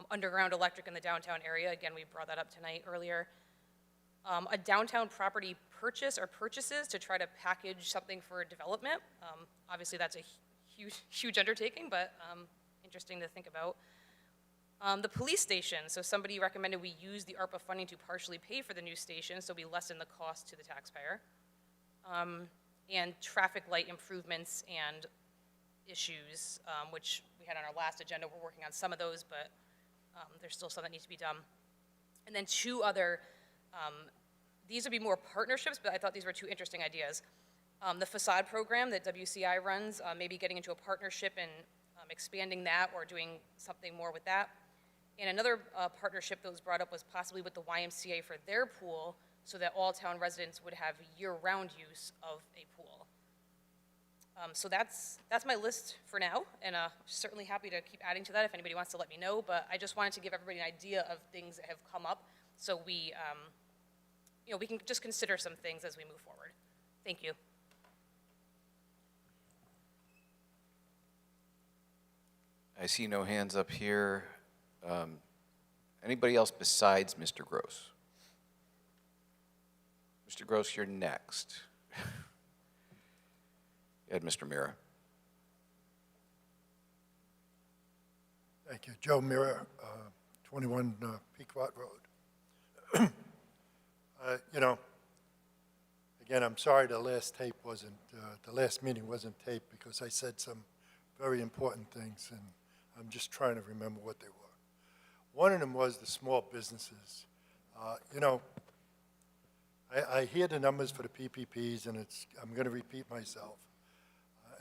Underground electric in the downtown area, again, we brought that up tonight earlier. A downtown property purchase or purchases to try to package something for development. Obviously that's a huge undertaking, but interesting to think about. The police station, so somebody recommended we use the ARPA funding to partially pay for the new station so we lessen the cost to the taxpayer. And traffic light improvements and issues, which we had on our last agenda. We're working on some of those, but there's still some that need to be done. And then two other, these would be more partnerships, but I thought these were two interesting ideas. The facade program that WCI runs, maybe getting into a partnership and expanding that or doing something more with that. And another partnership that was brought up was possibly with the YMCA for their pool so that all town residents would have year-round use of a pool. So that's my list for now, and certainly happy to keep adding to that if anybody wants to let me know, but I just wanted to give everybody an idea of things that have come up so we, we can just consider some things as we move forward. Thank you. I see no hands up here. Anybody else besides Mr. Gross? Mr. Gross, you're next. Ed, Mr. Mira. Thank you. Joe Mira, 21 Pequot Road. Again, I'm sorry the last meeting wasn't taped because I said some very important things, and I'm just trying to remember what they were. One of them was the small businesses. I hear the numbers for the PPPs, and I'm going to repeat myself.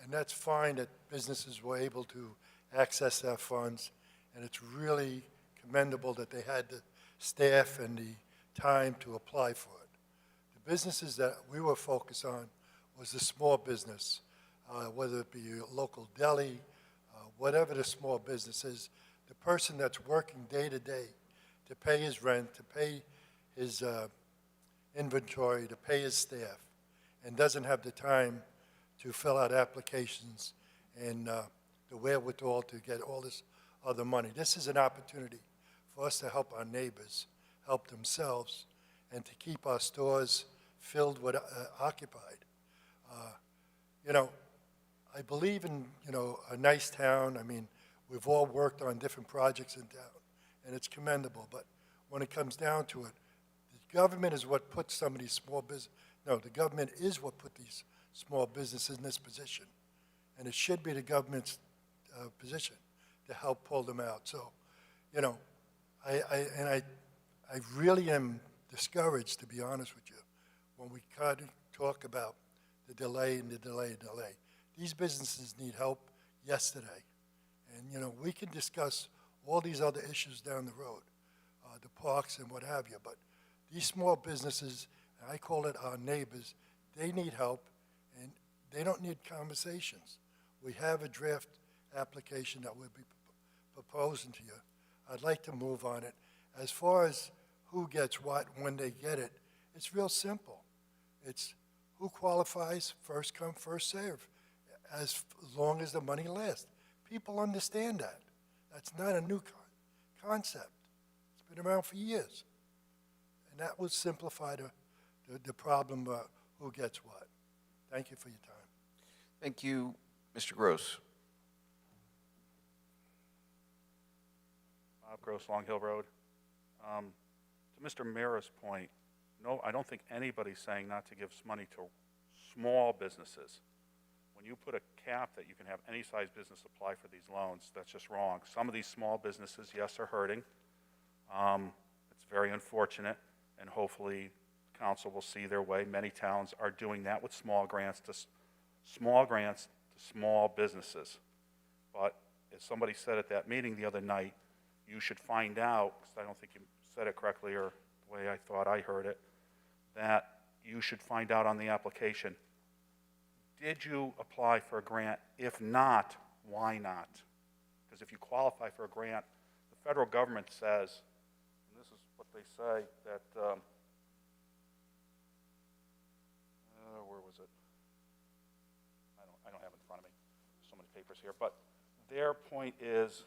And that's fine that businesses were able to access their funds, and it's really commendable that they had the staff and the time to apply for it. The businesses that we were focused on was the small business, whether it be a local deli, whatever the small business is, the person that's working day to day to pay his rent, to pay his inventory, to pay his staff, and doesn't have the time to fill out applications and the wherewithal to get all this other money. This is an opportunity for us to help our neighbors, help themselves, and to keep our stores filled with, occupied. You know, I believe in, you know, a nice town. I mean, we've all worked on different projects in town, and it's commendable. But when it comes down to it, the government is what puts some of these small business. No, the government is what put these small businesses in this position, and it should be the government's position to help pull them out. So, you know, I really am discouraged, to be honest with you, when we kind of talk about the delay and the delay and delay. These businesses need help yesterday. And, you know, we can discuss all these other issues down the road, the parks and what have you, but these small businesses, and I call it our neighbors, they need help, and they don't need conversations. We have a draft application that we'll be proposing to you. I'd like to move on it. As far as who gets what, when they get it, it's real simple. It's who qualifies, first come, first serve, as long as the money lasts. People understand that. That's not a new concept. It's been around for years. And that would simplify the problem of who gets what. Thank you for your time. Thank you, Mr. Gross. Bob Gross, Long Hill Road. To Mr. Mira's point, no, I don't think anybody's saying not to give money to small businesses. When you put a cap that you can have any size business apply for these loans, that's just wrong. Some of these small businesses, yes, are hurting. It's very unfortunate, and hopefully council will see their way. Many towns are doing that with small grants to small businesses. But as somebody said at that meeting the other night, you should find out, because I don't think you said it correctly or the way I thought I heard it, that you should find out on the application, did you apply for a grant? If not, why not? Because if you qualify for a grant, the federal government says, and this is what they say, that, where was it? I don't have it in front of me. There's so many papers here. But their point is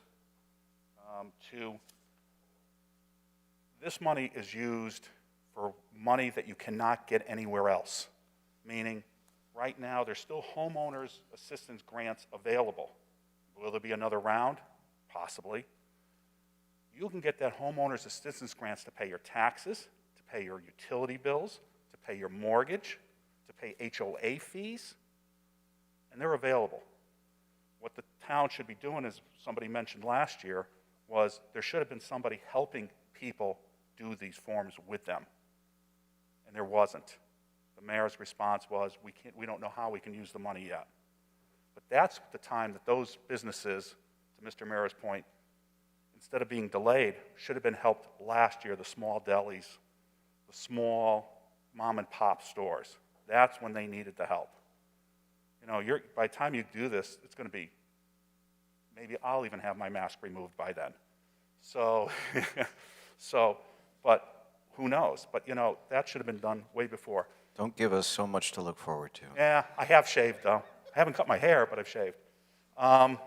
this money is used for money that you cannot get anywhere else, meaning right now there's still homeowners assistance grants available. Will there be another round? Possibly. You can get that homeowners assistance grants to pay your taxes, to pay your utility bills, to pay your mortgage, to pay HOA fees, and they're available. What the town should be doing, as somebody mentioned last year, was there should have been somebody helping people do these forms with them, and there wasn't. The mayor's response was, we don't know how we can use the money yet. But that's the time that those businesses, to Mr. Mayor's point, instead of being delayed, should have been helped last year, the small delis, the small mom and pop stores. That's when they needed the help. You know, by the time you do this, it's going to be, maybe I'll even have my mask removed by then. So, but who knows? But, you know, that should have been done way before. Don't give us so much to look forward to. Yeah, I have shaved, though. I haven't cut my hair, but I've shaved. To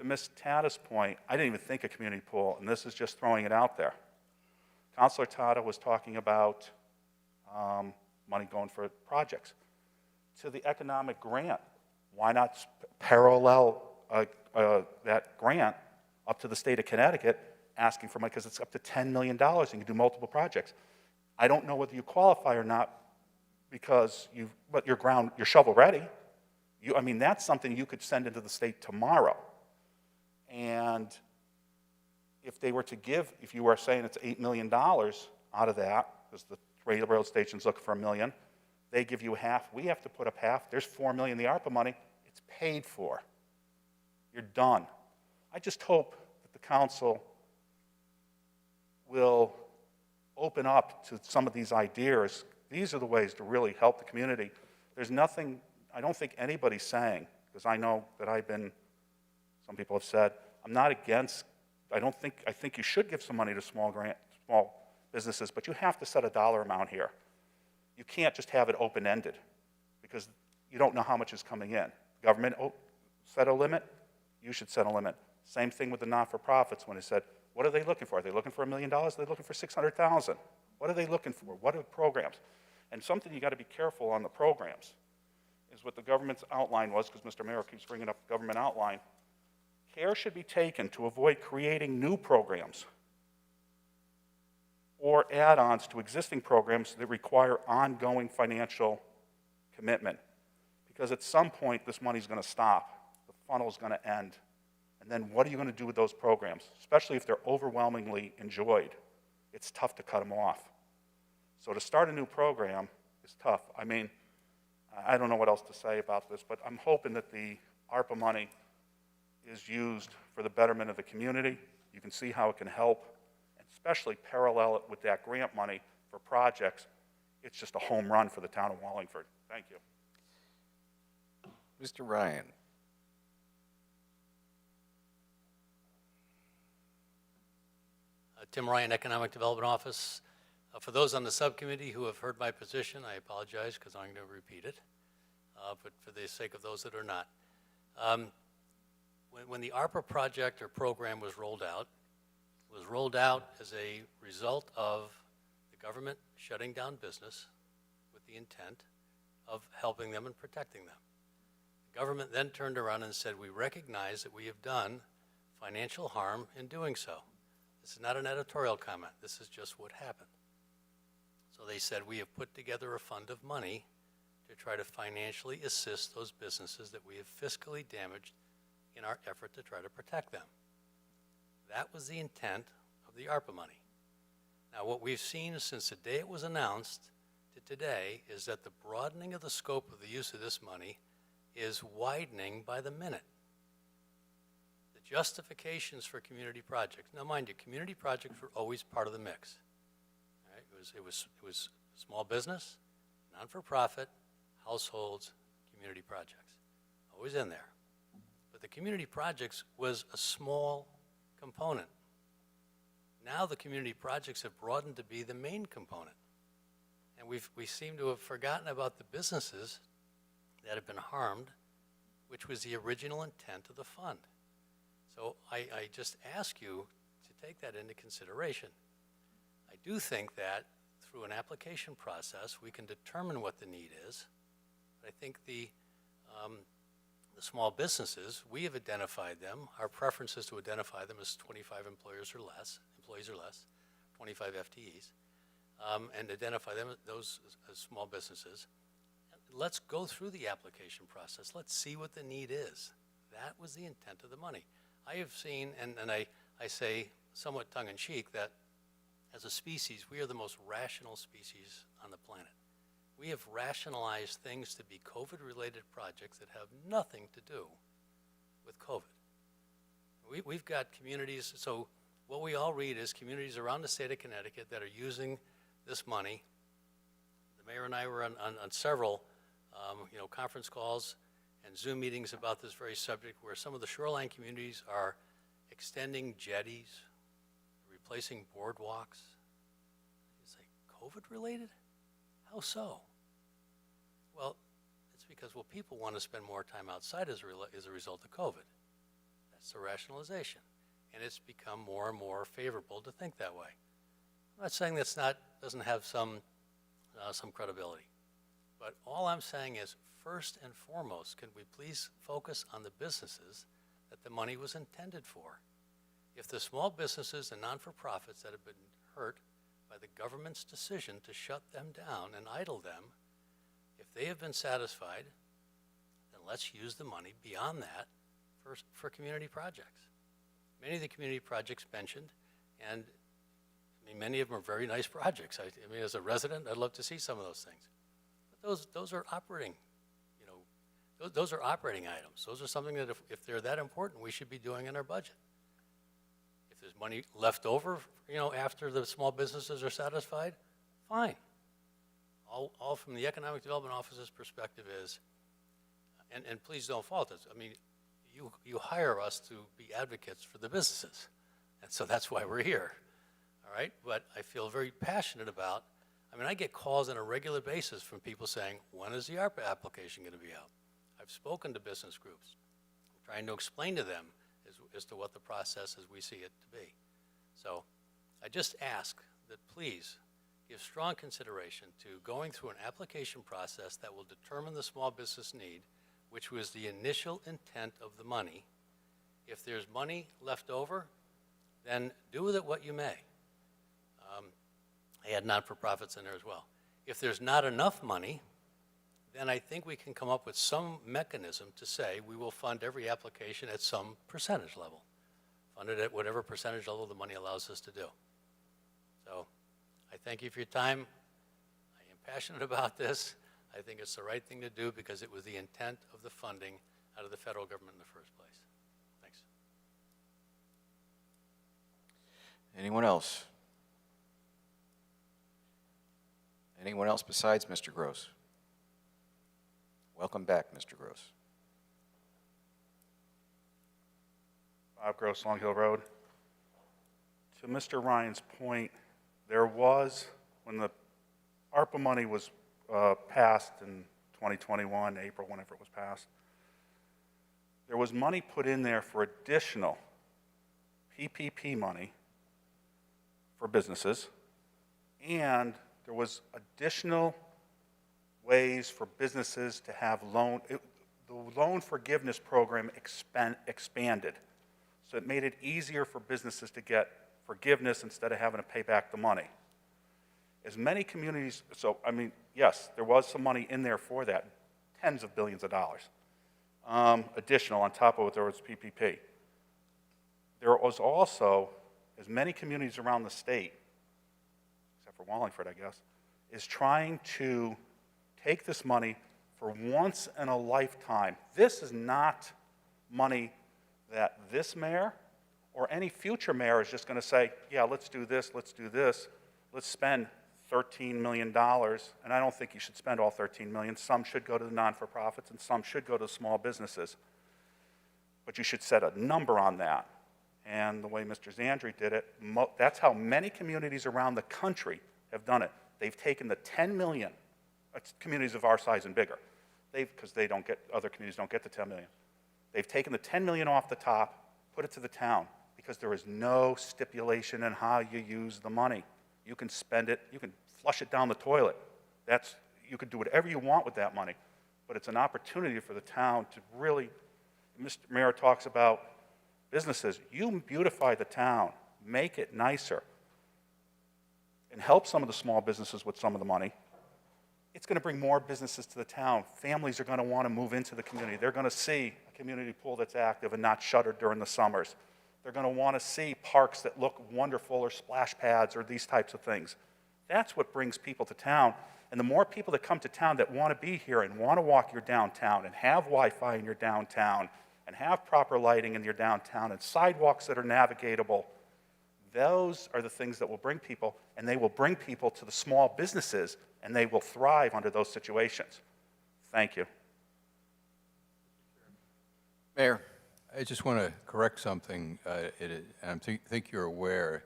Ms. Tata's point, I didn't even think of community pool, and this is just throwing it out there. Councilor Tata was talking about money going for projects. To the economic grant, why not parallel that grant up to the state of Connecticut asking for money, because it's up to $10 million and you can do multiple projects. I don't know whether you qualify or not because you're shovel ready. I mean, that's something you could send into the state tomorrow. And if they were to give, if you were saying it's $8 million out of that, because the railroad station's looking for $1 million, they give you half, we have to put up half, there's $4 million in the ARPA money, it's paid for. You're done. I just hope that the council will open up to some of these ideas. These are the ways to really help the community. There's nothing, I don't think anybody's saying, because I know that some people have said, I'm not against, I think you should give some money to small businesses, but you have to set a dollar amount here. You can't just have it open-ended, because you don't know how much is coming in. Government set a limit, you should set a limit. Same thing with the not-for-profits when they said, what are they looking for? Are they looking for $1 million? Are they looking for $600,000? What are they looking for? What are programs? And something you got to be careful on the programs is what the government's outline was, because Mr. Mayor keeps bringing up the government outline. Care should be taken to avoid creating new programs or add-ons to existing programs that require ongoing financial commitment. Because at some point, this money's going to stop. The funnel's going to end. And then what are you going to do with those programs? Especially if they're overwhelmingly enjoyed. It's tough to cut them off. So to start a new program is tough. I mean, I don't know what else to say about this, but I'm hoping that the ARPA money is used for the betterment of the community. You can see how it can help, and especially parallel it with that grant money for projects. It's just a home run for the town of Wallingford. Thank you. Mr. Ryan. Tim Ryan, Economic Development Office. For those on the subcommittee who have heard my position, I apologize because I'm going to repeat it, but for the sake of those that are not. When the ARPA project or program was rolled out, it was rolled out as a result of the government shutting down business with the intent of helping them and protecting them. The government then turned around and said, we recognize that we have done financial harm in doing so. This is not an editorial comment. This is just what happened. So they said, we have put together a fund of money to try to financially assist those businesses that we have fiscally damaged in our effort to try to protect them. That was the intent of the ARPA money. Now, what we've seen since the day it was announced to today is that the broadening of the scope of the use of this money is widening by the minute. The justifications for community projects, now mind you, community projects were always part of the mix. Right? It was small business, non-for-profit, households, community projects, always in there. But the community projects was a small component. Now the community projects have broadened to be the main component. And we seem to have forgotten about the businesses that have been harmed, which was the original intent of the fund. So I just ask you to take that into consideration. I do think that through an application process, we can determine what the need is. But I think the small businesses, we have identified them. Our preference is to identify them as 25 employees or less, 25 FTEs, and identify them, those as small businesses. Let's go through the application process. Let's see what the need is. That was the intent of the money. I have seen, and I say somewhat tongue-in-cheek, that as a species, we are the most rational species on the planet. We have rationalized things to be COVID-related projects that have nothing to do with COVID. We've got communities, so what we all read is communities around the state of Connecticut that are using this money. The mayor and I were on several conference calls and Zoom meetings about this very subject, where some of the shoreline communities are extending jetties, replacing boardwalks. It's like COVID-related? How so? Well, it's because, people want to spend more time outside as a result of COVID. That's the rationalization. And it's become more and more favorable to think that way. I'm not saying doesn't have some credibility. But all I'm saying is, first and foremost, can we please focus on the businesses that the money was intended for? If the small businesses and non-for-profits that have been hurt by the government's decision to shut them down and idle them, if they have been satisfied, then let's use the money beyond that for community projects. Many of the community projects mentioned, and many of them are very nice projects. I mean, as a resident, I'd love to see some of those things. But those are operating, those are operating items. Those are something that if they're that important, we should be doing in our budget. If there's money left over, after the small businesses are satisfied, fine. All from the Economic Development Office's perspective is, and please don't fault us. I mean, you hire us to be advocates for the businesses, and so that's why we're here. All right, but I feel very passionate about. I get calls on a regular basis from people saying, when is the ARPA application going to be out? I've spoken to business groups, trying to explain to them as to what the process as we see it to be. So I just ask that please give strong consideration to going through an application process that will determine the small business need, which was the initial intent of the money. If there's money left over, then do with it what you may. I had not-for-profits in there as well. If there's not enough money, then I think we can come up with some mechanism to say we will fund every application at some percentage level. Fund it at whatever percentage level the money allows us to do. So I thank you for your time. I am passionate about this. I think it's the right thing to do because it was the intent of the funding out of the federal government in the first place. Thanks. Anyone else? Anyone else besides Mr. Gross? Welcome back, Mr. Gross. Bob Gross, Long Hill Road. To Mr. Ryan's point, there was, when the ARPA money was passed in 2021, April, whenever it was passed, there was money put in there for additional PPP money for businesses, and there was additional ways for businesses to have the loan forgiveness program expanded. So it made it easier for businesses to get forgiveness instead of having to pay back the money. As many communities, so I mean, yes, there was some money in there for that, tens of billions of dollars. Additional on top of what there was PPP. There was also, as many communities around the state, except for Wallingford, I guess, is trying to take this money for once in a lifetime. This is not money that this mayor or any future mayor is just going to say, yeah, let's do this, let's spend $13 million, and I don't think you should spend all $13 million. Some should go to the non-for-profits and some should go to small businesses. But you should set a number on that. And the way Mr. Zandri did it, that's how many communities around the country have done it. They've taken the 10 million, communities of our size and bigger, because other communities don't get the 10 million. They've taken the 10 million off the top, put it to the town, because there is no stipulation in how you use the money. You can spend it, you can flush it down the toilet. You could do whatever you want with that money, but it's an opportunity for the town to really, Mr. Mayor talks about businesses. You beautify the town, make it nicer, and help some of the small businesses with some of the money. It's going to bring more businesses to the town. Families are going to want to move into the community. They're going to see a community pool that's active and not shuttered during the summers. They're going to want to see parks that look wonderful or splash pads or these types of things. That's what brings people to town. And the more people that come to town that want to be here and want to walk your downtown and have Wi-Fi in your downtown and have proper lighting in your downtown and sidewalks that are navigatable, those are the things that will bring people, and they will bring people to the small businesses, and they will thrive under those situations. Thank you. Mayor. I just want to correct something, and I think you're aware,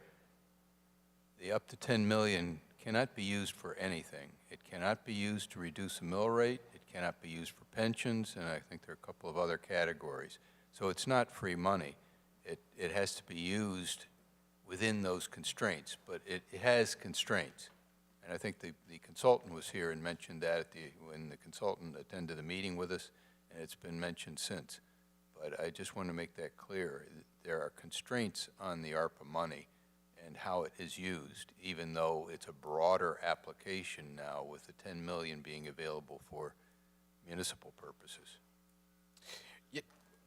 the up to 10 million cannot be used for anything. It cannot be used to reduce the mill rate, it cannot be used for pensions, and I think there are a couple of other categories. So it's not free money. It has to be used within those constraints, but it has constraints. And I think the consultant was here and mentioned that when the consultant attended the meeting with us, and it's been mentioned since. But I just want to make that clear. There are constraints on the ARPA money and how it is used, even though it's a broader application now with the 10 million being available for municipal purposes.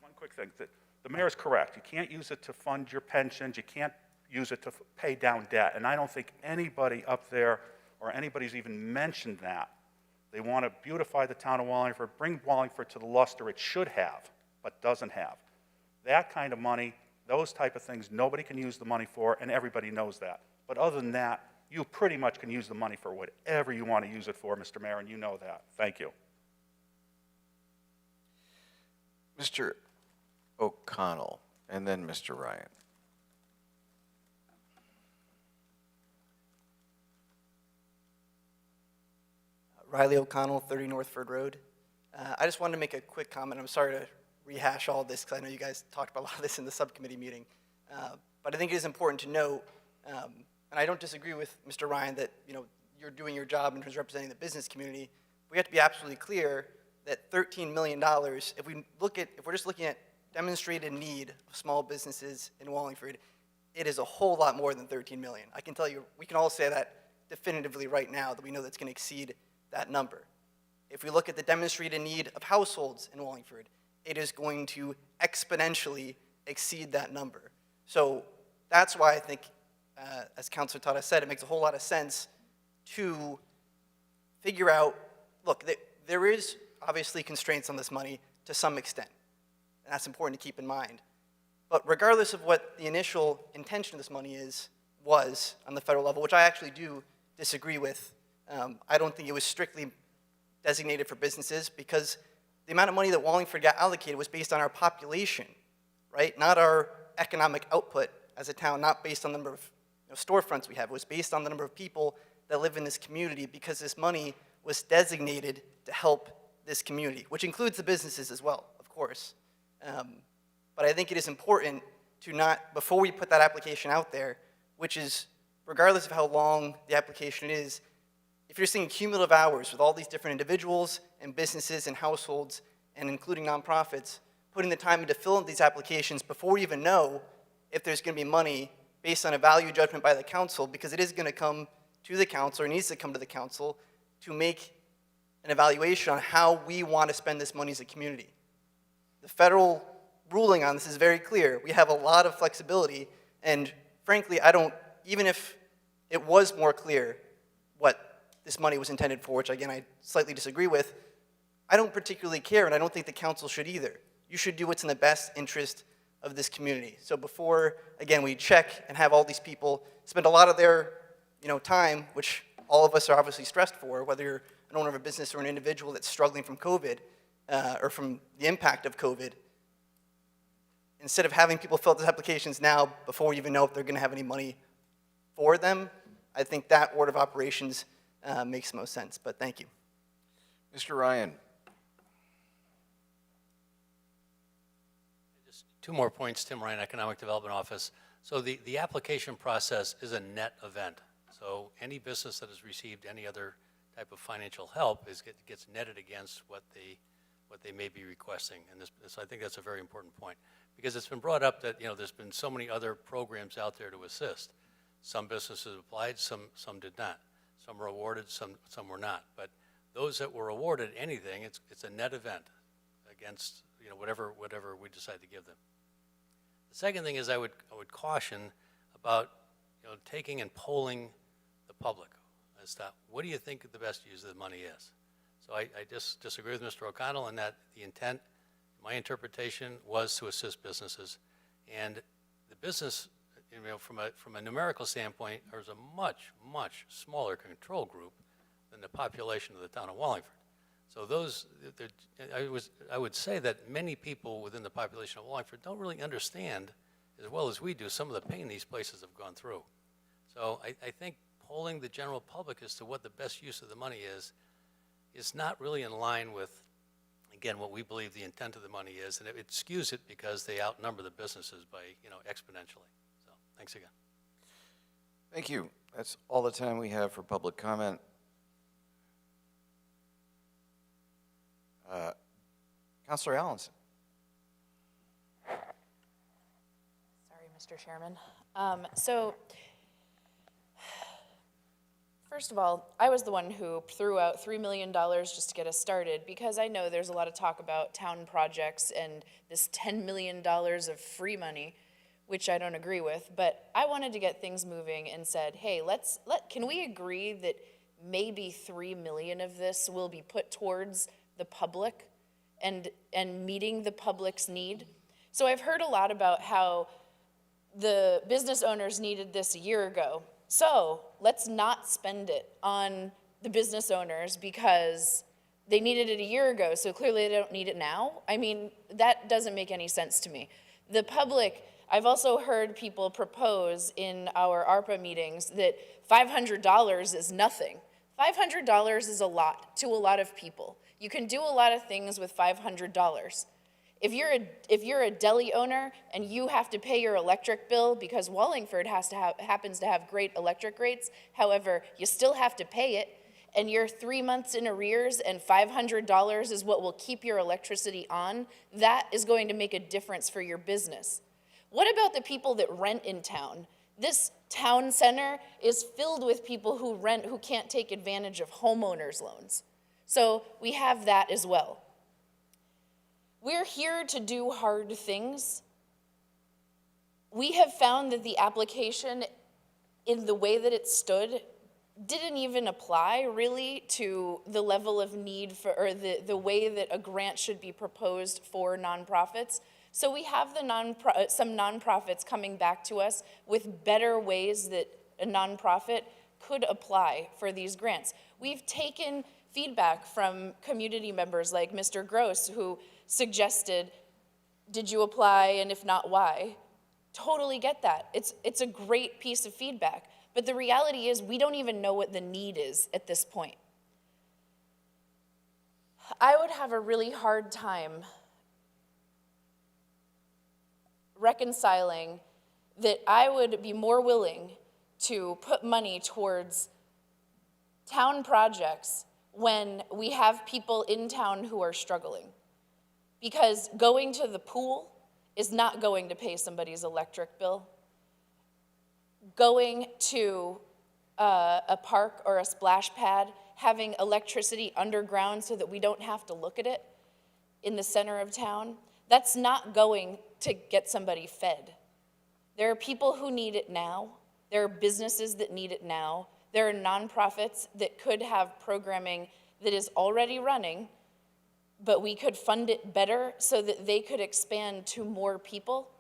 One quick thing. The mayor's correct. You can't use it to fund your pensions. You can't use it to pay down debt. And I don't think anybody up there or anybody's even mentioned that. They want to beautify the town of Wallingford, bring Wallingford to the luster it should have, but doesn't have. That kind of money, those type of things, nobody can use the money for, and everybody knows that. But other than that, you pretty much can use the money for whatever you want to use it for, Mr. Mayor, and you know that. Thank you. Mr. O'Connell, and then Mr. Ryan. Riley O'Connell, 30 Northford Road. I just wanted to make a quick comment. I'm sorry to rehash all this because I know you guys talked about a lot of this in the subcommittee meeting. But I think it is important to note, and I don't disagree with Mr. Ryan that you're doing your job in terms of representing the business community. We have to be absolutely clear that $13 million, if we're just looking at demonstrated need of small businesses in Wallingford, it is a whole lot more than 13 million. I can tell you, we can all say that definitively right now, that we know that's going to exceed that number. If we look at the demonstrated need of households in Wallingford, it is going to exponentially exceed that number. So that's why I think, as Councilor Tata said, it makes a whole lot of sense to figure out, look, there is obviously constraints on this money to some extent, and that's important to keep in mind. But regardless of what the initial intention of this money was on the federal level, which I actually do disagree with, I don't think it was strictly designated for businesses, because the amount of money that Wallingford got allocated was based on our population, right? Not our economic output as a town, not based on the number of storefronts we have. It was based on the number of people that live in this community, because this money was designated to help this community, which includes the businesses as well, of course. But I think it is important to not, before we put that application out there, which is, regardless of how long the application is, if you're seeing cumulative hours with all these different individuals and businesses and households, and including nonprofits, putting the time in to fill in these applications before we even know if there's going to be money based on a value judgment by the council, because it is going to come to the council, or needs to come to the council, to make an evaluation on how we want to spend this money as a community. The federal ruling on this is very clear. We have a lot of flexibility, and frankly, even if it was more clear what this money was intended for, which again I slightly disagree with, I don't particularly care, and I don't think the council should either. You should do what's in the best interest of this community. So before, again, we check and have all these people spend a lot of their time, which all of us are obviously stressed for, whether you're an owner of a business or an individual that's struggling from COVID, or from the impact of COVID, instead of having people fill out those applications now before we even know if they're going to have any money for them, I think that order of operations makes most sense. But thank you. Mr. Ryan. Just two more points. Tim Ryan, Economic Development Office. So the application process is a net event. So any business that has received any other type of financial help gets netted against what they may be requesting. And so I think that's a very important point, because it's been brought up that there's been so many other programs out there to assist. Some businesses applied, some did not. Some were awarded, some were not. But those that were awarded anything, it's a net event against whatever we decide to give them. The second thing is I would caution about taking and polling the public as to what do you think the best use of the money is. So I just disagree with Mr. O'Connell in that the intent, my interpretation, was to assist businesses, and the business, from a numerical standpoint, there's a much smaller control group than the population of the town of Wallingford. So I would say that many people within the population of Wallingford don't really understand as well as we do some of the pain these places have gone through. So I think polling the general public as to what the best use of the money is not really in line with, again, what we believe the intent of the money is, and it skews it because they outnumber the businesses by exponentially. So thanks again. Thank you. That's all the time we have for public comment. Councilor Allenson. Sorry, Mr. Chairman. So, first of all, I was the one who threw out $3 million just to get us started, because I know there's a lot of talk about town projects and this $10 million of free money, which I don't agree with, but I wanted to get things moving and said, hey, can we agree that maybe $3 million of this will be put towards the public and meeting the public's need? So I've heard a lot about how the business owners needed this a year ago. So let's not spend it on the business owners because they needed it a year ago, so clearly they don't need it now. I mean, that doesn't make any sense to me. The public, I've also heard people propose in our ARPA meetings that $500 is nothing. $500 is a lot to a lot of people. You can do a lot of things with $500. If you're a deli owner and you have to pay your electric bill because Wallingford happens to have great electric rates, however, you still have to pay it, and you're 3 months in arrears and $500 is what will keep your electricity on, that is going to make a difference for your business. What about the people that rent in town? This town center is filled with people who rent who can't take advantage of homeowners loans. So we have that as well. We're here to do hard things. We have found that the application, in the way that it stood, didn't even apply really to the level of need for, or the way that a grant should be proposed for nonprofits. So we have some nonprofits coming back to us with better ways that a nonprofit could apply for these grants. We've taken feedback from community members like Mr. Gross, who suggested, did you apply, and if not, why? Totally get that. It's a great piece of feedback. But the reality is we don't even know what the need is at this point. I would have a really hard time reconciling that I would be more willing to put money towards town projects when we have people in town who are struggling. Because going to the pool is not going to pay somebody's electric bill. Going to a park or a splash pad, having electricity underground so that we don't have to look at it in the center of town, that's not going to get somebody fed. There are people who need it now. There are businesses that need it now. There are nonprofits that could have programming that is already running, but we could fund it better so that they could expand to more people.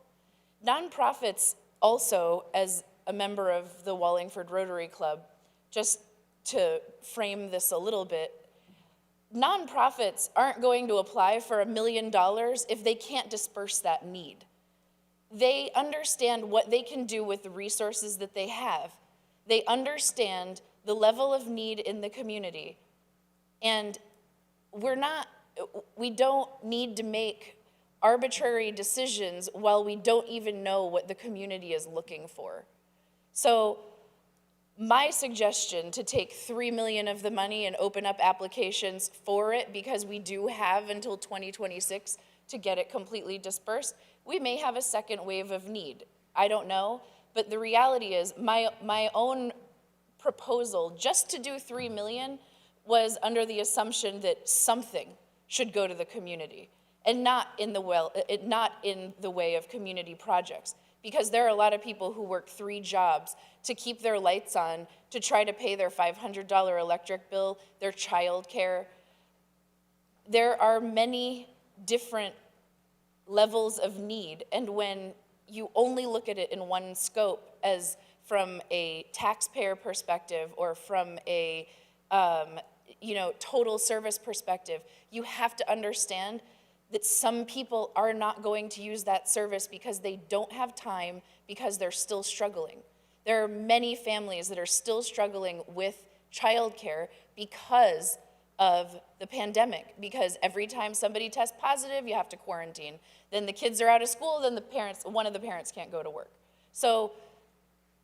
Nonprofits also, as a member of the Wallingford Rotary Club, just to frame this a little bit, nonprofits aren't going to apply for $1 million if they can't disperse that need. They understand what they can do with the resources that they have. They understand the level of need in the community. And we don't need to make arbitrary decisions while we don't even know what the community is looking for. So my suggestion to take $3 million of the money and open up applications for it, because we do have until 2026 to get it completely dispersed, we may have a second wave of need. I don't know, but the reality is my own proposal just to do $3 million was under the assumption that something should go to the community, and not in the way of community projects. Because there are a lot of people who work 3 jobs to keep their lights on, to try to pay their $500 electric bill, their child care. There are many different levels of need, and when you only look at it in one scope, as from a taxpayer perspective or from a total service perspective, you have to understand that some people are not going to use that service because they don't have time, because they're still struggling. There are many families that are still struggling with childcare because of the pandemic, because every time somebody tests positive, you have to quarantine. Then the kids are out of school, then one of the parents can't go to work. So,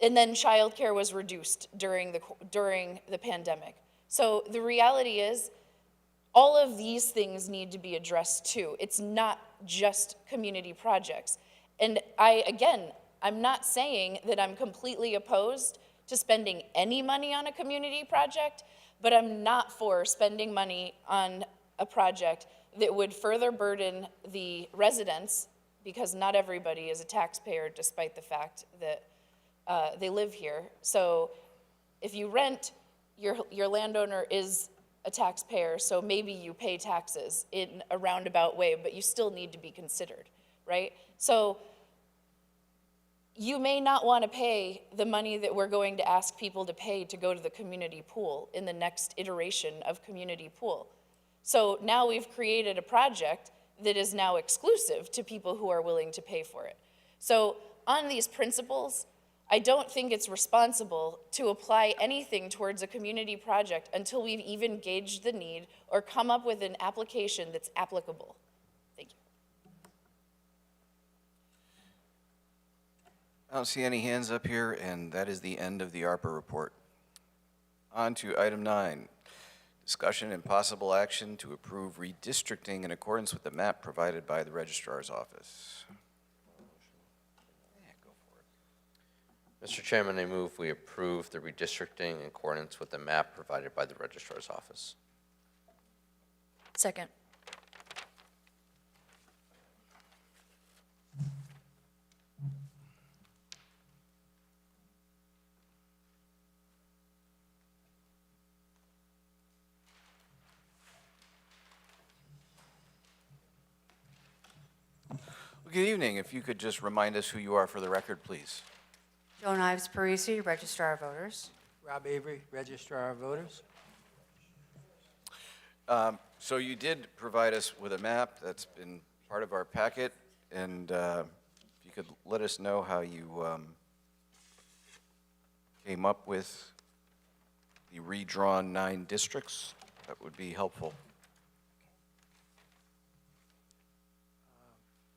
and then childcare was reduced during the pandemic. So the reality is, all of these things need to be addressed too. It's not just community projects. And I'm not saying that I'm completely opposed to spending any money on a community project, but I'm not for spending money on a project that would further burden the residents, because not everybody is a taxpayer despite the fact that they live here. So if you rent, your landowner is a taxpayer, so maybe you pay taxes in a roundabout way, but you still need to be considered, right? So you may not want to pay the money that we're going to ask people to pay to go to the community pool in the next iteration of community pool. So now we've created a project that is now exclusive to people who are willing to pay for it. So on these principles, I don't think it's responsible to apply anything towards a community project until we've even gauged the need or come up with an application that's applicable. Thank you. I don't see any hands up here, and that is the end of the ARPA report. On to item 9, discussion and possible action to approve redistricting in accordance with the map provided by the Registrar's Office. Mr. Chairman, I move we approve the redistricting in accordance with the map provided by the Registrar's Office. Second. Good evening. If you could just remind us who you are for the record, please. Joan Ives Parisi, Registrar of Voters. Rob Avery, Registrar of Voters. So you did provide us with a map that's been part of our packet, and if you could let us know how you came up with the redrawn 9 districts, that would be helpful.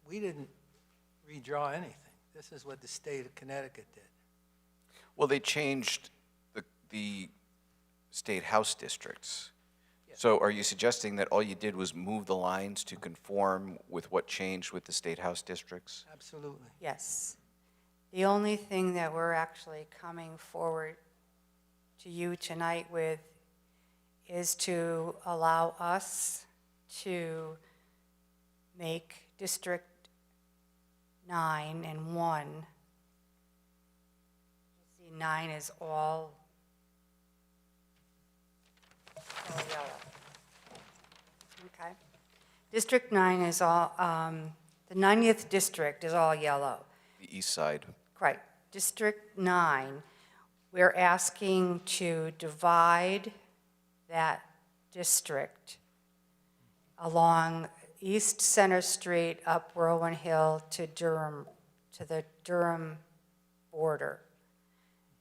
We didn't redraw anything. This is what the state of Connecticut did. Well, they changed the state house districts. So are you suggesting that all you did was move the lines to conform with what changed with the state house districts? Absolutely. Yes. The only thing that we're actually coming forward to you tonight with is to allow us to make District 9 and 1. See, 9 is all yellow. Okay. District 9 is all, the 90th district is all yellow. The east side. Right. District 9, we're asking to divide that district along East Center Street up Rowan Hill to Durham, to the Durham border.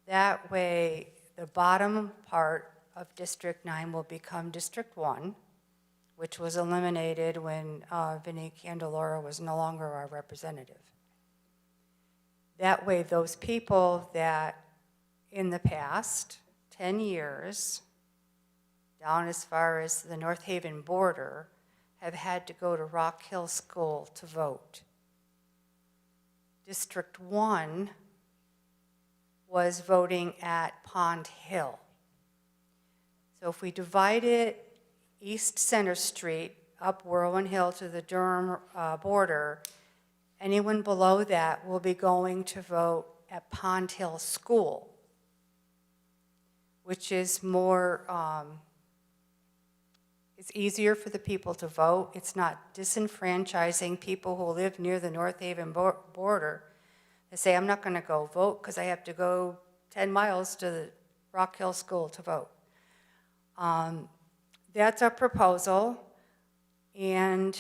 That way, the bottom part of District 9 will become District 1, which was eliminated when Vinnie Candelora was no longer our representative. That way, those people that in the past 10 years, down as far as the North Haven border, have had to go to Rock Hill School to vote. District 1 was voting at Pond Hill. So if we divide it East Center Street up Rowan Hill to the Durham border, anyone below that will be going to vote at Pond Hill School, which is more, it's easier for the people to vote. It's not disenfranchising people who live near the North Haven border. They say, I'm not going to go vote because I have to go 10 miles to the Rock Hill School to vote. That's our proposal, and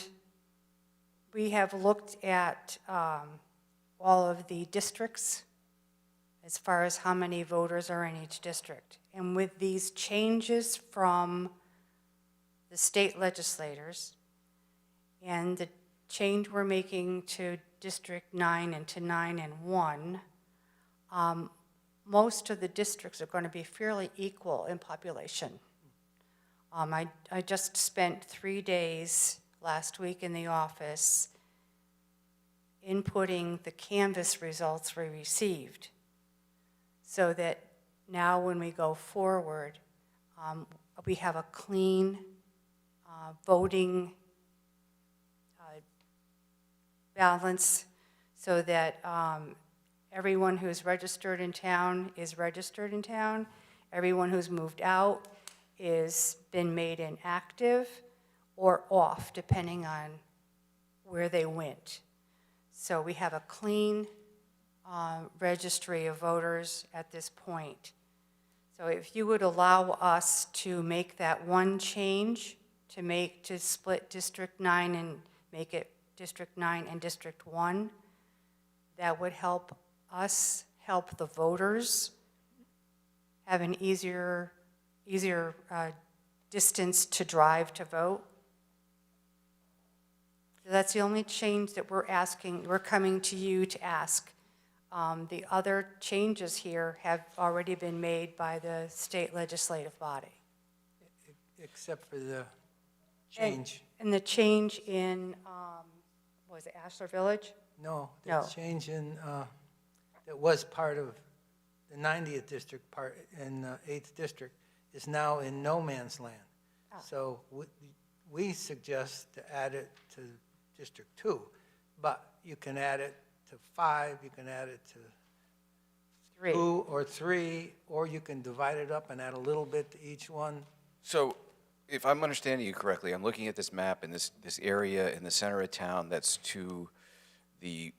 we have looked at all of the districts as far as how many voters are in each district. And with these changes from the state legislators and the change we're making to District 9 and to 9 and 1, most of the districts are going to be fairly equal in population. I just spent 3 days last week in the office inputting the canvas results we received, so that now when we go forward, we have a clean voting balance, so that everyone who's registered in town is registered in town. Everyone who's moved out is been made inactive or off, depending on where they went. So we have a clean registry of voters at this point. So if you would allow us to make that one change, to split District 9 and make it District 9 and District 1, that would help us help the voters have an easier distance to drive to vote. So that's the only change that we're asking, we're coming to you to ask. The other changes here have already been made by the state legislative body. Except for the And- change. And the change in, was it Ashler Village? No, No. the change in, that was part of the 90th district, part in 8th district, is now in no man's land. Ah. So we suggest to add it to District 2, but you can add it to 5, you can add it to 3. 2 or 3, or you can divide it up and add a little bit to each one. So if I'm understanding you correctly, I'm looking at this map and this area in the center of town that's to the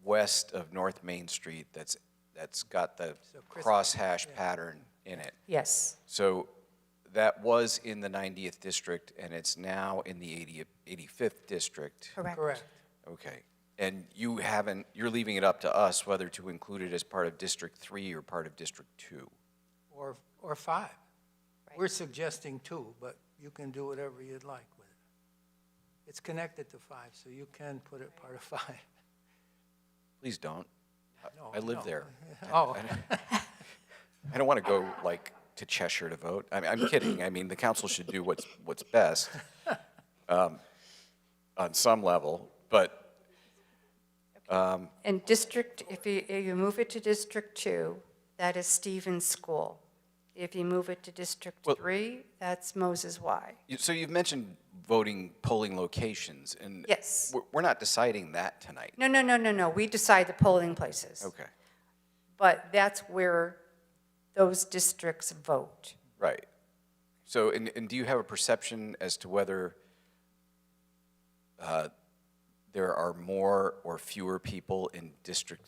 west of North Main Street that's got the So Chris- crosshash pattern in it. Yes, So that was in the 90th district and it's now in the 85th district. correct. Correct. Okay. And you're leaving it up to us whether to include it as part of District 3 or part of District 2. Or 5. Right. We're suggesting 2, but you can do whatever you'd like with it. It's connected to 5, so you can put it part of 5. Please don't. No, I live no. there. Oh. I don't want to go like to Cheshire to vote. I mean, I'm kidding. I mean, the council should do what's best on some level, but And district, if you move it to District 2, that is Stevens School. If you move it to District Well- 3, that's Moses Y. so you've mentioned polling locations, and Yes. we're not deciding that tonight. No, we decide the polling places. Okay, But that's where those districts vote. right. So, and do you have a perception as to whether there are more or fewer people in District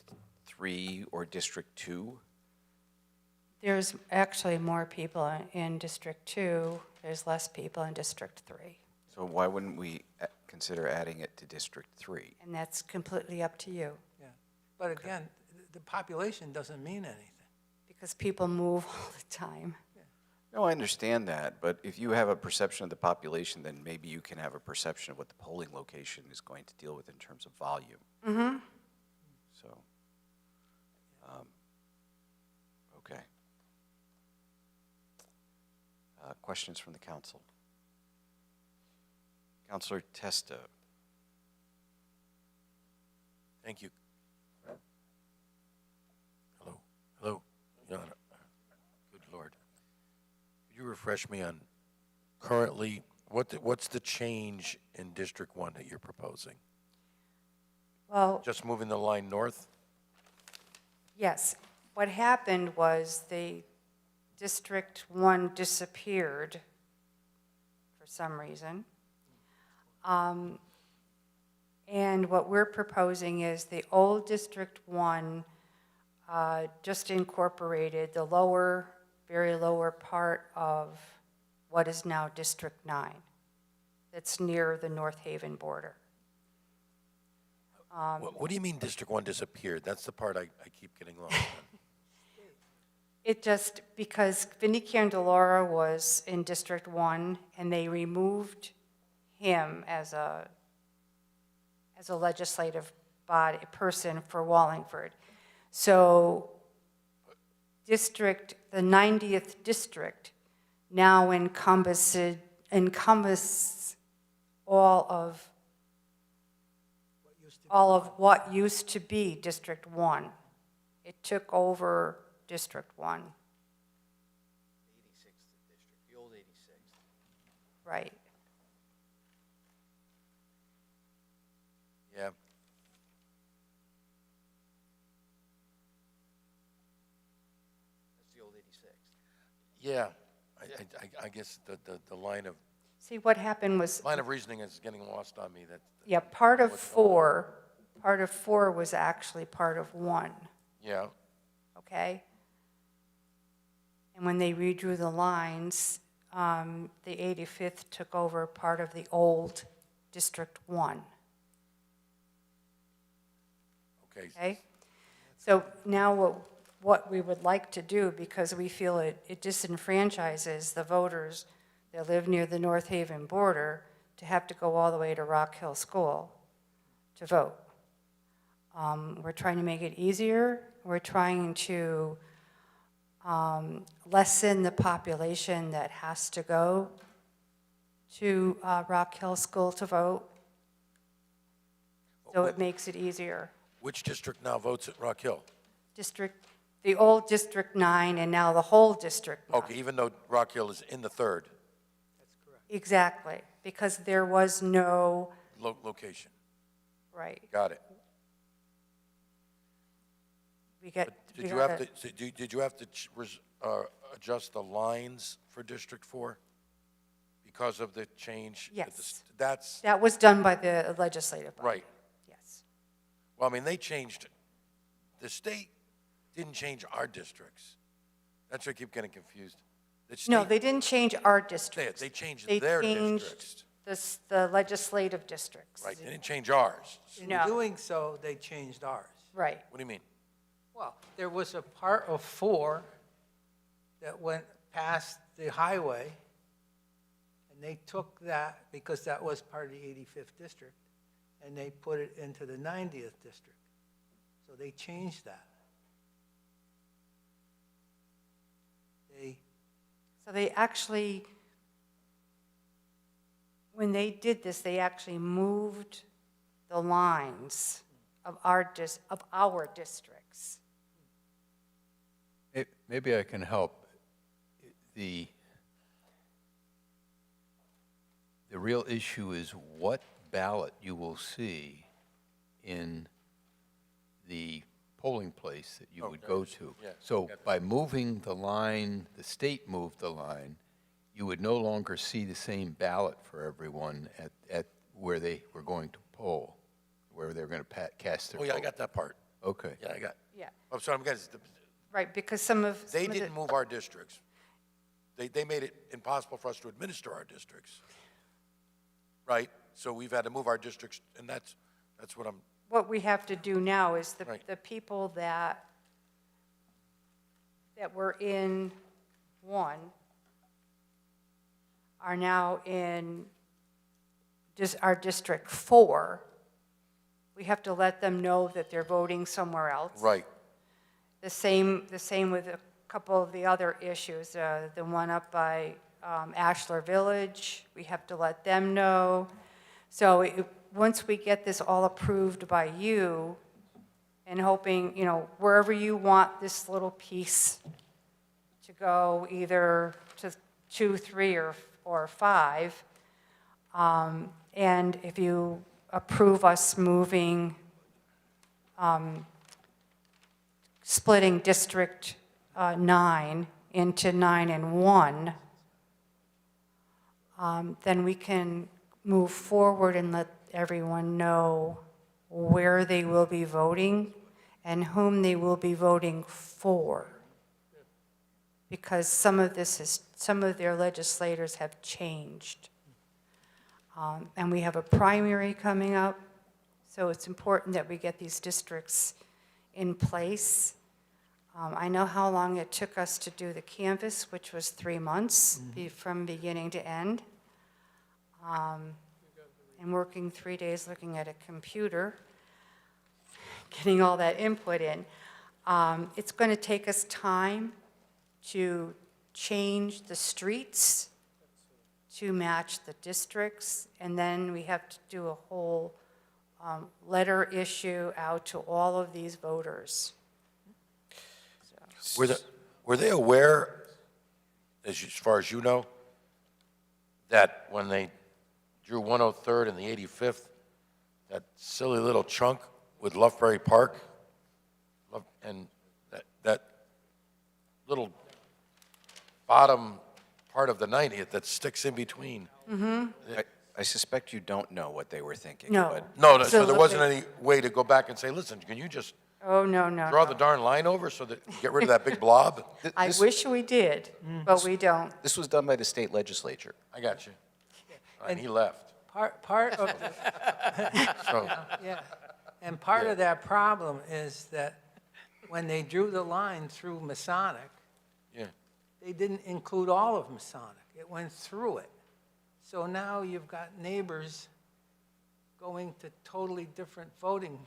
3 or District 2? There's actually more people in District 2, there's less people in District 3. So why wouldn't we consider adding it to District 3? And that's completely up to you, Yeah. But again, the population doesn't mean anything. because people move all the time. No, I understand that, but if you have a perception of the population, then maybe you can have a perception of what the polling location is going to deal with in terms of volume. Mm-hmm. So, okay. Questions from the council? Councilor Testa. Thank you. Hello, Your Honor. Good Lord. Could you refresh me on currently, what's the change in District 1 that you're proposing? Well, Just moving the line north? yes, what happened was the District 1 disappeared for some reason. And what we're proposing is the old District 1 just incorporated the very lower part of what is now District 9. That's near the North Haven border. What do you mean District 1 disappeared? That's the part I keep getting lost on. It just, because Vinnie Candelora was in District 1, and they removed him as a legislative body, person for Wallingford. So the 90th district now encompasses all of what used to be District 1. It took over District 1. 86th district, the old 86th. Right. Yeah. That's the old 86th. Yeah, I guess the line of See, what happened was, reasoning is getting lost on me. yeah, part of what's going on. 4 was actually part of 1, Yeah, okay? And when they redrew the lines, the 85th took over part of the old District 1, okay. okay? So now what we would like to do, because we feel it disenfranchises the voters that live near the North Haven border to have to go all the way to Rock Hill School to vote. We're trying to make it easier We're trying to lessen the population that has to go to Rock Hill School to vote. So it makes it easier. Which district now votes at Rock Hill? The old District 9 and now the whole District 9. Okay, even though Rock Hill is in the third Exactly, because there was no, location. right. Got it. We get. Did you have to adjust the lines for District 4 because of the change? Yes. That's That was done by the legislative body. right. Yes. Well, I mean, they changed. The state didn't change our districts. That's why I keep getting confused. No, they didn't change our districts. They changed their districts. The legislative districts. Right, they didn't change ours. In No. doing so, they changed ours. Right. What do you mean? Well, there was a part of 4 that went past the highway, and they took that, because that was part of the 85th district, and they put it into the 90th district. So they changed that. So they actually, when they did this, they actually moved the lines of our districts. Maybe I can help. The real issue is what ballot you will see in the polling place that you would go to. Yeah, So by moving the line, the state moved the line, you would no longer see the same ballot for everyone at where they were going to poll, where they were going to cast their vote. Oh, yeah, I got that part. Okay. Yeah, I got. Yeah. I'm sorry, I'm getting. Right, because They didn't move our districts. They made it impossible for us to administer our districts. Right? So we've had to move our districts, and that's what I'm. What we have to do now is Right. the people that were in 1 are now in our District 4. We have to let them know that they're voting somewhere else. Right. The same with a couple of the other issues. The one up by Ashler Village, we have to let them know. So once we get this all approved by you, and hoping, wherever you want this little piece to go, either to 2, 3, or 5, and if you approve us moving, splitting District 9 into 9 and 1, then we can move forward and let everyone know where they will be voting and whom they will be voting for. Because some of their legislators have changed. And we have a primary coming up, so it's important that we get these districts in place. I know how long it took us to do the canvass, which was 3 months from beginning to end. And working 3 days looking at a computer, getting all that input in. It's going to take us time to change the streets to match the districts, and then we have to do a whole letter issue out to all of these voters. Were they aware, as far as you know, that when they drew 103rd and the 85th, that silly little chunk with Loughbury Park, and that little bottom part of the 90th that sticks in between? I suspect you don't know what they were thinking. No. but- No, so there wasn't any way to go back and say, listen, can you just Oh, no, no. draw the darn line over so that you get rid of that big blob? I wish we did, but we don't. This was done by the state legislature. I got you. And he left. Part of, So, yeah, and part of that problem is that when they drew the line through Masonic, yeah. they didn't include all of Masonic. It went through it. So now you've got neighbors going to totally different voting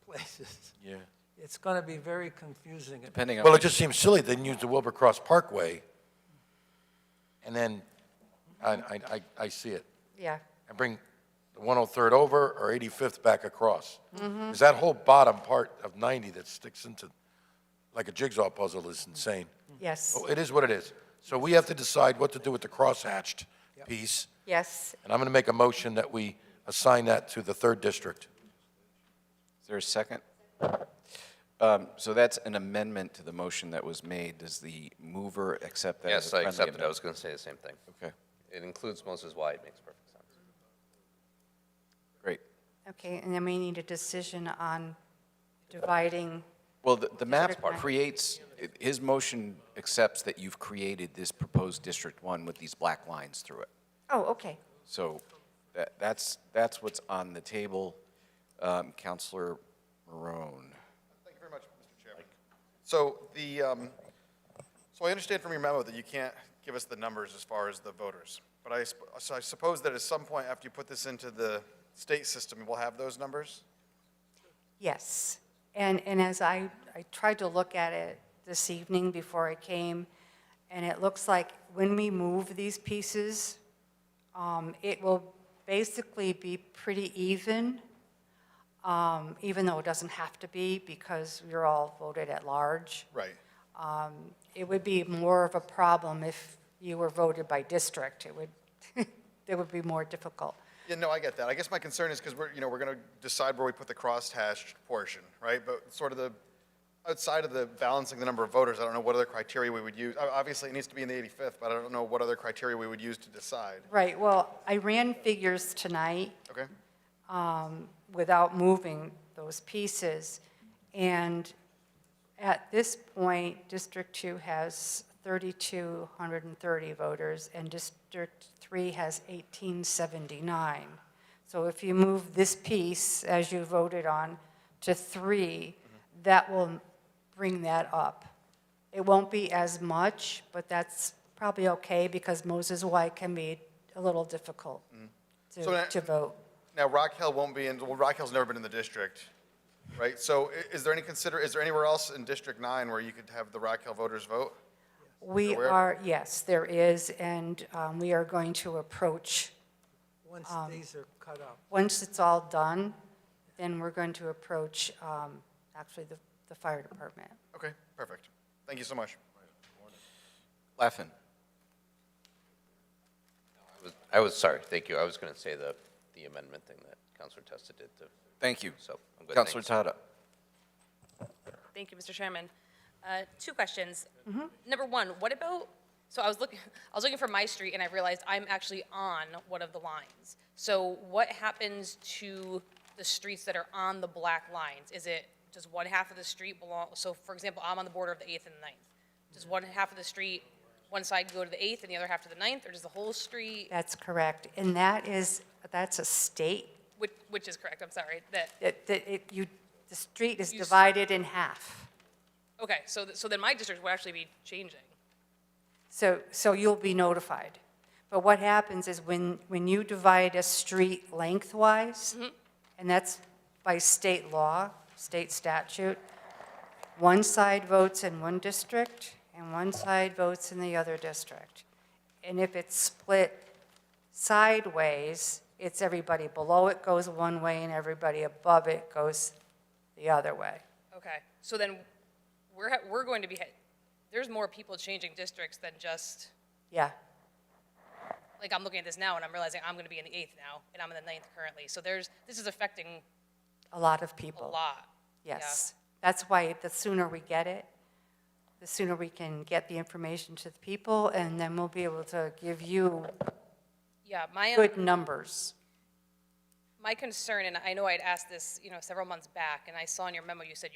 places. Yeah. It's going to be very confusing. Depending on. Well, it just seems silly they didn't use the Wilbur Cross Parkway, and then I see it. Yeah. And bring the 103rd over or 85th back across. Mhm. Because that whole bottom part of 90 that sticks into, like a jigsaw puzzle is insane. Yes. Well, it is what it is. So we have to decide what to do with the crosshatched piece. Yes. And I'm going to make a motion that we assign that to the 3rd district. Is there a second? So that's an amendment to the motion that was made. Does the mover accept that? as Yes, a I friendly accept it. I amendment? was going to say the same thing. Okay, It includes Moses Y. It makes perfect sense. great. Okay, and then we need a decision on dividing. Well, the map District nine. creates, his motion accepts that you've created this proposed District 1 with these black lines through it. Oh, okay. So that's what's on the table. Counselor Marone. Thank you very much, Mr. Chairman. So so I understand from your memo that you can't give us the numbers as far as the voters. But so I suppose that at some point after you put this into the state system, we'll have those numbers? Yes. And as I tried to look at it this evening before I came, and it looks like when we move these pieces, it will basically be pretty even, even though it doesn't have to be because we're all voted at large. Right. It would be more of a problem if you were voted by district. It would be more difficult. Yeah, no, I get that. I guess my concern is because we're going to decide where we put the cross-hatched portion, right? But sort of outside of the balancing the number of voters, I don't know what other criteria we would use. Obviously, it needs to be in the 85th, but I don't know what other criteria we would use to decide. Right, well, I ran figures tonight. Okay. Without moving those pieces. And at this point, District 2 has 3,230 voters, and District 3 has 1,879. So if you move this piece, as you voted on, to 3, that will bring that up. It won't be as much, but that's probably okay because Moses White can be a little difficult to vote. Now, Rock Hill won't be in, well, Rock Hill's never been in the district, right? So is there anywhere else in District 9 where you could have the Rock Hill voters vote? We are, yes, there is, and we are going to approach. Once these are cut up. Once it's all done, then we're going to approach actually the fire department. Okay, perfect. Thank you so much. Laffin. I was sorry, thank you. I was going to say the amendment thing that Councilor Testa did. Thank you. So I'm good. Counselor Thanks. Tada. Thank you, Mr. Chairman. 2 questions. Number 1, what about, so I was looking for my street and I realized I'm actually on one of the lines. So what happens to the streets that are on the black lines? Does one half of the street belong, so for example, I'm on the border of the 8th and the 9th. Does one half of the street, one side go to the 8th and the other half to the 9th, or does the whole street? That's correct, and that's a state. Which is correct, I'm sorry. The street is divided in half. Okay, so then my district would actually be changing. So you'll be notified. But what happens is when you divide a street lengthwise, and that's by state law, state statute, one side votes in one district and one side votes in the other district. And if it's split sideways, it's everybody below it goes one way and everybody above it goes the other way. Okay, so then we're going to be, there's more people changing districts than just, Yeah. like I'm looking at this now and I'm realizing I'm going to be in the 8th now and I'm in the 9th currently. So this is affecting A lot of people. a lot. Yes. That's why the sooner we get it, the sooner we can get the information to the people, and then we'll be able to give you Yeah, good numbers. my concern, and I know I'd asked this, several months back, and I saw in your memo you said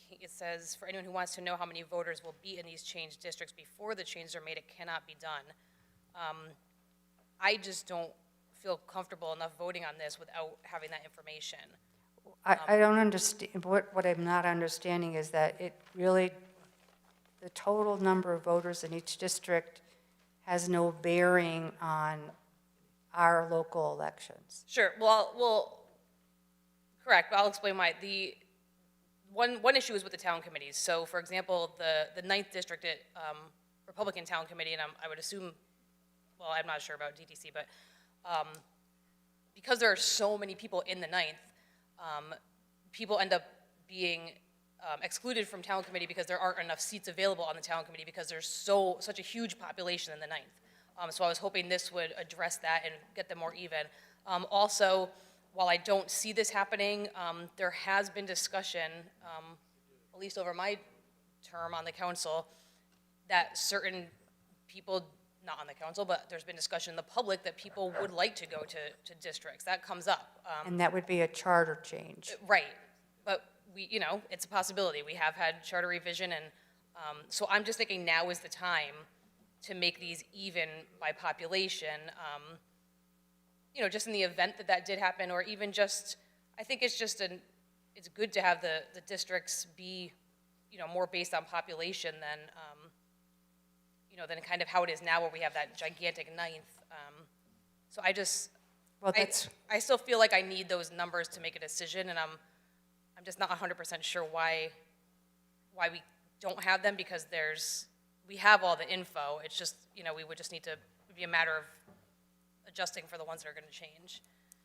it says, for anyone who wants to know how many voters will be in these changed districts before the changes are made, it cannot be done. I just don't feel comfortable enough voting on this without having that information. I don't understand, what I'm not understanding is that it really, the total number of voters in each district has no bearing on our local elections. Sure, well, correct, but I'll explain why. The one issue is with the town committees. So for example, the 9th district Republican town committee, and I would assume, well, I'm not sure about DTC, but because there are so many people in the 9th, people end up being excluded from town committee because there aren't enough seats available on the town committee because there's such a huge population in the 9th. So I was hoping this would address that and get them more even. Also, while I don't see this happening, there has been discussion, at least over my term on the council, that certain people, not on the council, but there's been discussion in the public that people would like to go to districts. That comes up. And that would be a charter change. Right, but it's a possibility. We have had charter revision, and so I'm just thinking now is the time to make these even by population, just in the event that did happen, or even just, I think it's good to have the districts be, more based on population than, than kind of how it is now where we have that gigantic 9th. So I still feel like I need those numbers to make a decision, and I'm just not 100% sure why we don't have them, because we have all the info. It's just, we would just need to, it'd be a matter of adjusting for the ones that are going to change.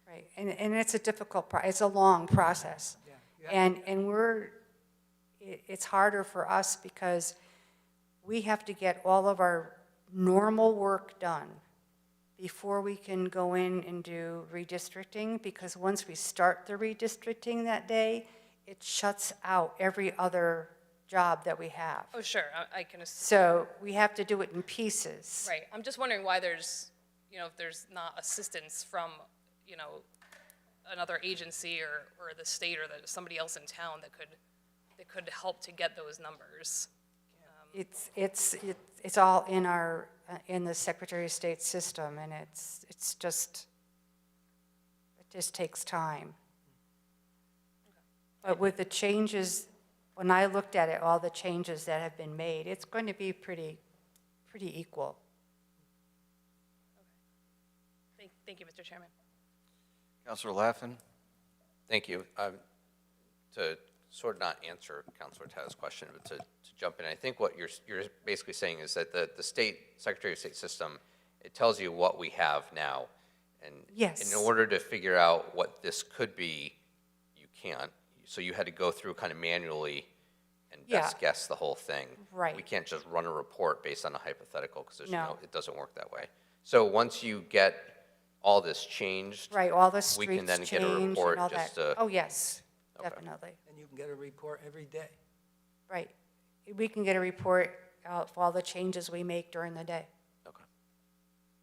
Right, and it's a difficult, it's a long process. Yeah. And it's harder for us because we have to get all of our normal work done before we can go in and do redistricting, because once we start the redistricting that day, it shuts out every other job that we have. Oh, sure, I can assume. So we have to do it in pieces. Right, I'm just wondering why there's, if there's not assistance from, another agency or the state or somebody else in town that could help to get those numbers. It's all in the Secretary of State system, and it just takes time. But with the changes, when I looked at it, all the changes that have been made, it's going to be pretty equal. Thank you, Mr. Chairman. Councilor Laffin? Thank you. To sort of not answer Councilor Tata's question, but to jump in, I think what you're basically saying is that the state, Secretary of State system, it tells you what we have now. And yes. In order to figure out what this could be, you can't. So you had to go through kind of manually and best guess the whole thing. Right. We can't just run a report based on a hypothetical, because No. it doesn't work that way. So once you get all this changed, Right, all the streets we can then change get a report and all just that. to. Oh, yes, Okay. definitely. And you can get a report every day. Right. We can get a report out of all the changes we make during the day. Okay.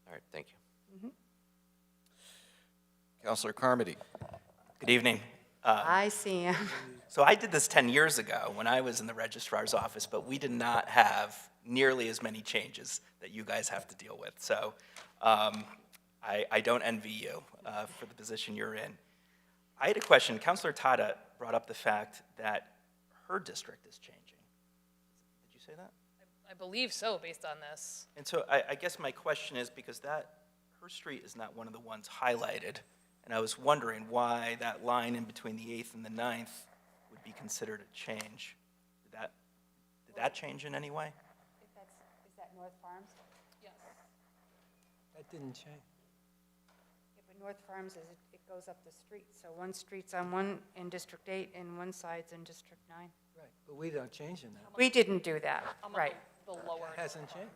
All right, thank you. Councilor Carmody? Good evening. I see him. So I did this 10 years ago when I was in the registrar's office, but we did not have nearly as many changes that you guys have to deal with. So I don't envy you for the position you're in. I had a question. Councilor Tata brought up the fact that her district is changing. Did you say that? I believe so, based on this. And so I guess my question is, because her street is not one of the ones highlighted, and I was wondering why that line in between the 8th and the 9th would be considered a change. Did that change in any way? Is that North Farms? Yes. That didn't change. Yeah, but North Farms, it goes up the street. So one street's in District 8 and one side's in District 9. Right, but we don't change in that. We didn't do that, I'm right. on the lower. It hasn't changed.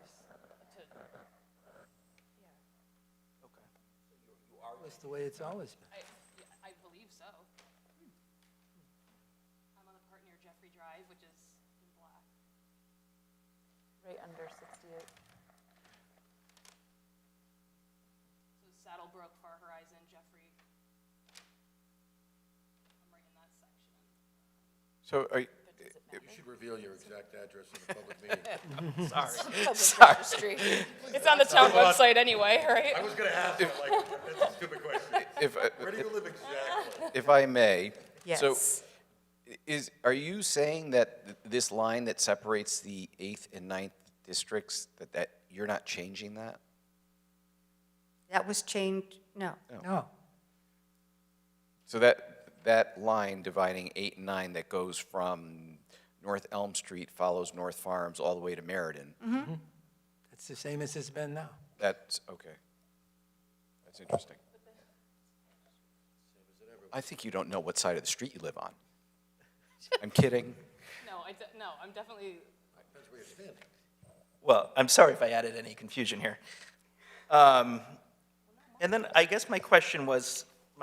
It's the way it's always been. I believe so. I'm on the part near Jeffrey Drive, which is in black. Right under 68. So Saddlebrook, Far Horizon, Jeffrey. I'm right in that section. So You should reveal your exact address in a public meeting. Sorry. It's on the town website anyway, right? I was going to ask, but that's a stupid question. Where do you live exactly? If I may. Yes. So are you saying that this line that separates the 8th and 9th districts, that you're not changing that? That was changed, no. No. So that that line dividing 8 and 9 that goes from North Elm Street, follows North Farms all the way to Meriden. It's the same as it's been now. That's, okay. That's interesting. I think you don't know what side of the street you live on. I'm kidding. No, I'm definitely, Well, I'm sorry if I added any confusion here. And then I guess my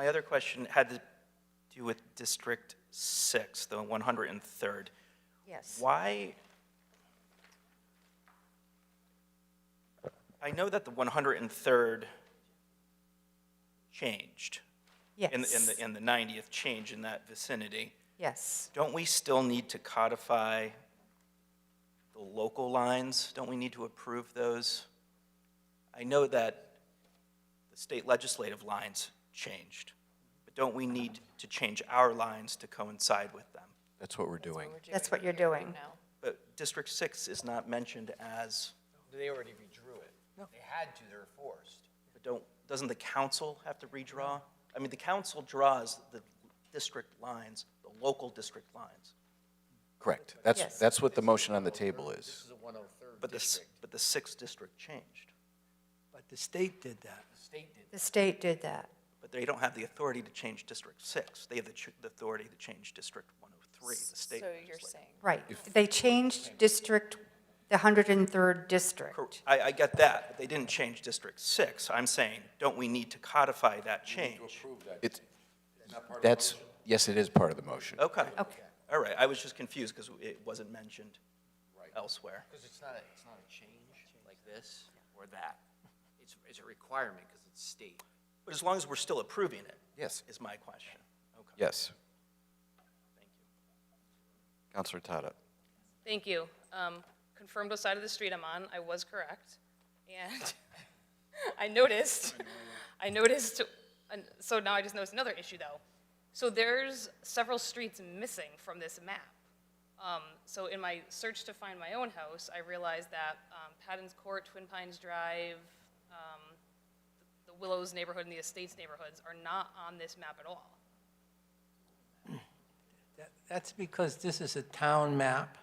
other question had to do with District 6, the 103rd. Yes. Why? I know that the 103rd changed. Yes. In the 90th change in that vicinity. Yes. Don't we still need to codify the local lines? Don't we need to approve those? I know that the state legislative lines changed, but don't we need to change our lines to coincide with them? That's what we're doing. That's what you're doing. now. But District 6 is not mentioned as, They already redrew it. They had to, they're forced. but doesn't the council have to redraw? I mean, the council draws the district lines, the local district lines. Correct. Yes. That's what the motion on the table is. This is a 103rd But district. the 6th district changed. But the state did that. The state did. The state did that. But they don't have the authority to change District 6. They have the authority to change District 103, the state. So you're saying. Right. They changed the 103rd district. I get that, but they didn't change District 6. I'm saying, don't we need to codify that change? Yes, it is part of the motion. Okay. Okay. All right, I was just confused because it wasn't mentioned elsewhere. Because it's not a change like this or that. It's a requirement because it's state. But as long as we're still approving it. Yes. Is my question. Okay. Yes. Thank you. Counselor Tata. thank you. Confirmed what side of the street I'm on, I was correct. And I noticed, so now I just noticed another issue though. So there's several streets missing from this map. So in my search to find my own house, I realized that Patton's Court, Twin Pines Drive, the Willows neighborhood and the Estates neighborhoods are not on this map at all. That's because this is a town map.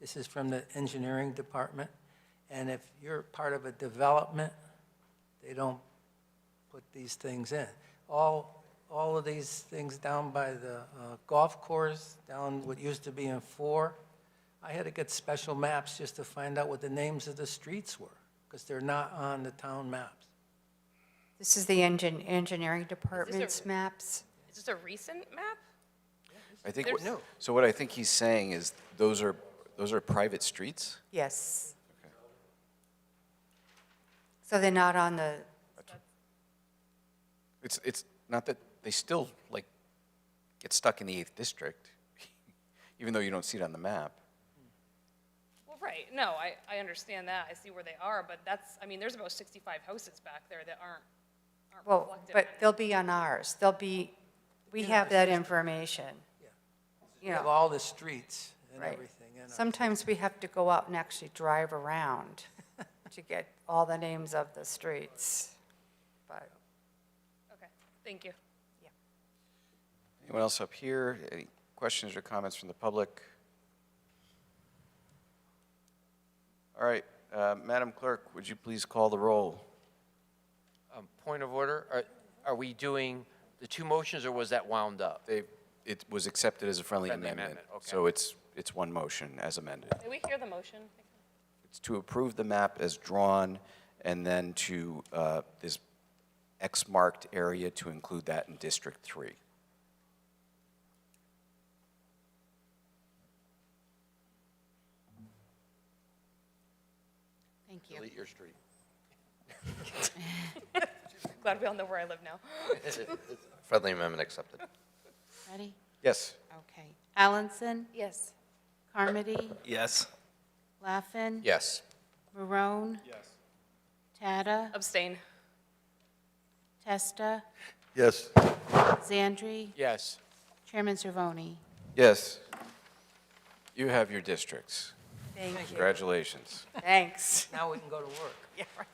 This is from the engineering department. And if you're part of a development, they don't put these things in. All of these things down by the golf course, down what used to be in 4, I had to get special maps just to find out what the names of the streets were, because they're not on the town maps. This is the engineering department's maps. Is this a recent map? I think, There's- so what I think he's saying is those are private streets? Yes. So they're not on the, It's not that, they still, like, get stuck in the 8th district, even though you don't see it on the map. Well, right, no, I understand that, I see where they are, but that's, I mean, there's about 65 houses back there that aren't well, reflected. but they'll be on ours. We have that information. You have all the streets and Right. everything. And Sometimes we have to go out and actually drive around to get all the names of the streets. But Okay, thank you. Anyone else up here? Any questions or comments from the public? All right, Madam Clerk, would you please call the roll? Point of order, are we doing the 2 motions or was that wound up? It was accepted as a friendly Friendly amendment. amendment, okay. So it's one motion as amended. Did we hear the motion? It's to approve the map as drawn, and then to this X-marked area to include that in District 3. thank you. Delete your street. Glad we all know where I live now. Friendly amendment accepted. Ready? Yes. Okay. Allenson? Yes. Carmody? Yes. Laffin? Yes. Marone? Yes. Tata? Abstain. Testa? Yes. Zandri? Yes. Chairman Cervoni? Yes. You have your districts. Thank you. Congratulations. Thanks. now we can go to work. Yeah, right.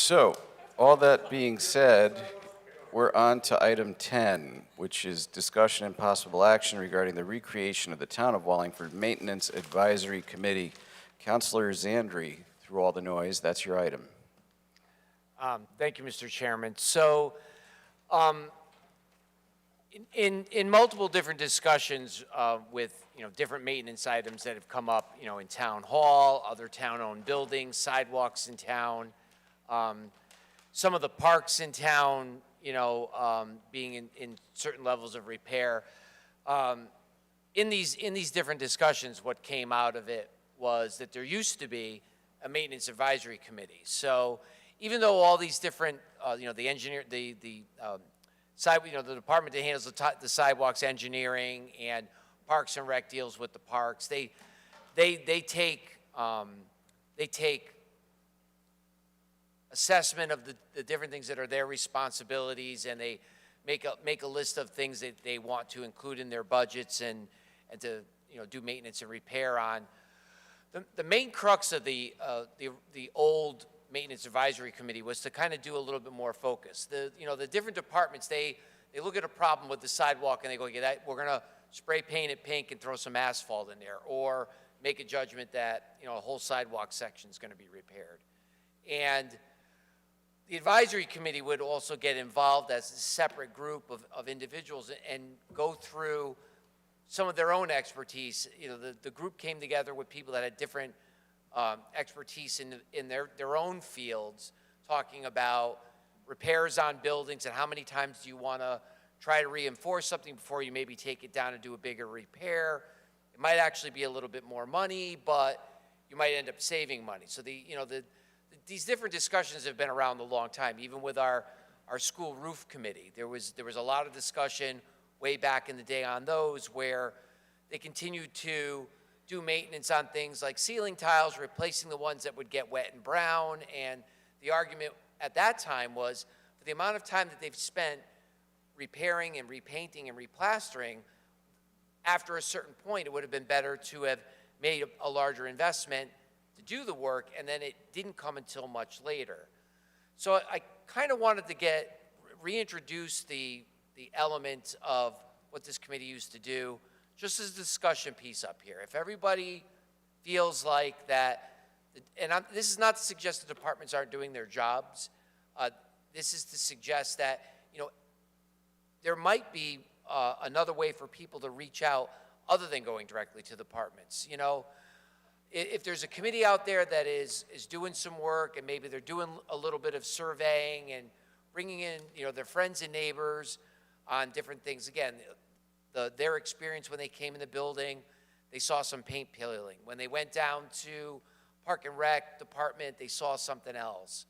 So, all that being said, we're on to item 10, which is discussion and possible action regarding the recreation of the Town of Wallingford Maintenance Advisory Committee. Councilor Zandri, through all the noise, that's your item. Thank you, Mr. Chairman. So, in multiple different discussions with different maintenance items that have come up, in town hall, other town-owned buildings, sidewalks in town, some of the parks in town, being in certain levels of repair. In these different discussions, what came out of it was that there used to be a maintenance advisory committee. So even though all these different, the engineer, the department that handles the sidewalks engineering and Parks and Rec deals with the parks, they take assessment of the different things that are their responsibilities, and they make a list of things that they want to include in their budgets and to do maintenance and repair on. The main crux of the old maintenance advisory committee was to kind of do a little bit more focus. The different departments, they look at a problem with the sidewalk and they go, yeah, we're going to spray paint it pink and throw some asphalt in there, or make a judgment that a whole sidewalk section is going to be repaired. And the advisory committee would also get involved as a separate group of individuals and go through some of their own expertise. The group came together with people that had different expertise in their own fields, talking about repairs on buildings and how many times do you want to try to reinforce something before you maybe take it down and do a bigger repair. It might actually be a little bit more money, but you might end up saving money. So these different discussions have been around a long time. Even with our school roof committee, there was a lot of discussion way back in the day on those, where they continued to do maintenance on things like ceiling tiles, replacing the ones that would get wet and brown. And the argument at that time was, for the amount of time that they've spent repairing and repainting and replastering, after a certain point, it would have been better to have made a larger investment to do the work, and then it didn't come until much later. So I kind of wanted to reintroduce the element of what this committee used to do, just as a discussion piece up here. If everybody feels like that, and this is not to suggest the departments aren't doing their jobs, this is to suggest that, there might be another way for people to reach out other than going directly to departments. If there's a committee out there that is doing some work, and maybe they're doing a little bit of surveying and bringing in, their friends and neighbors on different things. Again, their experience when they came in the building, they saw some paint peeling. When they went down to Park and Rec department, they saw something else.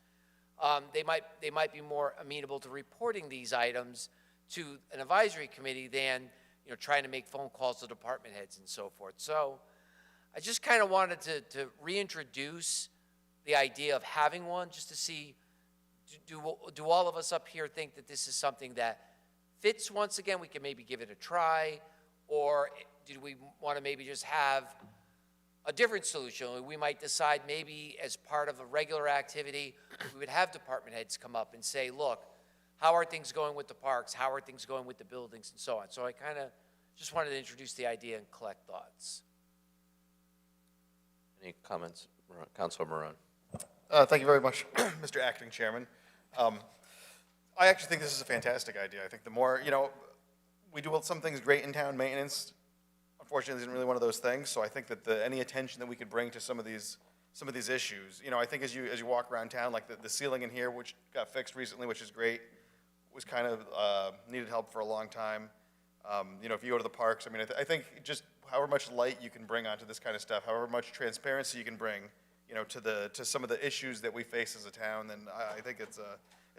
They might be more amenable to reporting these items to an advisory committee than trying to make phone calls to department heads and so forth. So I just kind of wanted to reintroduce the idea of having one, just to see, do all of us up here think that this is something that fits? Once again, we can maybe give it a try, or do we want to maybe just have a different solution? We might decide maybe as part of a regular activity, we would have department heads come up and say, look, how are things going with the parks? How are things going with the buildings, and so on? So I kind of just wanted to introduce the idea and collect thoughts. Any comments? Councilor Maroon. Thank you very much, Mr. Acting Chairman. I actually think this is a fantastic idea. I think the more, we do some things great in town. Maintenance, unfortunately, isn't really one of those things. So I think that any attention that we could bring to some of these issues, I think as you walk around town, like the ceiling in here, which got fixed recently, which is great, was kind of needed help for a long time. If you go to the parks, I think just however much light you can bring onto this kind of stuff, however much transparency you can bring, to some of the issues that we face as a town, then I think it's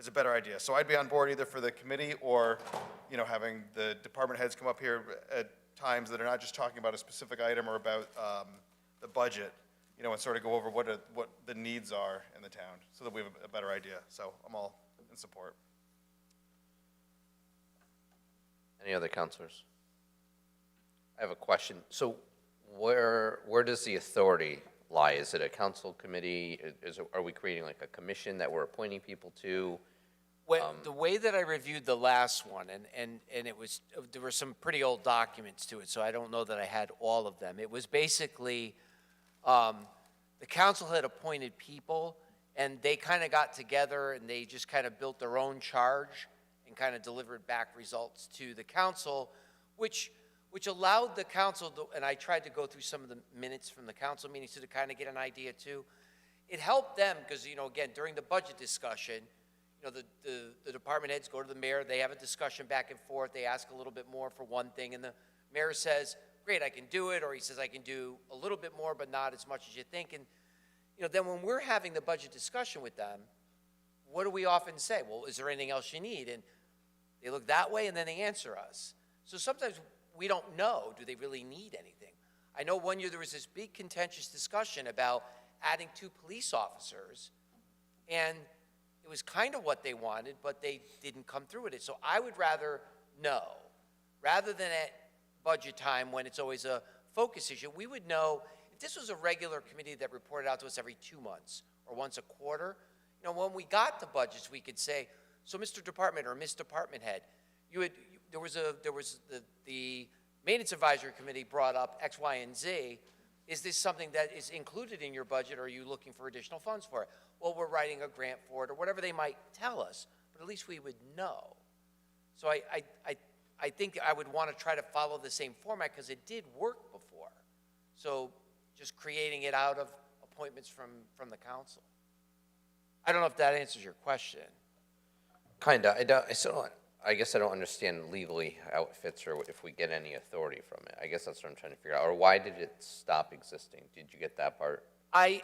a better idea. So I'd be on board either for the committee or, having the department heads come up here at times that are not just talking about a specific item or about the budget, and sort of go over what the needs are in the town, so that we have a better idea. So I'm all in support. Any other councilors? I have a question. So where does the authority lie? Is it a council committee? Are we creating like a commission that we're appointing people to? The way that I reviewed the last one, and it was, there were some pretty old documents to it, so I don't know that I had all of them. It was basically, the council had appointed people, and they kind of got together and they just kind of built their own charge and kind of delivered back results to the council, which allowed the council to, and I tried to go through some of the minutes from the council meetings to kind of get an idea too. It helped them because, you know, again, during the budget discussion, you know, the department heads go to the mayor, they have a discussion back and forth, they ask a little bit more for one thing, and the mayor says, great, I can do it, or he says, I can do a little bit more, but not as much as you think. And, you know, then when we're having the budget discussion with them, what do we often say? Well, is there anything else you need? And they look that way, and then they answer us. So sometimes we don't know, do they really need anything? I know one year there was this big contentious discussion about adding 2 police officers, and it was kind of what they wanted, but they didn't come through with it. So I would rather know, rather than at budget time when it's always a focus issue, we would know if this was a regular committee that reported out to us every 2 months or once a quarter. You know, when we got the budgets, we could say, so Mr. Department or Miss Department Head, there was the Maintenance Advisory Committee brought up X, Y, and Z. Is this something that is included in your budget, or are you looking for additional funds for it? Well, we're writing a grant for it, or whatever they might tell us, but at least we would know. So I think I would want to try to follow the same format because it did work before. So just creating it out of appointments from the council. I don't know if that answers your question. Kinda. I guess I don't understand legally how it fits or if we get any authority from it. I guess that's what I'm trying to figure out. Or why did it stop existing? Did you get that part? I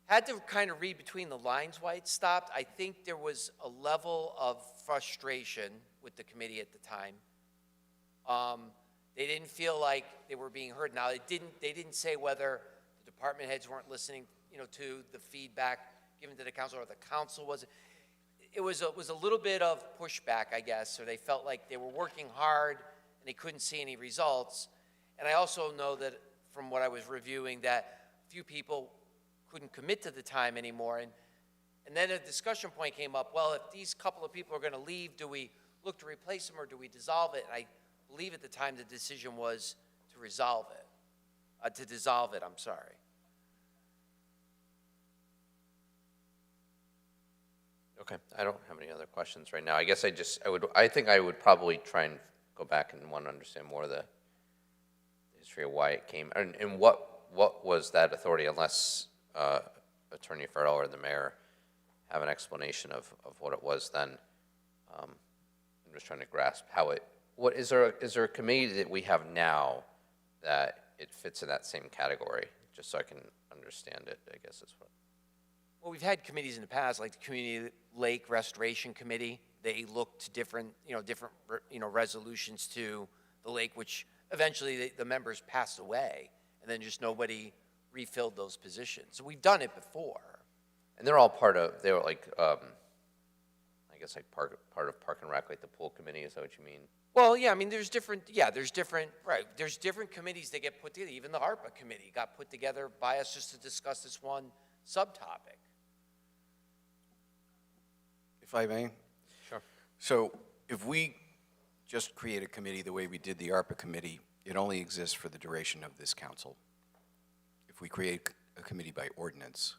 had to kind of read between the lines why it stopped. I think there was a level of frustration with the committee at the time. They didn't feel like they were being heard. Now, they didn't say whether the department heads weren't listening, you know, to the feedback given to the council or the council wasn't. It was a little bit of pushback, I guess, or they felt like they were working hard and they couldn't see any results. And I also know that from what I was reviewing that few people couldn't commit to the time anymore. And then a discussion point came up, well, if these couple of people are going to leave, do we look to replace them or do we dissolve it? And I believe at the time the decision was to dissolve it, I'm sorry. Okay, I don't have any other questions right now. I guess I think I would probably try and go back and want to understand more of the history of why it came, and what was that authority, unless Attorney Farrell or the mayor have an explanation of what it was then. I'm just trying to grasp how is there a committee that we have now that it fits in that same category, just so I can understand it, I guess is what. Well, we've had committees in the past, like the Community Lake Restoration Committee. They looked to different resolutions to the lake, which eventually the members passed away, and then just nobody refilled those positions. So we've done it before. And they're all they were like, I guess like part of Park and Rec, like the pool committee, is that what you mean? Well, yeah, I mean, there's different committees that get put together. Even the ARPA committee got put together by us just to discuss this one subtopic. If I may? Sure. So if we just create a committee the way we did the ARPA committee, it only exists for the duration of this council. If we create a committee by ordinance,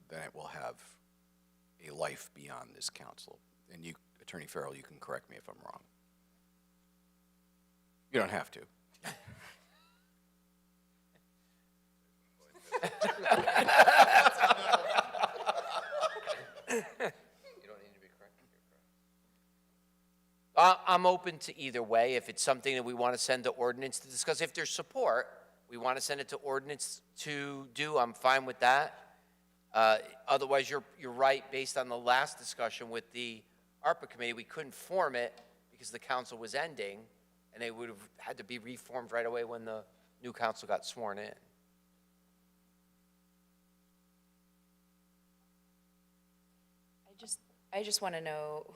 then it will have a life beyond this council. And you, Attorney Farrell, you can correct me if I'm wrong. You don't have to. I'm open to either way. If it's something that we want to send to ordinance to discuss, if there's support, we want to send it to ordinance to do, I'm fine with that. Otherwise, you're right, based on the last discussion with the ARPA committee, we couldn't form it because the council was ending, and they would have had to be reformed right away when the new council got sworn in. I just want to know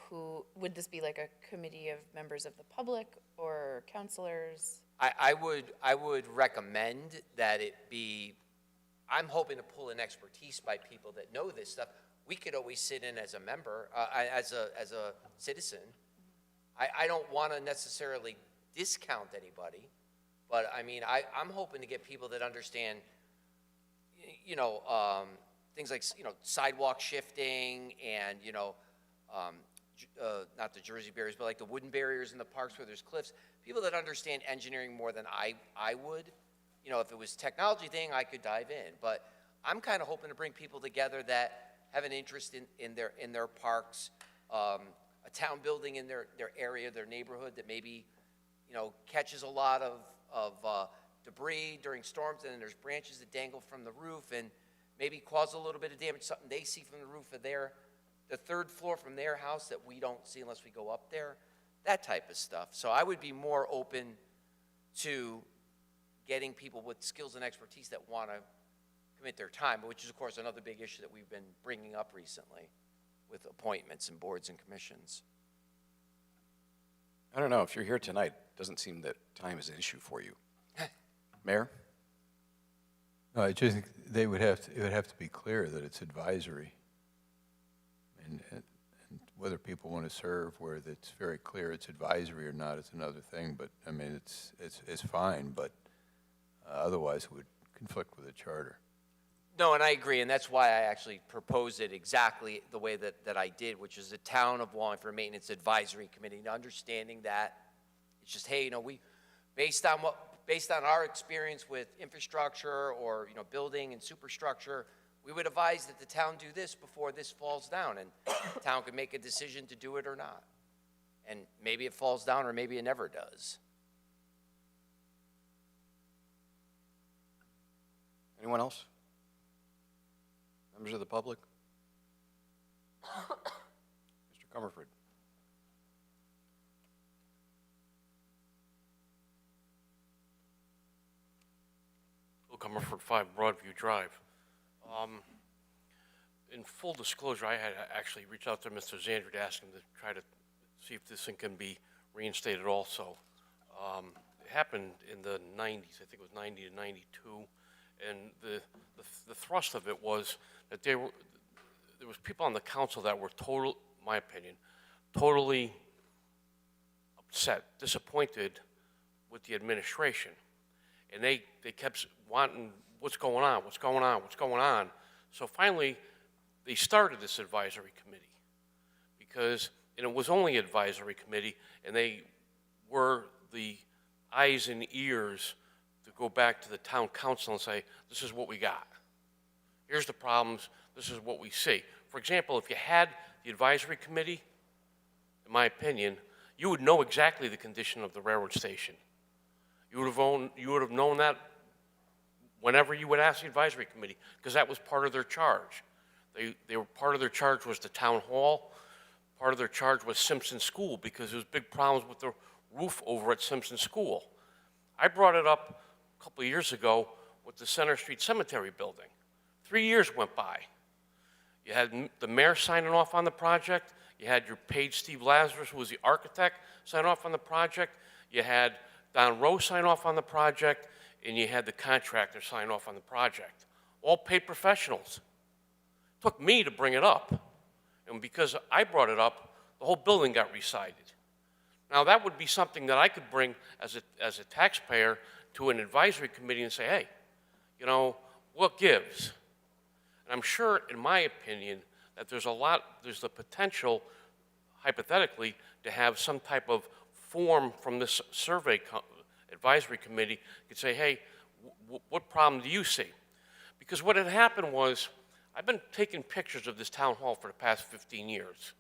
would this be like a committee of members of the public or counselors? I would recommend that it be, I'm hoping to pull in expertise by people that know this stuff. We could always sit in as a member, as a citizen. I don't want to necessarily discount anybody, but I mean, I'm hoping to get people that understand, you know, things like, you know, sidewalk shifting and, you know, not the Jersey barriers, but like the wooden barriers in the parks where there's cliffs. People that understand engineering more than I would. You know, if it was a technology thing, I could dive in. But I'm kind of hoping to bring people together that have an interest in their parks, a town building in their area, their neighborhood that maybe, you know, catches a lot of debris during storms, and then there's branches that dangle from the roof and maybe cause a little bit of damage, something they see from the roof of the third floor from their house that we don't see unless we go up there, that type of stuff. So I would be more open to getting people with skills and expertise that want to commit their time, which is, of course, another big issue that we've been bringing up recently with appointments and boards and commissions. I don't know, if you're here tonight, it doesn't seem that time is an issue for you. Mayor? No, I just think it would have to be clear that it's advisory. And whether people want to serve, where it's very clear it's advisory or not, it's another thing. But I mean, it's fine, but otherwise it would conflict with the charter. No, and I agree, and that's why I actually proposed it exactly the way that I did, which is the Town of Wallingford Maintenance Advisory Committee, understanding that it's just, hey, you know, based on our experience with infrastructure or, you know, building and superstructure, we would advise that the town do this before this falls down, and the town could make a decision to do it or not. And maybe it falls down or maybe it never does. Anyone else? Members of the public? Mr. Comerford. Bill Comerford, 5 Broadview Drive. In full disclosure, I had actually reached out to Mr. Zandri to ask him to try to see if this thing can be reinstated also. It happened in the 90s, I think it was 90 to 92, and the thrust of it was that there was people on the council that were my opinion, totally upset, disappointed with the administration. And they kept wanting, what's going on, what's going on, what's going on? So finally, they started this advisory committee and it was only advisory committee, and they were the eyes and ears to go back to the town council and say, this is what we got. Here's the problems, this is what we see. For example, if you had the advisory committee, in my opinion, you would know exactly the condition of the railroad station. You would have known that whenever you would ask the advisory committee, because that was part of their charge. They were part of their charge was the town hall. Part of their charge was Simpson School, because there was big problems with the roof over at Simpson School. I brought it up a couple of years ago with the Center Street Cemetery building. 3 years went by. You had the mayor signing off on the project. You had your page Steve Lazarus, who was the architect, sign off on the project. You had Don Rowe sign off on the project, and you had the contractor sign off on the project. All paid professionals. It took me to bring it up. And because I brought it up, the whole building got recited. Now, that would be something that I could bring as a taxpayer to an advisory committee and say, hey, you know, what gives? And I'm sure, in my opinion, that there's the potential, hypothetically, to have some type of form from this advisory committee could say, hey, what problem do you see? Because what had happened was, I've been taking pictures of this town hall for the past 15 years.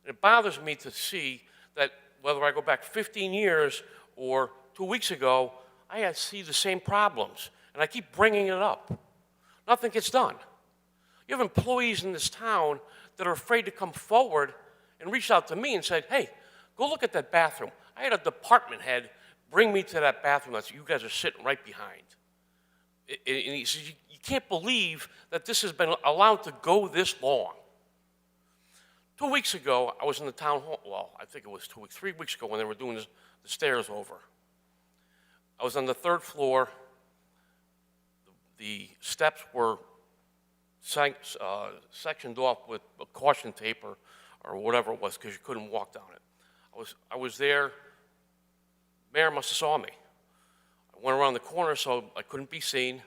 And it bothers me to see that whether I go back 15 years or 2 weeks ago, I see the same problems. And I keep bringing it up. Nothing gets done. You have employees in this town that are afraid to come forward and reach out to me and said, hey, go look at that bathroom. I had a department head bring me to that bathroom that you guys are sitting right behind. And he says, you can't believe that this has been allowed to go this long. 2 weeks ago, I was in the town hall, well, I think it was 3 weeks ago when they were doing the stairs over. I was on the 3rd floor. The steps were sectioned off with a caution tape or whatever it was because you couldn't walk down it. I was there. Mayor must have saw me. I went around the corner so I couldn't be seen.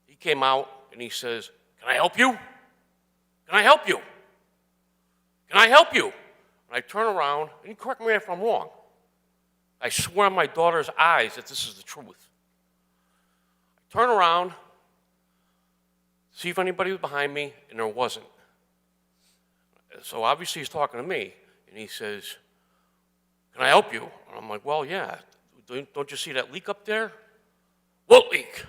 He came out and he says, "Can I help you? Can I help you? Can I help you?" And I turn around, and you correct me if I'm wrong. I swear on my daughter's eyes that this is the truth. I turn around, see if anybody was behind me, and there wasn't. So obviously he's talking to me, and he says, "Can I help you?" And I'm like, "Well, yeah. Don't you see that leak up there?" "What leak?"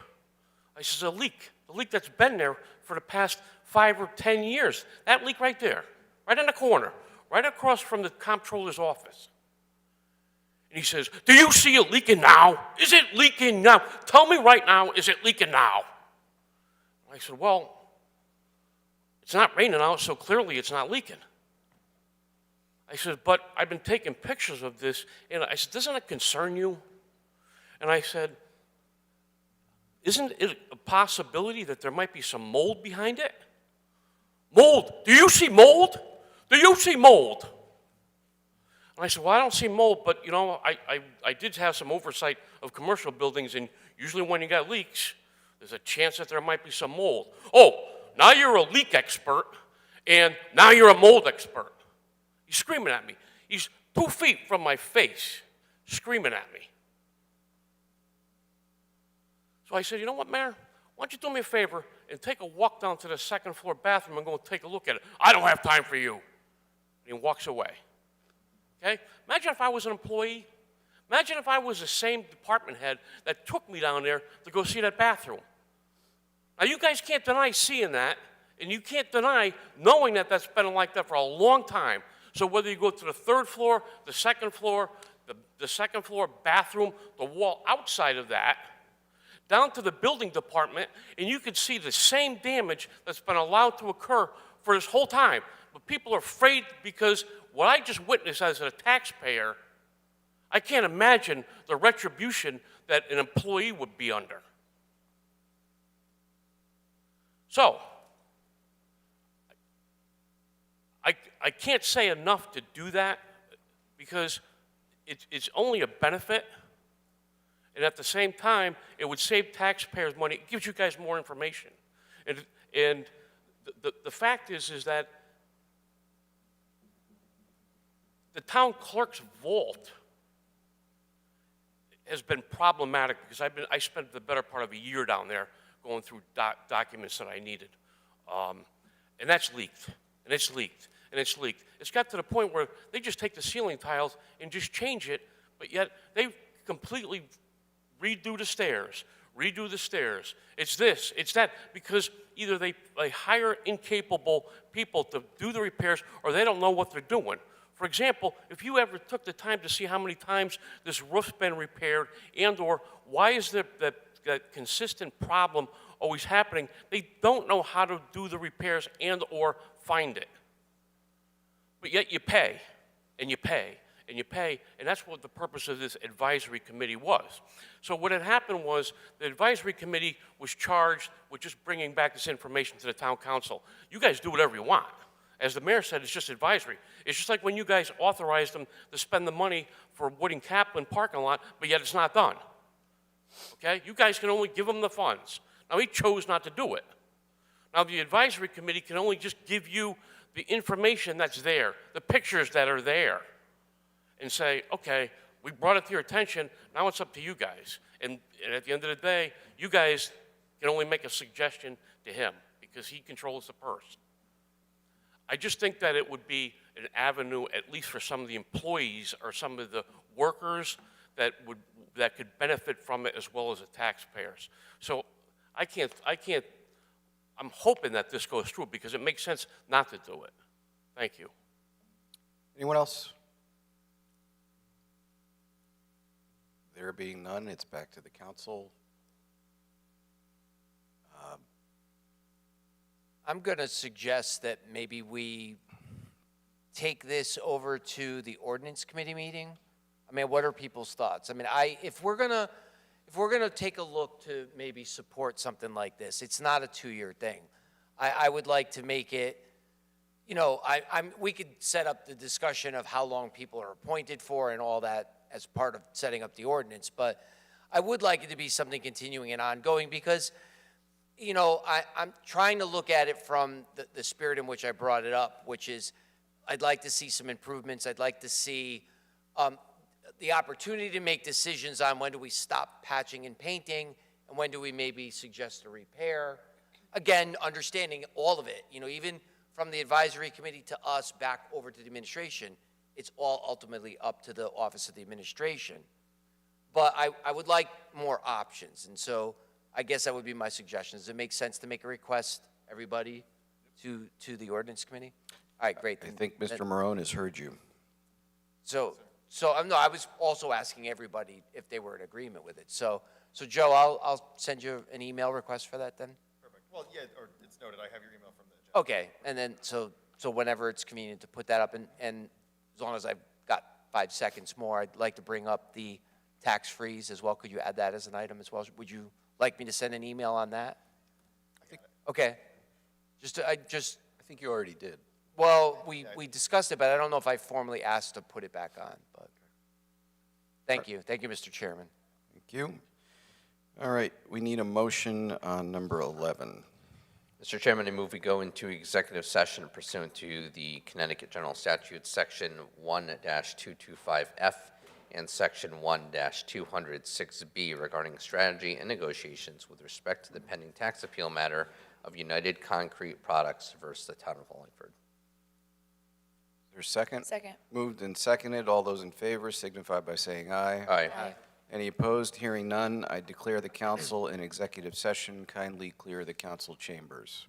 I says, "A leak. The leak that's been there for the past 5 or 10 years. That leak right there, right in the corner, right across from the comptroller's office." And he says, "Do you see it leaking now? Is it leaking now? Tell me right now, is it leaking now?" I said, "Well, it's not raining out, so clearly it's not leaking." I said, "But I've been taking pictures of this," and I said, "Doesn't it concern you?" And I said, "Isn't it a possibility that there might be some mold behind it?" "Mold? Do you see mold? Do you see mold?" And I said, "Well, I don't see mold, but you know, I did have some oversight of commercial buildings, and usually when you got leaks, there's a chance that there might be some mold." "Oh, now you're a leak expert, and now you're a mold expert." He's screaming at me. He's 2 feet from my face, screaming at me. So I said, "You know what, Mayor? Why don't you do me a favor and take a walk down to the 2nd floor bathroom and go and take a look at it." "I don't have time for you." And he walks away. Okay? Imagine if I was an employee. Imagine if I was the same department head that took me down there to go see that bathroom. Now, you guys can't deny seeing that, and you can't deny knowing that that's been like that for a long time. So whether you go to the 3rd floor, the 2nd floor, the 2nd floor bathroom, the wall outside of that, down to the building department, and you can see the same damage that's been allowed to occur for this whole time. But people are afraid because what I just witnessed as a taxpayer, I can't imagine the retribution that an employee would be under. So, I can't say enough to do that because it's only a benefit. And at the same time, it would save taxpayers money. It gives you guys more information. And the fact is that the town clerk's vault has been problematic because I spent the better part of a year down there going through documents that I needed. And that's leaked, and it's leaked, and it's leaked. It's got to the point where they just take the ceiling tiles and just change it, but yet they completely redo the stairs. It's this, it's that, because either they hire incapable people to do the repairs or they don't know what they're doing. For example, if you ever took the time to see how many times this roof's been repaired and or why is that consistent problem always happening, they don't know how to do the repairs and or find it. But yet you pay, and you pay, and you pay, and that's what the purpose of this advisory committee was. So what had happened was the advisory committee was charged with just bringing back this information to the town council. You guys do whatever you want. As the mayor said, it's just advisory. It's just like when you guys authorized them to spend the money for Wood and Kaplan parking lot, but yet it's not done. Okay? You guys can only give them the funds. Now, he chose not to do it. Now, the advisory committee can only just give you the information that's there, the pictures that are there, and say, okay, we brought it to your attention, now it's up to you guys. And at the end of the day, you guys can only make a suggestion to him because he controls the purse. I just think that it would be an avenue, at least for some of the employees or some of the workers that could benefit from it as well as the taxpayers. So I'm hoping that this goes through because it makes sense not to do it. Thank you. Anyone else? There being none, it's back to the council. I'm going to suggest that maybe we take this over to the ordinance committee meeting I mean, what are people's thoughts? I mean, if we're gonna take a look to maybe support something like this, it's not a 2-year thing. I would like to make it, you know, we could set up the discussion of how long people are appointed for and all that as part of setting up the ordinance, but I would like it to be something continuing and ongoing because, you know, I'm trying to look at it from the spirit in which I brought it up, which is I'd like to see some improvements. I'd like to see the opportunity to make decisions on when do we stop patching and painting and when do we maybe suggest a repair. Again, understanding all of it, you know, even from the advisory committee to us back over to the administration, it's all ultimately up to the Office of the Administration. But I would like more options, and so I guess that would be my suggestion. Does it make sense to make a request, everybody, to the ordinance committee? All right, great. I think Mr. Marone has heard you. So no, I was also asking everybody if they were in agreement with it. So Joe, I'll send you an email request for that then? Perfect. Well, yeah, or it's noted, I have your email from the agenda. Okay, and then, so whenever it's convenient to put that up, and as long as I've got 5 seconds more, I'd like to bring up the tax freeze as well. Could you add that as an item as well? Would you like me to send an email on that? Okay. I think you already did. Well, we discussed it, but I don't know if I formally asked to put it back on, but thank you. Thank you, Mr. Chairman. Thank you. All right, we need a motion on number 11. Mr. Chairman, I move we go into executive session pursuant to the Connecticut General Statutes, Section 1-225F and Section 1-206B regarding strategy and negotiations with respect to the pending tax appeal matter of United Concrete Products versus the Town of Wallingford. Is there a second? Second. Moved and seconded. All those in favor signify by saying aye. Aye. Aye. Any opposed? Hearing none, I declare the council in executive session. Kindly clear the council chambers.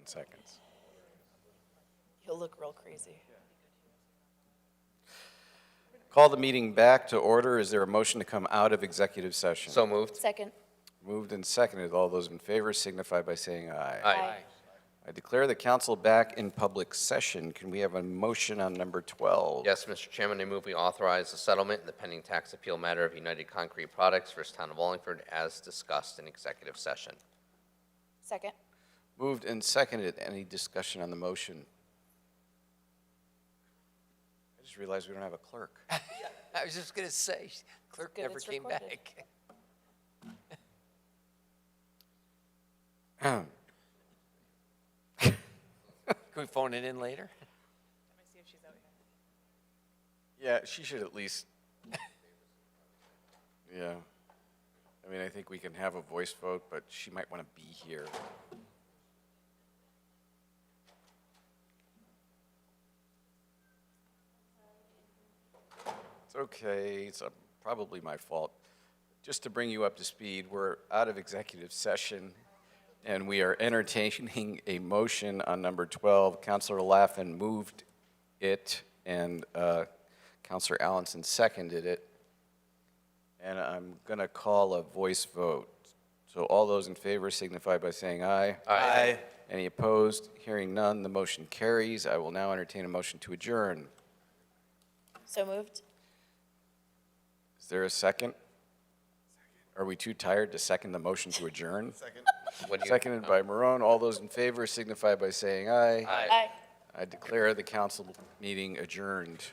seconds. He'll look real crazy. Call the meeting back to order. Is there a motion to come out of executive session? So moved. Second. Moved and seconded. All those in favor signify by saying aye. Aye. I declare the council back in public session. Can we have a motion on number 12? Yes, Mr. Chairman, I move we authorize the settlement in the pending tax appeal matter of United Concrete Products versus Town of Wallingford as discussed in executive session. Second. Moved and seconded. Any discussion on the motion? I just realized we don't have a clerk. I was just going to say, clerk Good, never it's came recorded. back. Can we phone it in later? Let me see if she's out here. Yeah, she should at least, yeah. I mean, I think we can have a voice vote, but she might want to be here. It's okay, it's probably my fault. Just to bring you up to speed, we're out of executive session, and we are entertaining a motion on number 12. Councilor Laffin moved it, and Councilor Allenson seconded it. And I'm going to call a voice vote. So all those in favor signify by saying aye. Aye. Any opposed? Hearing none, the motion carries. I will now entertain a motion to adjourn. So moved. Is there a second? Are we too tired to second the motion to adjourn? What do you- Seconded by Marone. All those in favor signify by saying aye. Aye. Aye. I declare the council meeting adjourned.